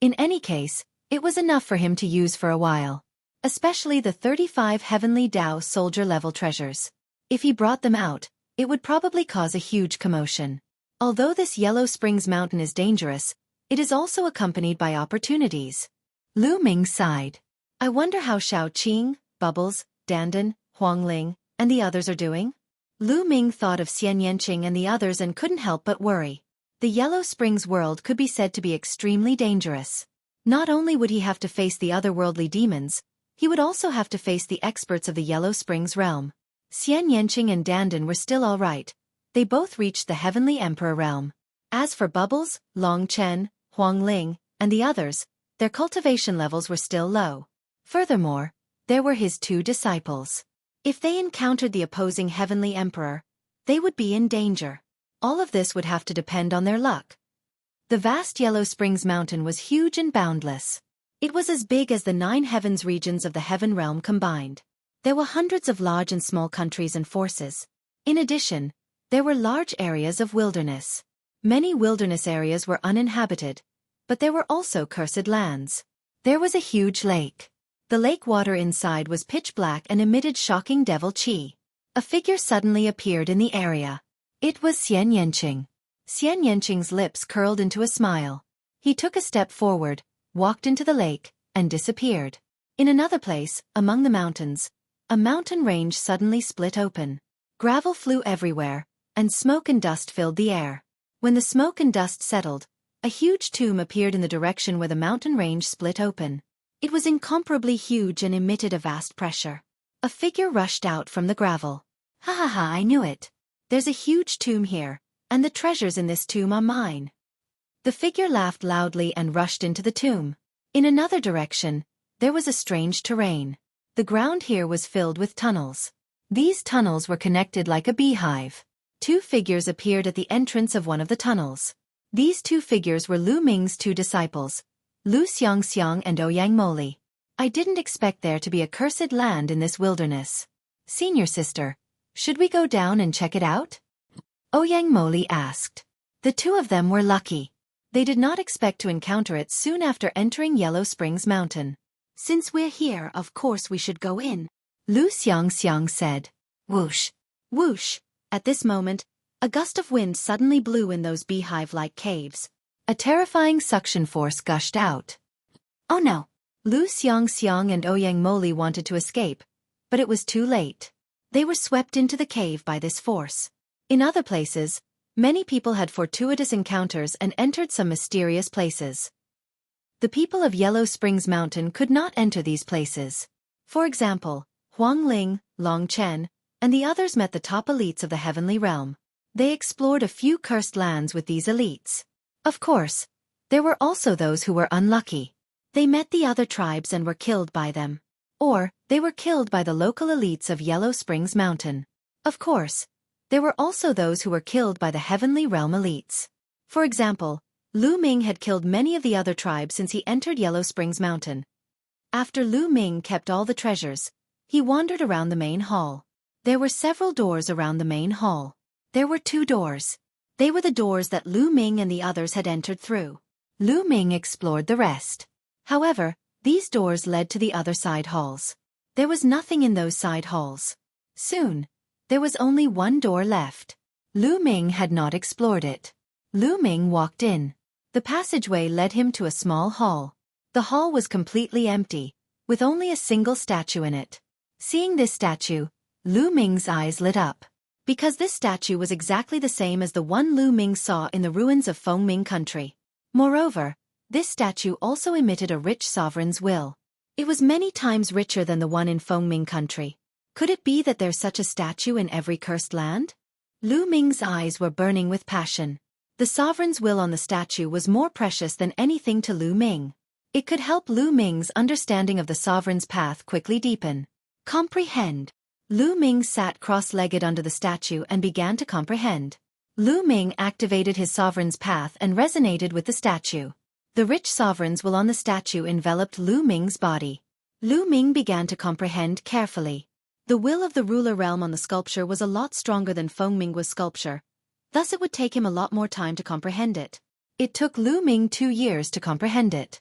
In any case, it was enough for him to use for a while. Especially the 35 Heavenly Dao soldier-level treasures. If he brought them out, it would probably cause a huge commotion. Although this Yellow Springs mountain is dangerous, it is also accompanied by opportunities. Lu Ming sighed. I wonder how Xueqi, Bubbles, Dandan, Huangling, and the others are doing? Lu Ming thought of Xian Yanqing and the others and couldn't help but worry. The Yellow Springs world could be said to be extremely dangerous. Not only would he have to face the otherworldly demons, he would also have to face the experts of the Yellow Springs realm. Xian Yanqing and Dandan were still all right. They both reached the Heavenly Emperor realm. As for Bubbles, Long Chen, Huang Ling, and the others, their cultivation levels were still low. Furthermore, there were his two disciples. If they encountered the opposing Heavenly Emperor, they would be in danger. All of this would have to depend on their luck. The vast Yellow Springs mountain was huge and boundless. It was as big as the 9 heavens regions of the Heaven realm combined. There were hundreds of large and small countries and forces. In addition, there were large areas of wilderness. Many wilderness areas were uninhabited, but there were also cursed lands. There was a huge lake. The lake water inside was pitch black and emitted shocking devil chi. A figure suddenly appeared in the area. It was Xian Yanqing. Xian Yanqing's lips curled into a smile. He took a step forward, walked into the lake, and disappeared. In another place, among the mountains, a mountain range suddenly split open. Gravel flew everywhere, and smoke and dust filled the air. When the smoke and dust settled, a huge tomb appeared in the direction where the mountain range split open. It was incomparably huge and emitted a vast pressure. A figure rushed out from the gravel. Ha ha ha, I knew it. There's a huge tomb here, and the treasures in this tomb are mine. The figure laughed loudly and rushed into the tomb. In another direction, there was a strange terrain. The ground here was filled with tunnels. These tunnels were connected like a beehive. 2 figures appeared at the entrance of one of the tunnels. These 2 figures were Lu Ming's 2 disciples, Lu Xiangxiang and Ouyang Moli. I didn't expect there to be a cursed land in this wilderness. Senior sister, should we go down and check it out? Ouyang Moli asked. The 2 of them were lucky. They did not expect to encounter it soon after entering Yellow Springs Mountain. Since we're here, of course we should go in, Lu Xiangxiang said. Whoosh! Whoosh! At this moment, a gust of wind suddenly blew in those beehive-like caves. A terrifying suction force gushed out. Oh no! Lu Xiangxiang and Ouyang Moli wanted to escape, but it was too late. They were swept into the cave by this force. In other places, many people had fortuitous encounters and entered some mysterious places. The people of Yellow Springs Mountain could not enter these places. For example, Huang Ling, Long Chen, and the others met the top elites of the heavenly realm. They explored a few cursed lands with these elites. Of course, there were also those who were unlucky. They met the other tribes and were killed by them. Or, they were killed by the local elites of Yellow Springs Mountain. Of course, there were also those who were killed by the heavenly realm elites. For example, Lu Ming had killed many of the other tribes since he entered Yellow Springs Mountain. After Lu Ming kept all the treasures, he wandered around the main hall. There were several doors around the main hall. There were 2 doors. They were the doors that Lu Ming and the others had entered through. Lu Ming explored the rest. However, these doors led to the other side halls. There was nothing in those side halls. Soon, there was only 1 door left. Lu Ming had not explored it. Lu Ming walked in. The passageway led him to a small hall. The hall was completely empty, with only a single statue in it. Seeing this statue, Lu Ming's eyes lit up. Because this statue was exactly the same as the one Lu Ming saw in the ruins of Fengming country. Moreover, this statue also emitted a rich sovereign's will. It was many times richer than the one in Fengming country. Could it be that there's such a statue in every cursed land? Lu Ming's eyes were burning with passion. The sovereign's will on the statue was more precious than anything to Lu Ming. It could help Lu Ming's understanding of the sovereign's path quickly deepen. Comprehend. Lu Ming sat cross-legged under the statue and began to comprehend. Lu Ming activated his sovereign's path and resonated with the statue. The rich sovereign's will on the statue enveloped Lu Ming's body. Lu Ming began to comprehend carefully. The will of the ruler realm on the sculpture was a lot stronger than Feng Minggua's sculpture. Thus it would take him a lot more time to comprehend it. It took Lu Ming 2 years to comprehend it.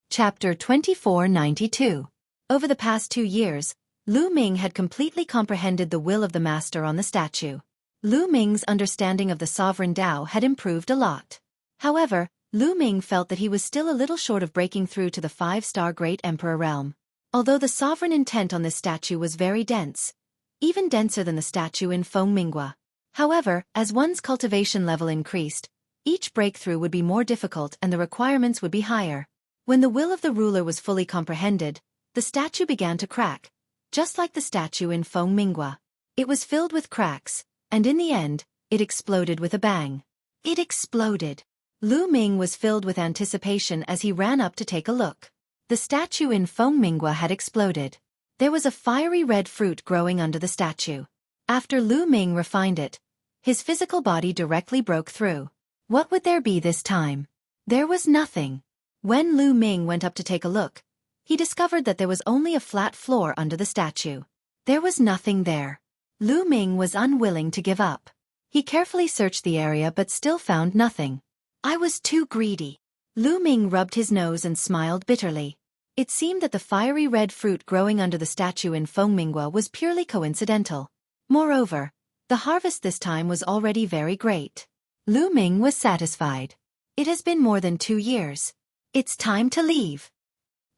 Chapter 2492. Over the past 2 years, Lu Ming had completely comprehended the will of the master on the statue. Lu Ming's understanding of the sovereign Tao had improved a lot. However, Lu Ming felt that he was still a little short of breaking through to the 5-star Great Emperor realm. Although the sovereign intent on this statue was very dense, even denser than the statue in Feng Minggua. However, as one's cultivation level increased, each breakthrough would be more difficult and the requirements would be higher. When the will of the ruler was fully comprehended, the statue began to crack, just like the statue in Feng Minggua. It was filled with cracks, and in the end, it exploded with a bang. It exploded. Lu Ming was filled with anticipation as he ran up to take a look. The statue in Feng Minggua had exploded. There was a fiery red fruit growing under the statue. After Lu Ming refined it, his physical body directly broke through. What would there be this time? There was nothing. When Lu Ming went up to take a look, he discovered that there was only a flat floor under the statue. There was nothing there. Lu Ming was unwilling to give up. He carefully searched the area but still found nothing. I was too greedy. Lu Ming rubbed his nose and smiled bitterly. It seemed that the fiery red fruit growing under the statue in Feng Minggua was purely coincidental. Moreover, the harvest this time was already very great. Lu Ming was satisfied. It has been more than 2 years. It's time to leave.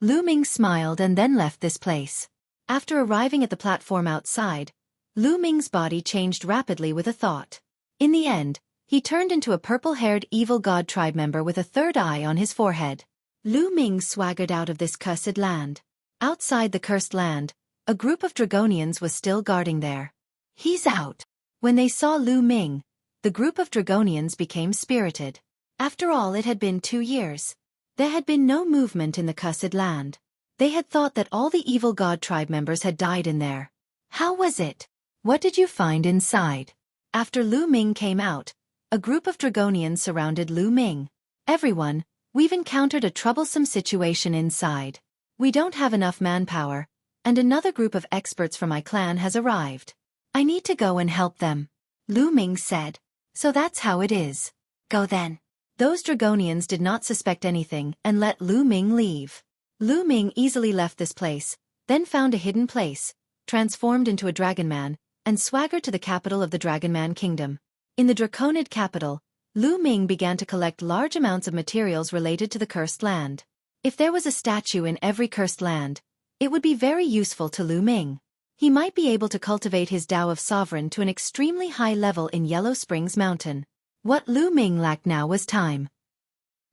Lu Ming smiled and then left this place. After arriving at the platform outside, Lu Ming's body changed rapidly with a thought. In the end, he turned into a purple-haired evil god tribe member with a third eye on his forehead. Lu Ming swaggered out of this cursed land. Outside the cursed land, a group of Dragonians was still guarding there. He's out. When they saw Lu Ming, the group of Dragonians became spirited. After all, it had been 2 years. There had been no movement in the cursed land. They had thought that all the evil god tribe members had died in there. How was it? What did you find inside? After Lu Ming came out, a group of Dragonians surrounded Lu Ming. Everyone, we've encountered a troublesome situation inside. We don't have enough manpower, and another group of experts from my clan has arrived. I need to go and help them. Lu Ming said. So that's how it is. Go then. Those Dragonians did not suspect anything and let Lu Ming leave. Lu Ming easily left this place, then found a hidden place, transformed into a dragon man, and swaggered to the capital of the Dragon Man Kingdom. In the Draconid capital, Lu Ming began to collect large amounts of materials related to the cursed land. If there was a statue in every cursed land, it would be very useful to Lu Ming. He might be able to cultivate his Tao of Sovereign to an extremely high level in Yellow Springs Mountain. What Lu Ming lacked now was time.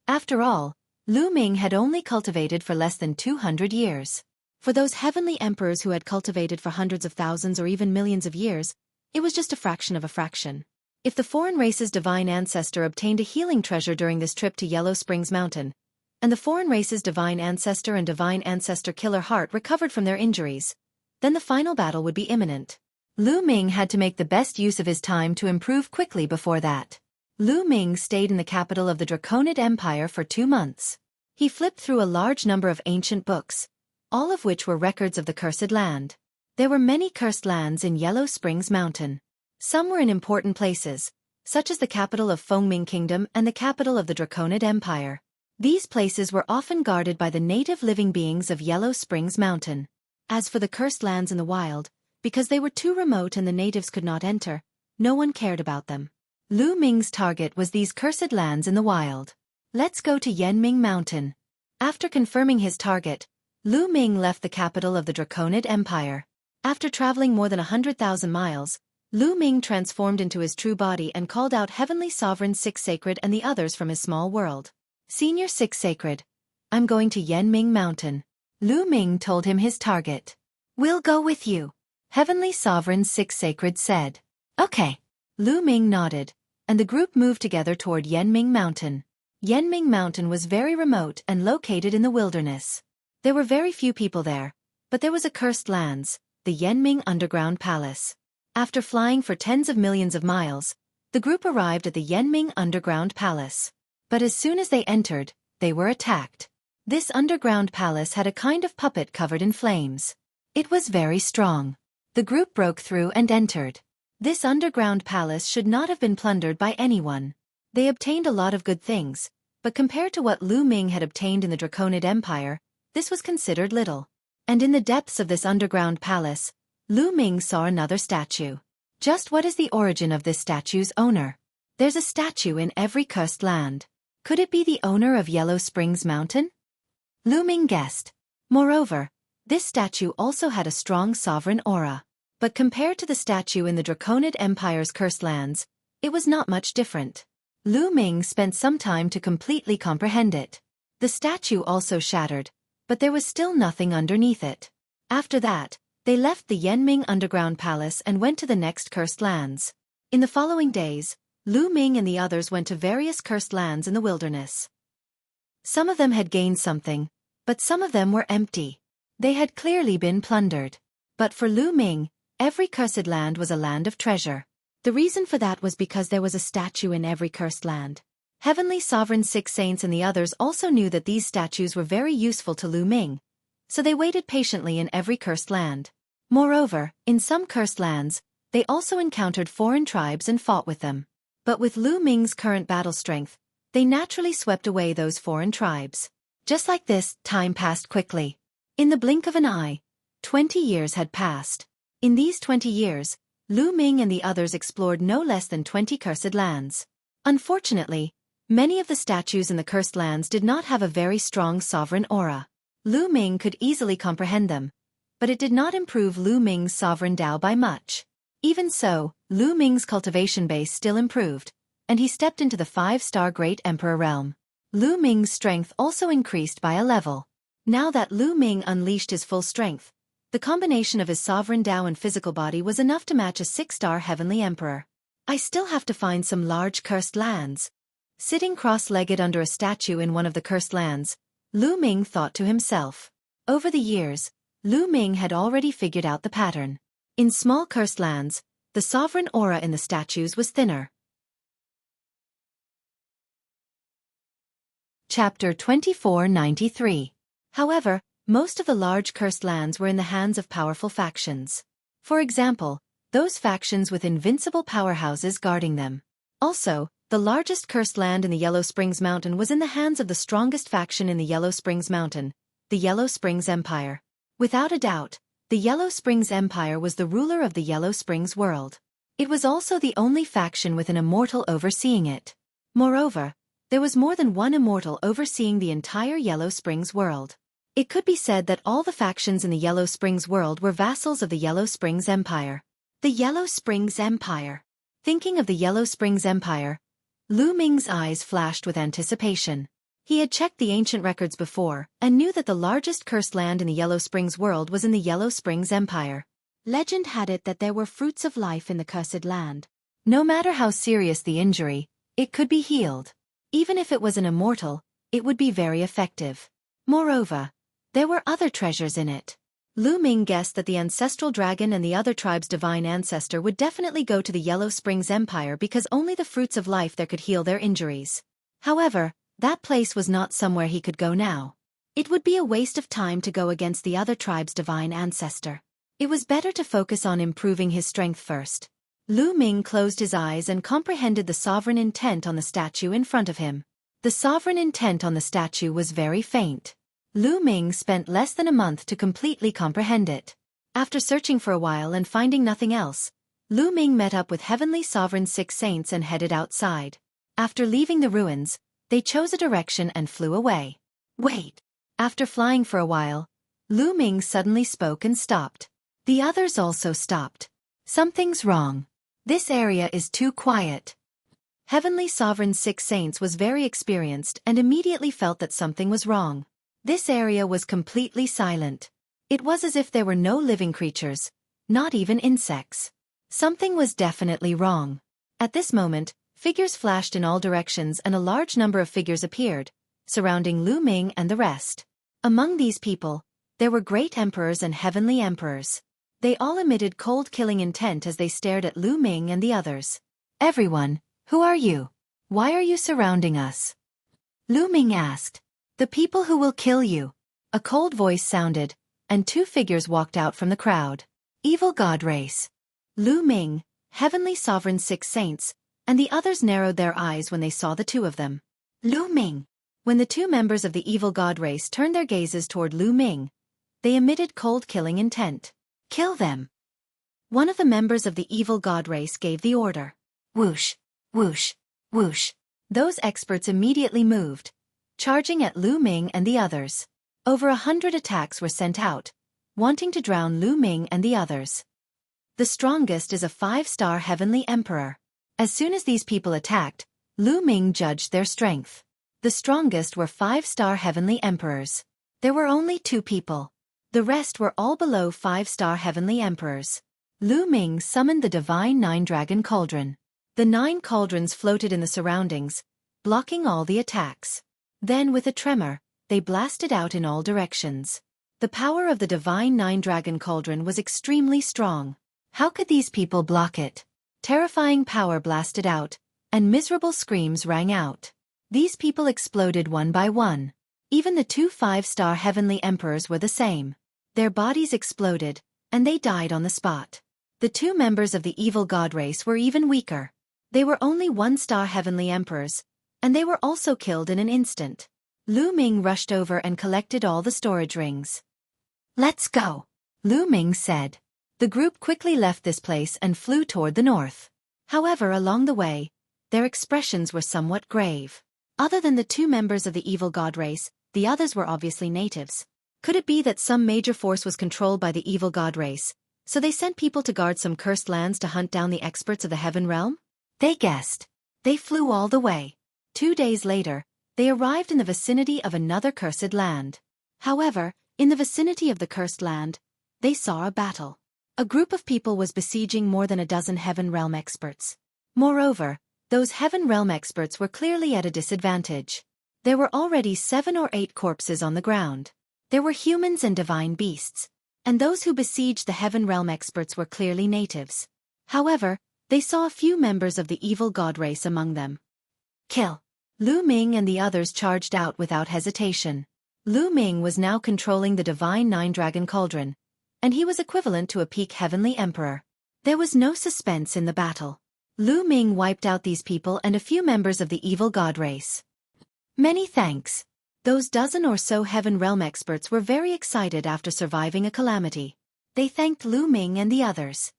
After all, Lu Ming had only cultivated for less than 200 years. For those heavenly emperors who had cultivated for hundreds of thousands or even millions of years, it was just a fraction of a fraction. If the foreign race's divine ancestor obtained a healing treasure during this trip to Yellow Springs Mountain, and the foreign race's divine ancestor and divine ancestor killer heart recovered from their injuries, then the final battle would be imminent. Lu Ming had to make the best use of his time to improve quickly before that. Lu Ming stayed in the capital of the Draconid Empire for 2 months. He flipped through a large number of ancient books, all of which were records of the cursed land. There were many cursed lands in Yellow Springs Mountain. Some were in important places, such as the capital of Fengming Kingdom and the capital of the Draconid Empire. These places were often guarded by the native living beings of Yellow Springs Mountain. As for the cursed lands in the wild, because they were too remote and the natives could not enter, no one cared about them. Lu Ming's target was these cursed lands in the wild. Let's go to Yanming Mountain. After confirming his target, Lu Ming left the capital of the Draconid Empire. After traveling more than 100,000 miles, Lu Ming transformed into his true body and called out Heavenly Sovereign Six Sacred and the others from his small world. Senior Six Sacred, I'm going to Yanming Mountain. Lu Ming told him his target. We'll go with you. Heavenly Sovereign Six Sacred said. Okay. Lu Ming nodded, and the group moved together toward Yanming Mountain. Yanming Mountain was very remote and located in the wilderness. There were very few people there, but there was a cursed lands, the Yanming Underground Palace. After flying for tens of millions of miles, the group arrived at the Yanming Underground Palace. But as soon as they entered, they were attacked. This underground palace had a kind of puppet covered in flames. It was very strong. The group broke through and entered. This underground palace should not have been plundered by anyone. They obtained a lot of good things, but compared to what Lu Ming had obtained in the Draconid Empire, this was considered little. And in the depths of this underground palace, Lu Ming saw another statue. Just what is the origin of this statue's owner? There's a statue in every cursed land. Could it be the owner of Yellow Springs Mountain? Lu Ming guessed. Moreover, this statue also had a strong sovereign aura. But compared to the statue in the Draconid Empire's cursed lands, it was not much different. Lu Ming spent some time to completely comprehend it. The statue also shattered, but there was still nothing underneath it. After that, they left the Yanming Underground Palace and went to the next cursed lands. In the following days, Lu Ming and the others went to various cursed lands in the wilderness. Some of them had gained something, but some of them were empty. They had clearly been plundered. But for Lu Ming, every cursed land was a land of treasure. The reason for that was because there was a statue in every cursed land. Heavenly Sovereign Six Saints and the others also knew that these statues were very useful to Lu Ming, so they waited patiently in every cursed land. Moreover, in some cursed lands, they also encountered foreign tribes and fought with them. But with Lu Ming's current battle strength, they naturally swept away those foreign tribes. Just like this, time passed quickly. In the blink of an eye, 20 years had passed. In these 20 years, Lu Ming and the others explored no less than 20 cursed lands. Unfortunately, many of the statues in the cursed lands did not have a very strong sovereign aura. Lu Ming could easily comprehend them, but it did not improve Lu Ming's sovereign Dao by much. Even so, Lu Ming's cultivation base still improved, and he stepped into the 5-star Great Emperor realm. Lu Ming's strength also increased by a level. Now that Lu Ming unleashed his full strength, the combination of his sovereign Dao and physical body was enough to match a 6-star heavenly emperor. I still have to find some large cursed lands. Sitting cross-legged under a statue in one of the cursed lands, Lu Ming thought to himself. Over the years, Lu Ming had already figured out the pattern. In small cursed lands, the sovereign aura in the statues was thinner. Chapter 2493. However, most of the large cursed lands were in the hands of powerful factions. For example, those factions with invincible powerhouses guarding them. Also, the largest cursed land in the Yellow Springs Mountain was in the hands of the strongest faction in the Yellow Springs Mountain, the Yellow Springs Empire. Without a doubt, the Yellow Springs Empire was the ruler of the Yellow Springs world. It was also the only faction with an immortal overseeing it. Moreover, there was more than one immortal overseeing the entire Yellow Springs world. It could be said that all the factions in the Yellow Springs world were vassals of the Yellow Springs Empire. The Yellow Springs Empire. Thinking of the Yellow Springs Empire, Lu Ming's eyes flashed with anticipation. He had checked the ancient records before and knew that the largest cursed land in the Yellow Springs world was in the Yellow Springs Empire. Legend had it that there were fruits of life in the cursed land. No matter how serious the injury, it could be healed. Even if it was an immortal, it would be very effective. Moreover, there were other treasures in it. Lu Ming guessed that the ancestral dragon and the other tribe's divine ancestor would definitely go to the Yellow Springs Empire because only the fruits of life there could heal their injuries. However, that place was not somewhere he could go now. It would be a waste of time to go against the other tribe's divine ancestor. It was better to focus on improving his strength first. Lu Ming closed his eyes and comprehended the sovereign intent on the statue in front of him. The sovereign intent on the statue was very faint. Lu Ming spent less than a month to completely comprehend it. After searching for a while and finding nothing else, Lu Ming met up with Heavenly Sovereign Six Saints and headed outside. After leaving the ruins, they chose a direction and flew away. Wait! After flying for a while, Lu Ming suddenly spoke and stopped. The others also stopped. Something's wrong. This area is too quiet. Heavenly Sovereign Six Saints was very experienced and immediately felt that something was wrong. This area was completely silent. It was as if there were no living creatures, Not even insects. Something was definitely wrong. At this moment, figures flashed in all directions and a large number of figures appeared, surrounding Lu Ming and the rest. Among these people, there were great emperors and heavenly emperors. They all emitted cold-killing intent as they stared at Lu Ming and the others. "Everyone, who are you? Why are you surrounding us?" Lu Ming asked. "The people who will kill you." A cold voice sounded, and two figures walked out from the crowd. Evil God race. Lu Ming, Heavenly Sovereign's 6 saints, and the others narrowed their eyes when they saw the two of them. Lu Ming. When the two members of the evil god race turned their gazes toward Lu Ming, they emitted cold-killing intent. "Kill them." One of the members of the evil god race gave the order. Whoosh, whoosh, whoosh. Those experts immediately moved, charging at Lu Ming and the others. Over 100 attacks were sent out, wanting to drown Lu Ming and the others. The strongest is a 5-star heavenly emperor. As soon as these people attacked, Lu Ming judged their strength. The strongest were 5-star heavenly emperors. There were only 2 people. The rest were all below 5-star heavenly emperors. Lu Ming summoned the divine 9-dragon cauldron. The 9 cauldrons floated in the surroundings, blocking all the attacks. Then with a tremor, they blasted out in all directions. The power of the divine 9-dragon cauldron was extremely strong. How could these people block it? Terrifying power blasted out, and miserable screams rang out. These people exploded one by one. Even the 2 5-star heavenly emperors were the same. Their bodies exploded, and they died on the spot. The 2 members of the evil god race were even weaker. They were only 1-star heavenly emperors, and they were also killed in an instant. Lu Ming rushed over and collected all the storage rings. "Let's go," Lu Ming said. The group quickly left this place and flew toward the north. However, along the way, their expressions were somewhat grave. Other than the 2 members of the evil god race, the others were obviously natives. Could it be that some major force was controlled by the evil god race, so they sent people to guard some cursed lands to hunt down the experts of the heaven realm? They guessed. They flew all the way. 2 days later, they arrived in the vicinity of another cursed land. However, in the vicinity of the cursed land, they saw a battle. A group of people was besieging more than a dozen heaven realm experts. Moreover, those heaven realm experts were clearly at a disadvantage. There were already 7 or 8 corpses on the ground. There were humans and divine beasts. And those who besieged the heaven realm experts were clearly natives. However, they saw a few members of the evil god race among them. Kill. Lu Ming and the others charged out without hesitation. Lu Ming was now controlling the divine 9-dragon cauldron, and he was equivalent to a peak heavenly emperor. There was no suspense in the battle. Lu Ming wiped out these people and a few members of the evil god race. Many thanks. Those dozen or so heaven realm experts were very excited after surviving a calamity. They thanked Lu Ming and the others.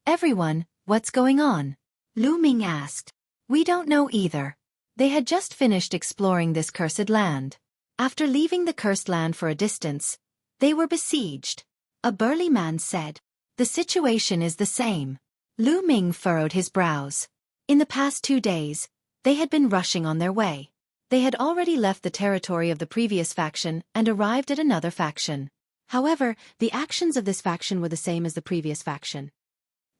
"Everyone, what's going on?" Lu Ming asked. "We don't know either." They had just finished exploring this cursed land. After leaving the cursed land for a distance, they were besieged. A burly man said, "The situation is the same." Lu Ming furrowed his brows. In the past 2 days, they had been rushing on their way. They had already left the territory of the previous faction and arrived at another faction. However, the actions of this faction were the same as the previous faction.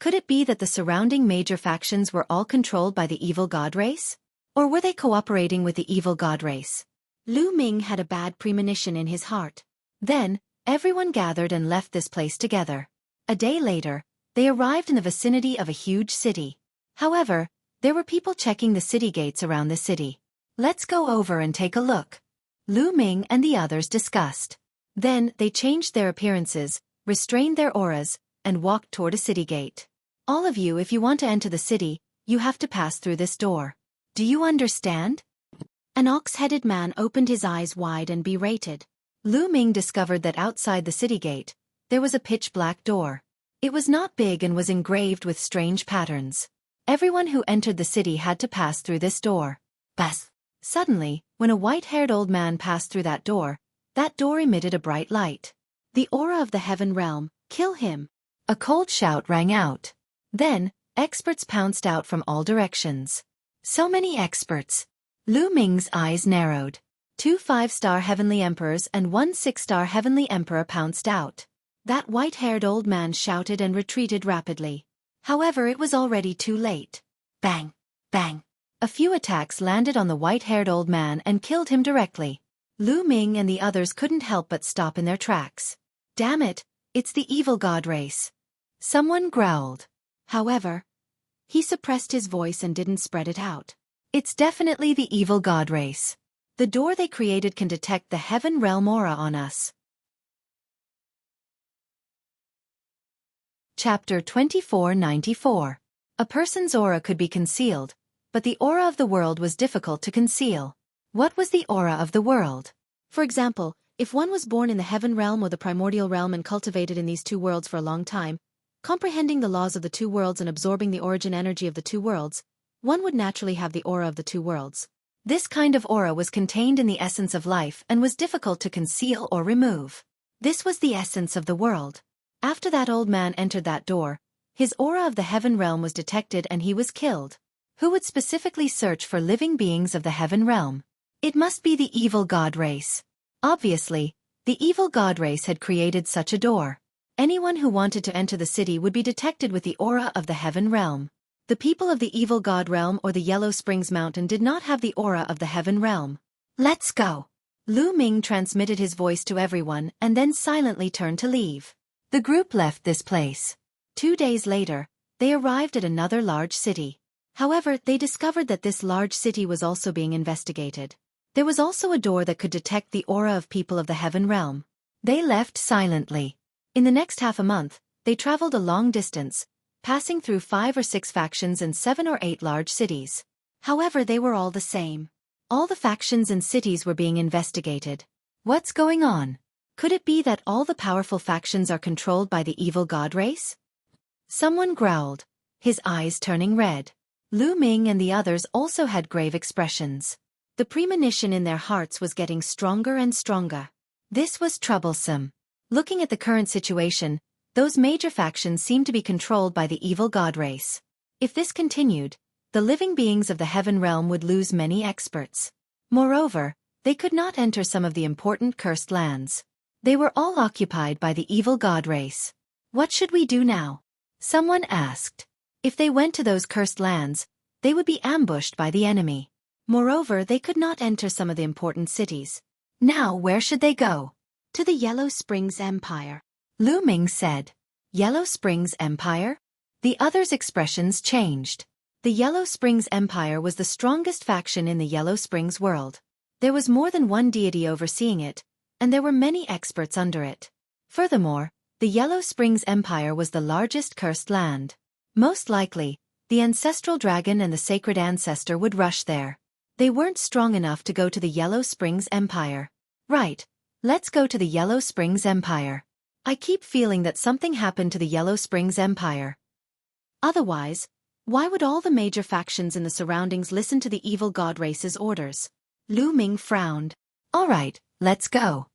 Could it be that the surrounding major factions were all controlled by the evil god race? Or were they cooperating with the evil god race? Lu Ming had a bad premonition in his heart. Then, everyone gathered and left this place together. A day later, they arrived in the vicinity of a huge city. However, there were people checking the city gates around the city. "Let's go over and take a look," Lu Ming and the others discussed. Then, they changed their appearances, restrained their auras, and walked toward a city gate. "All of you, if you want to enter the city, you have to pass through this door. Do you understand?" An ox-headed man opened his eyes wide and berated. Lu Ming discovered that outside the city gate, there was a pitch-black door. It was not big and was engraved with strange patterns. Everyone who entered the city had to pass through this door. Pass. Suddenly, when a white-haired old man passed through that door emitted a bright light. "The aura of the heaven realm, kill him!" A cold shout rang out. Then, experts pounced out from all directions. So many experts. Lu Ming's eyes narrowed. 2 5-star heavenly emperors and 1 6-star heavenly emperor pounced out. That white-haired old man shouted and retreated rapidly. However, it was already too late. Bang! Bang! A few attacks landed on the white-haired old man and killed him directly. Lu Ming and the others couldn't help but stop in their tracks. Damn it, it's the evil god race. Someone growled. However, he suppressed his voice and didn't spread it out. It's definitely the evil god race. The door they created can detect the heaven realm aura on us. Chapter 2494. A person's aura could be concealed, but the aura of the world was difficult to conceal. What was the aura of the world? For example, if one was born in the heaven realm or the primordial realm and cultivated in these two worlds for a long time, comprehending the laws of the two worlds and absorbing the origin energy of the two worlds, one would naturally have the aura of the two worlds. This kind of aura was contained in the essence of life and was difficult to conceal or remove. This was the essence of the world. After that old man entered that door, his aura of the heaven realm was detected and he was killed. Who would specifically search for living beings of the heaven realm? It must be the evil god race. Obviously, the evil god race had created such a door. Anyone who wanted to enter the city would be detected with the aura of the heaven realm. The people of the evil god realm or the Yellow Springs Mountain did not have the aura of the heaven realm. Let's go. Lu Ming transmitted his voice to everyone and then silently turned to leave. The group left this place. 2 days later, they arrived at another large city. However, they discovered that this large city was also being investigated. There was also a door that could detect the aura of people of the heaven realm. They left silently. In the next half a month, they traveled a long distance, passing through 5 or 6 factions and 7 or 8 large cities. However, they were all the same. All the factions and cities were being investigated. What's going on? Could it be that all the powerful factions are controlled by the evil god race? Someone growled, his eyes turning red. Lu Ming and the others also had grave expressions. The premonition in their hearts was getting stronger and stronger. This was troublesome. Looking at the current situation, those major factions seemed to be controlled by the evil god race. If this continued, the living beings of the heaven realm would lose many experts. Moreover, they could not enter some of the important cursed lands. They were all occupied by the evil god race. What should we do now? Someone asked. If they went to those cursed lands, they would be ambushed by the enemy. Moreover, they could not enter some of the important cities. Now where should they go? To the Yellow Springs Empire. Lu Ming said. Yellow Springs Empire? The others' expressions changed. The Yellow Springs Empire was the strongest faction in the Yellow Springs world. There was more than one deity overseeing it, and there were many experts under it. Furthermore, the Yellow Springs Empire was the largest cursed land. Most likely, the ancestral dragon and the sacred ancestor would rush there. They weren't strong enough to go to the Yellow Springs Empire. Right, let's go to the Yellow Springs Empire. I keep feeling that something happened to the Yellow Springs Empire. Otherwise, why would all the major factions in the surroundings listen to the evil god race's orders? Lu Ming frowned. All right, let's go.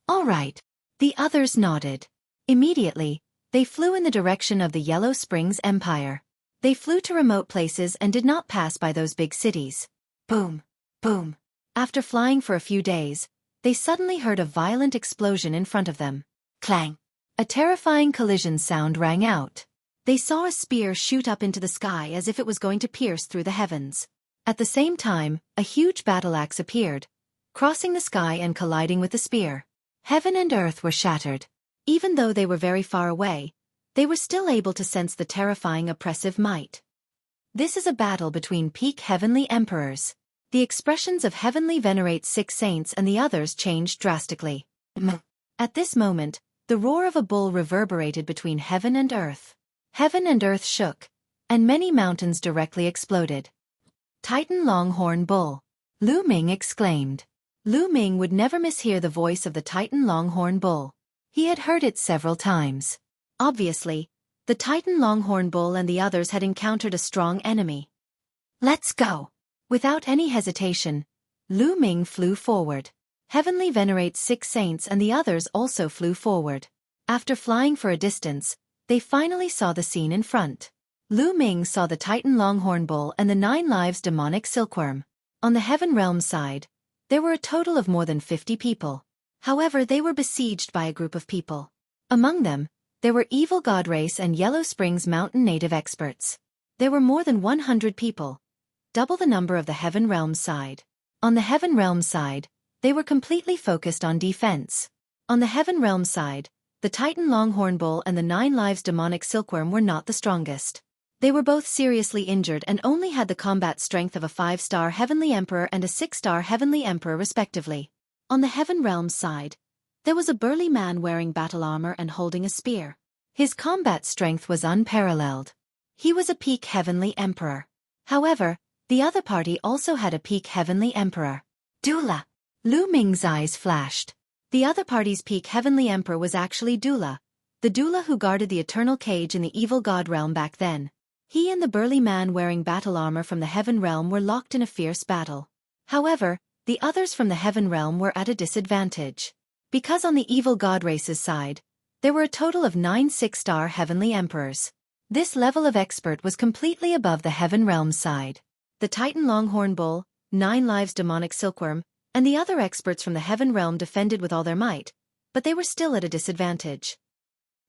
All right. The others nodded. Immediately, they flew in the direction of the Yellow Springs Empire. They flew to remote places and did not pass by those big cities. Boom, boom. After flying for a few days, they suddenly heard a violent explosion in front of them. Clang. A terrifying collision sound rang out. They saw a spear shoot up into the sky as if it was going to pierce through the heavens. At the same time, a huge battle axe appeared, crossing the sky and colliding with the spear. Heaven and earth were shattered. Even though they were very far away, they were still able to sense the terrifying oppressive might. This is a battle between peak heavenly emperors. The expressions of Heavenly Venerate's 6 saints and the others changed drastically. At this moment, the roar of a bull reverberated between heaven and earth. Heaven and earth shook, and many mountains directly exploded. Titan Longhorn Bull. Lu Ming exclaimed. Lu Ming would never mishear the voice of the Titan Longhorn Bull. He had heard it several times. Obviously, the Titan Longhorn Bull and the others had encountered a strong enemy. Let's go. Without any hesitation, Lu Ming flew forward. Heavenly Venerate's 6 saints and the others also flew forward. After flying for a distance, they finally saw the scene in front. Lu Ming saw the Titan Longhorn Bull and the 9 Lives demonic silkworm. On the Heaven Realm side, there were a total of more than 50 people. However, they were besieged by a group of people. Among them, There were Evil God Race and Yellow Springs Mountain native experts. There were more than 100 people, double the number of the Heaven Realm side. On the Heaven Realm side, they were completely focused on defense. On the Heaven Realm side, the Titan Longhorn Bull and the 9 Lives Demonic Silkworm were not the strongest. They were both seriously injured and only had the combat strength of a 5-star Heavenly Emperor and a 6-star Heavenly Emperor respectively. On the Heaven Realm side, there was a burly man wearing battle armor and holding a spear. His combat strength was unparalleled. He was a peak Heavenly Emperor. However, the other party also had a peak Heavenly Emperor. Dula! Lu Ming's eyes flashed. The other party's peak Heavenly Emperor was actually Dula, the Dula who guarded the Eternal Cage in the Evil God Realm back then. He and the burly man wearing battle armor from the Heaven Realm were locked in a fierce battle. However, the others from the Heaven Realm were at a disadvantage. Because on the Evil God Race's side, there were a total of 9 6-star Heavenly Emperors. This level of expert was completely above the Heaven Realm side. The Titan Longhorn Bull, 9 Lives Demonic Silkworm, and the other experts from the Heaven Realm defended with all their might, but they were still at a disadvantage.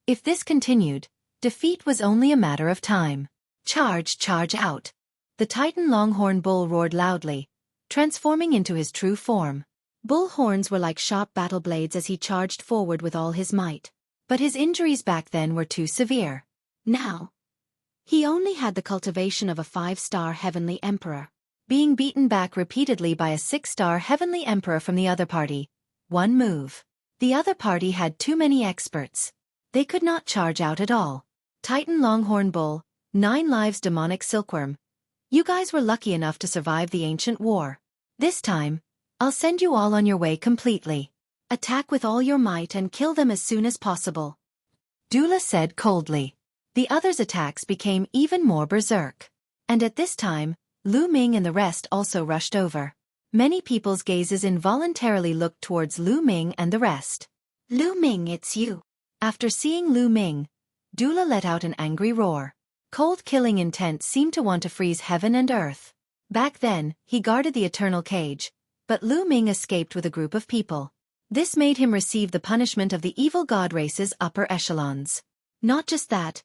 If this continued, defeat was only a matter of time. Charge out! The Titan Longhorn Bull roared loudly, transforming into his true form. Bull horns were like sharp battle blades as he charged forward with all his might. But his injuries back then were too severe. Now, he only had the cultivation of a 5-star Heavenly Emperor. Being beaten back repeatedly by a 6-star Heavenly Emperor from the other party. One move. The other party had too many experts. They could not charge out at all. Titan Longhorn Bull, 9 Lives Demonic Silkworm. You guys were lucky enough to survive the ancient war. This time, I'll send you all on your way completely. Attack with all your might and kill them as soon as possible. Dula said coldly. The others' attacks became even more berserk. And at this time, Lu Ming and the rest also rushed over. Many people's gazes involuntarily looked towards Lu Ming and the rest. Lu Ming, it's you. After seeing Lu Ming, Dula let out an angry roar. Cold killing intent seemed to want to freeze heaven and earth. Back then, he guarded the Eternal Cage, but Lu Ming escaped with a group of people. This made him receive the punishment of the Evil God Race's upper echelons. Not just that,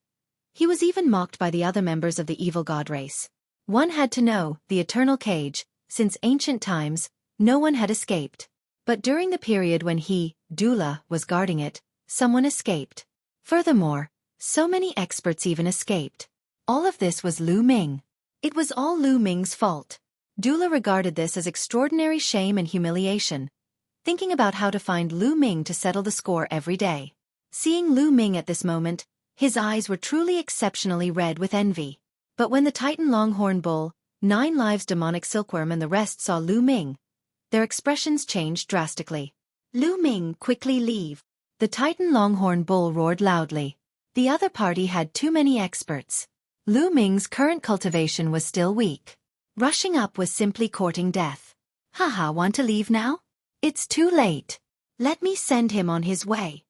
he was even mocked by the other members of the Evil God Race. One had to know, the Eternal Cage, since ancient times, no one had escaped. But during the period when he, Dula, was guarding it, someone escaped. Furthermore, so many experts even escaped. All of this was Lu Ming. It was all Lu Ming's fault. Dula regarded this as extraordinary shame and humiliation, thinking about how to find Lu Ming to settle the score every day. Seeing Lu Ming at this moment, his eyes were truly exceptionally red with envy. But when the Titan Longhorn Bull, 9 Lives Demonic Silkworm and the rest saw Lu Ming, their expressions changed drastically. Lu Ming, quickly leave. The Titan Longhorn Bull roared loudly. The other party had too many experts. Lu Ming's current cultivation was still weak. Rushing up was simply courting death. Haha, want to leave now? It's too late. Let me send him on his way.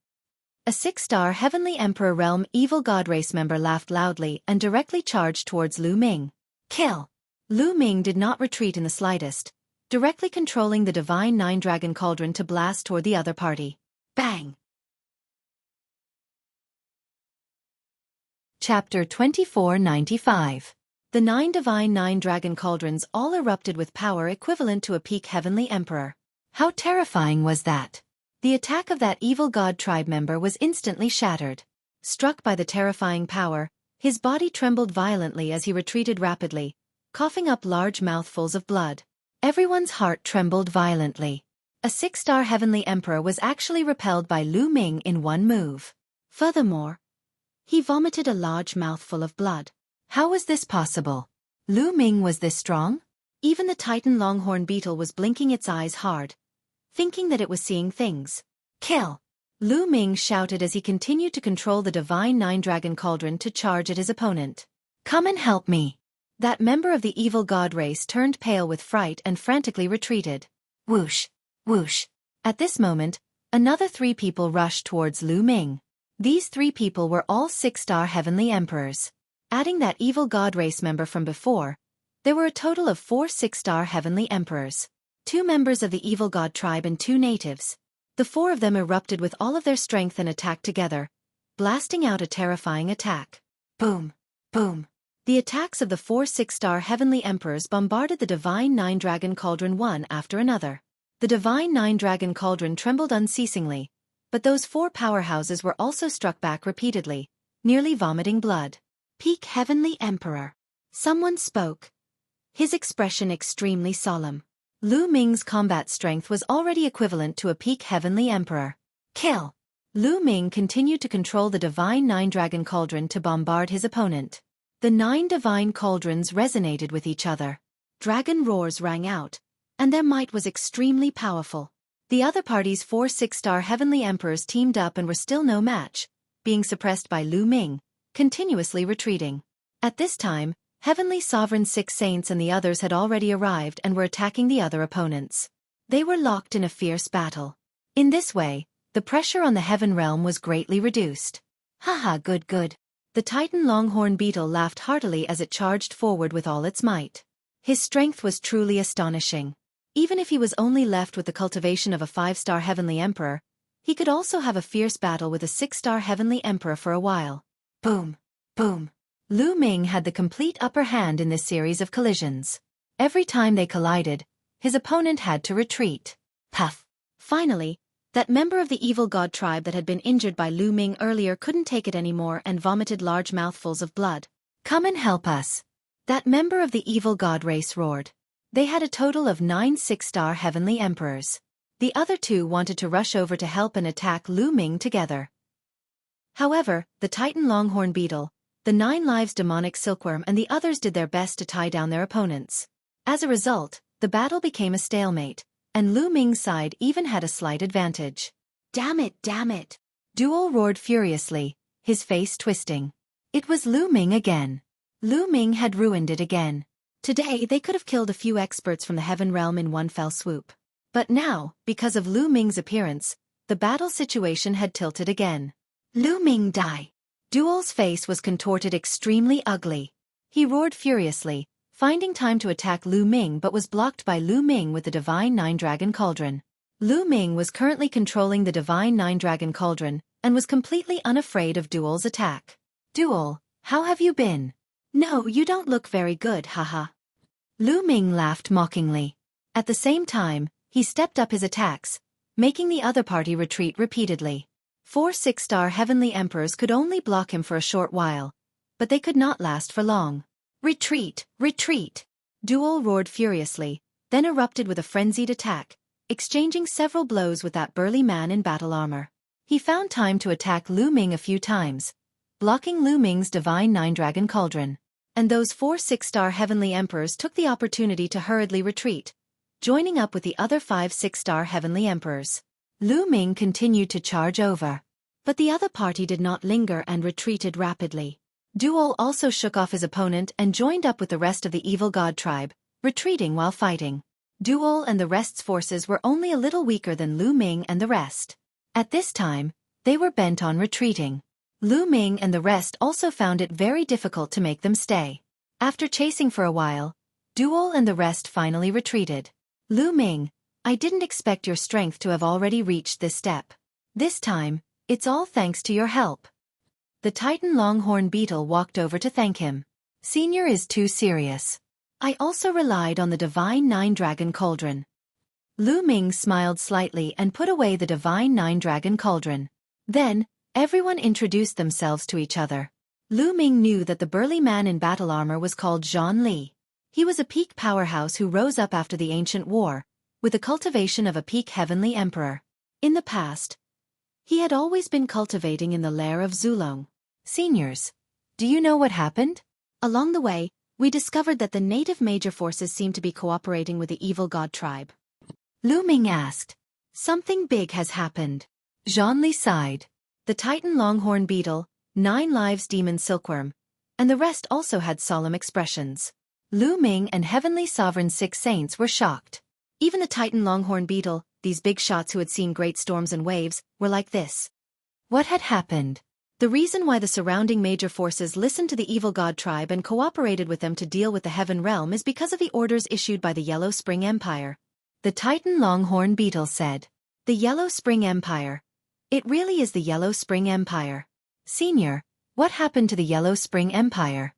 A 6-star Heavenly Emperor Realm Evil God Race member laughed loudly and directly charged towards Lu Ming. Kill! Lu Ming did not retreat in the slightest, directly controlling the Divine 9 Dragon Cauldron to blast toward the other party. Bang! Chapter 2495. The 9 Divine 9 Dragon Cauldrons all erupted with power equivalent to a peak Heavenly Emperor. How terrifying was that? The attack of that evil god tribe member was instantly shattered. Struck by the terrifying power, his body trembled violently as he retreated rapidly, coughing up large mouthfuls of blood. Everyone's heart trembled violently. A 6-star Heavenly Emperor was actually repelled by Lu Ming in one move. Furthermore, he vomited a large mouthful of blood. How was this possible? Lu Ming was this strong? Even the Titan Longhorn Beetle was blinking its eyes hard, thinking that it was seeing things. Kill! Lu Ming shouted as he continued to control the Divine 9 Dragon Cauldron to charge at his opponent. Come and help me! That member of the Evil God Race turned pale with fright and frantically retreated. Whoosh! Whoosh! At this moment, another 3 people rushed towards Lu Ming. These 3 people were all 6-star Heavenly Emperors. Adding that Evil God Race member from before, there were a total of 4 6-star Heavenly Emperors. 2 members of the Evil God tribe and 2 natives. The 4 of them erupted with all of their strength and attacked together, blasting out a terrifying attack. Boom! Boom! The attacks of the 4 6-star Heavenly Emperors bombarded the Divine Nine-Dragon Cauldron one after another. The Divine Nine-Dragon Cauldron trembled unceasingly, but those 4 powerhouses were also struck back repeatedly, nearly vomiting blood. Peak Heavenly Emperor. Someone spoke, his expression extremely solemn. Lu Ming's combat strength was already equivalent to a peak Heavenly Emperor. Kill! Lu Ming continued to control the Divine Nine-Dragon Cauldron to bombard his opponent. The 9 divine cauldrons resonated with each other. Dragon roars rang out, and their might was extremely powerful. The other party's 4 6-star Heavenly Emperors teamed up and were still no match, being suppressed by Lu Ming, continuously retreating. At this time, Heavenly Sovereign 6 Saints and the others had already arrived and were attacking the other opponents. They were locked in a fierce battle. In this way, the pressure on the Heaven Realm was greatly reduced. Haha, good good. The Titan Longhorn Beetle laughed heartily as it charged forward with all its might. His strength was truly astonishing. Even if he was only left with the cultivation of a 5-star Heavenly Emperor, he could also have a fierce battle with a 6-star Heavenly Emperor for a while. Boom! Boom! Lu Ming had the complete upper hand in this series of collisions. Every time they collided, his opponent had to retreat. Puff! Finally, that member of the evil god tribe that had been injured by Lu Ming earlier couldn't take it anymore and vomited large mouthfuls of blood. Come and help us! That member of the evil god race roared. They had a total of 9 6-star Heavenly Emperors. The other 2 wanted to rush over to help and attack Lu Ming together. However, the Titan Longhorn Beetle, the 9 Lives Demonic Silkworm and the others did their best to tie down their opponents. As a result, the battle became a stalemate, and Lu Ming's side even had a slight advantage. Damn it, damn it! Duel roared furiously, his face twisting. It was Lu Ming again. Lu Ming had ruined it again. Today they could have killed a few experts from the Heaven Realm in one fell swoop. But now, because of Lu Ming's appearance, the battle situation had tilted again. Lu Ming die! Duel's face was contorted extremely ugly. He roared furiously, finding time to attack Lu Ming but was blocked by Lu Ming with the Divine Nine-Dragon Cauldron. Lu Ming was currently controlling the Divine Nine-Dragon Cauldron and was completely unafraid of Duel's attack. Duel, how have you been? No, you don't look very good, haha. Lu Ming laughed mockingly. At the same time, he stepped up his attacks, making the other party retreat repeatedly. 4 6-star Heavenly Emperors could only block him for a short while, but they could not last for long. Retreat! Retreat! Duel roared furiously, then erupted with a frenzied attack, exchanging several blows with that burly man in battle armor. He found time to attack Lu Ming a few times, blocking Lu Ming's Divine Nine-Dragon Cauldron. And those 4 6-star Heavenly Emperors took the opportunity to hurriedly retreat, joining up with the other 5 6-star Heavenly Emperors. Lu Ming continued to charge over. But the other party did not linger and retreated rapidly. Duel also shook off his opponent and joined up with the rest of the evil god tribe, retreating while fighting. Duel and the rest's forces were only a little weaker than Lu Ming and the rest. At this time, they were bent on retreating. Lu Ming and the rest also found it very difficult to make them stay. After chasing for a while, Duel and the rest finally retreated. Lu Ming, I didn't expect your strength to have already reached this step. This time, it's all thanks to your help. The Titan Longhorn Beetle walked over to thank him. Senior is too serious. I also relied on the Divine Nine-Dragon Cauldron. Lu Ming smiled slightly and put away the Divine Nine-Dragon Cauldron. Then, everyone introduced themselves to each other. Lu Ming knew that the burly man in battle armor was called Zhang Li. He was a peak powerhouse who rose up after the ancient war, with the cultivation of a peak Heavenly Emperor. In the past, he had always been cultivating in the lair of Zulong. Seniors, do you know what happened? Along the way, we discovered that the native major forces seemed to be cooperating with the evil god tribe. Lu Ming asked. Something big has happened. Zhang Li sighed. The Titan Longhorn Beetle, 9 Lives Demon Silkworm, and the rest also had solemn expressions. Lu Ming and Heavenly Sovereign 6 Saints were shocked. Even the Titan Longhorn Beetle, these big shots who had seen great storms and waves, were like this. What had happened? The reason why the surrounding major forces listened to the evil god tribe and cooperated with them to deal with the Heaven Realm is because of the orders issued by the Yellow Spring Empire. The Titan Longhorn Beetle said. The Yellow Spring Empire. It really is the Yellow Spring Empire. Senior, what happened to the Yellow Spring Empire?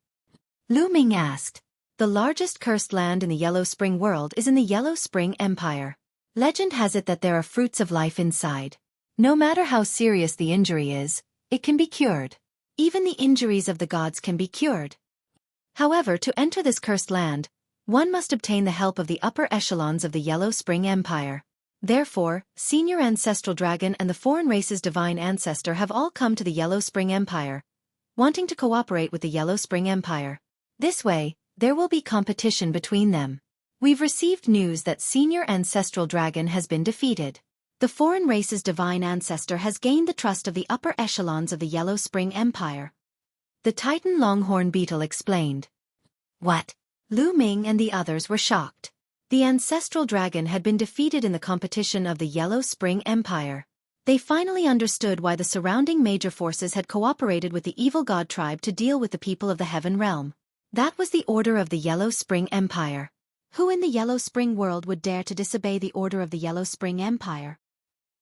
Lu Ming asked. The largest cursed land in the Yellow Spring world is in the Yellow Spring Empire. Legend has it that there are fruits of life inside. No matter how serious the injury is, it can be cured. Even the injuries of the gods can be cured. However, to enter this cursed land, one must obtain the help of the upper echelons of the Yellow Spring Empire. Therefore, Senior Ancestral Dragon and the foreign race's divine ancestor have all come to the Yellow Spring Empire, wanting to cooperate with the Yellow Spring Empire. This way, there will be competition between them. We've received news that Senior Ancestral Dragon has been defeated. The foreign race's divine ancestor has gained the trust of the upper echelons of the Yellow Spring Empire. The Titan Longhorn Beetle explained. What? Lu Ming and the others were shocked. The Ancestral Dragon had been defeated in the competition of the Yellow Spring Empire. They finally understood why the surrounding major forces had cooperated with the evil god tribe to deal with the people of the Heaven Realm. That was the order of the Yellow Spring Empire. Who in the Yellow Spring world would dare to disobey the order of the Yellow Spring Empire?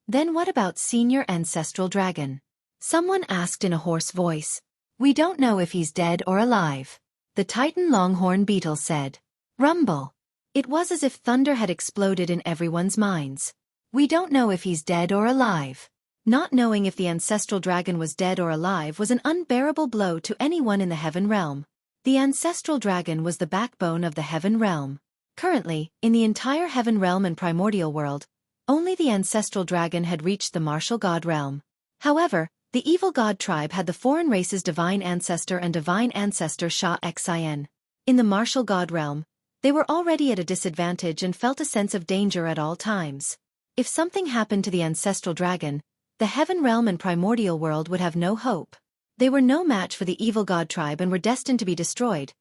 Then what about Senior Ancestral Dragon? Someone asked in a hoarse voice. We don't know if he's dead or alive. The Titan Longhorn Beetle said. Rumble. It was as if thunder had exploded in everyone's minds. We don't know if he's dead or alive. Not knowing if the Ancestral Dragon was dead or alive was an unbearable blow to anyone in the Heaven Realm. The Ancestral Dragon was the backbone of the Heaven Realm. Currently, in the entire Heaven Realm and Primordial World, only the Ancestral Dragon had reached the Martial God Realm. However, the evil god tribe had the foreign race's divine ancestor and divine ancestor Xueqi. In the Martial God Realm, they were already at a disadvantage and felt a sense of danger at all times. If something happened to the Ancestral Dragon, the Heaven Realm and Primordial World would have no hope. They were no match for the evil god tribe and were destined to be destroyed.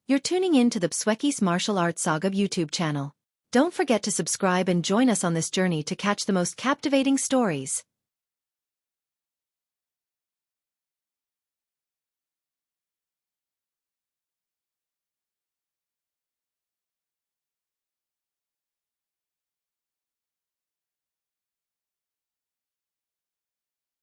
You're tuning in to the Xueqi's Martial Arts Saga YouTube channel. Don't forget to subscribe and join us on this journey to catch the most captivating stories.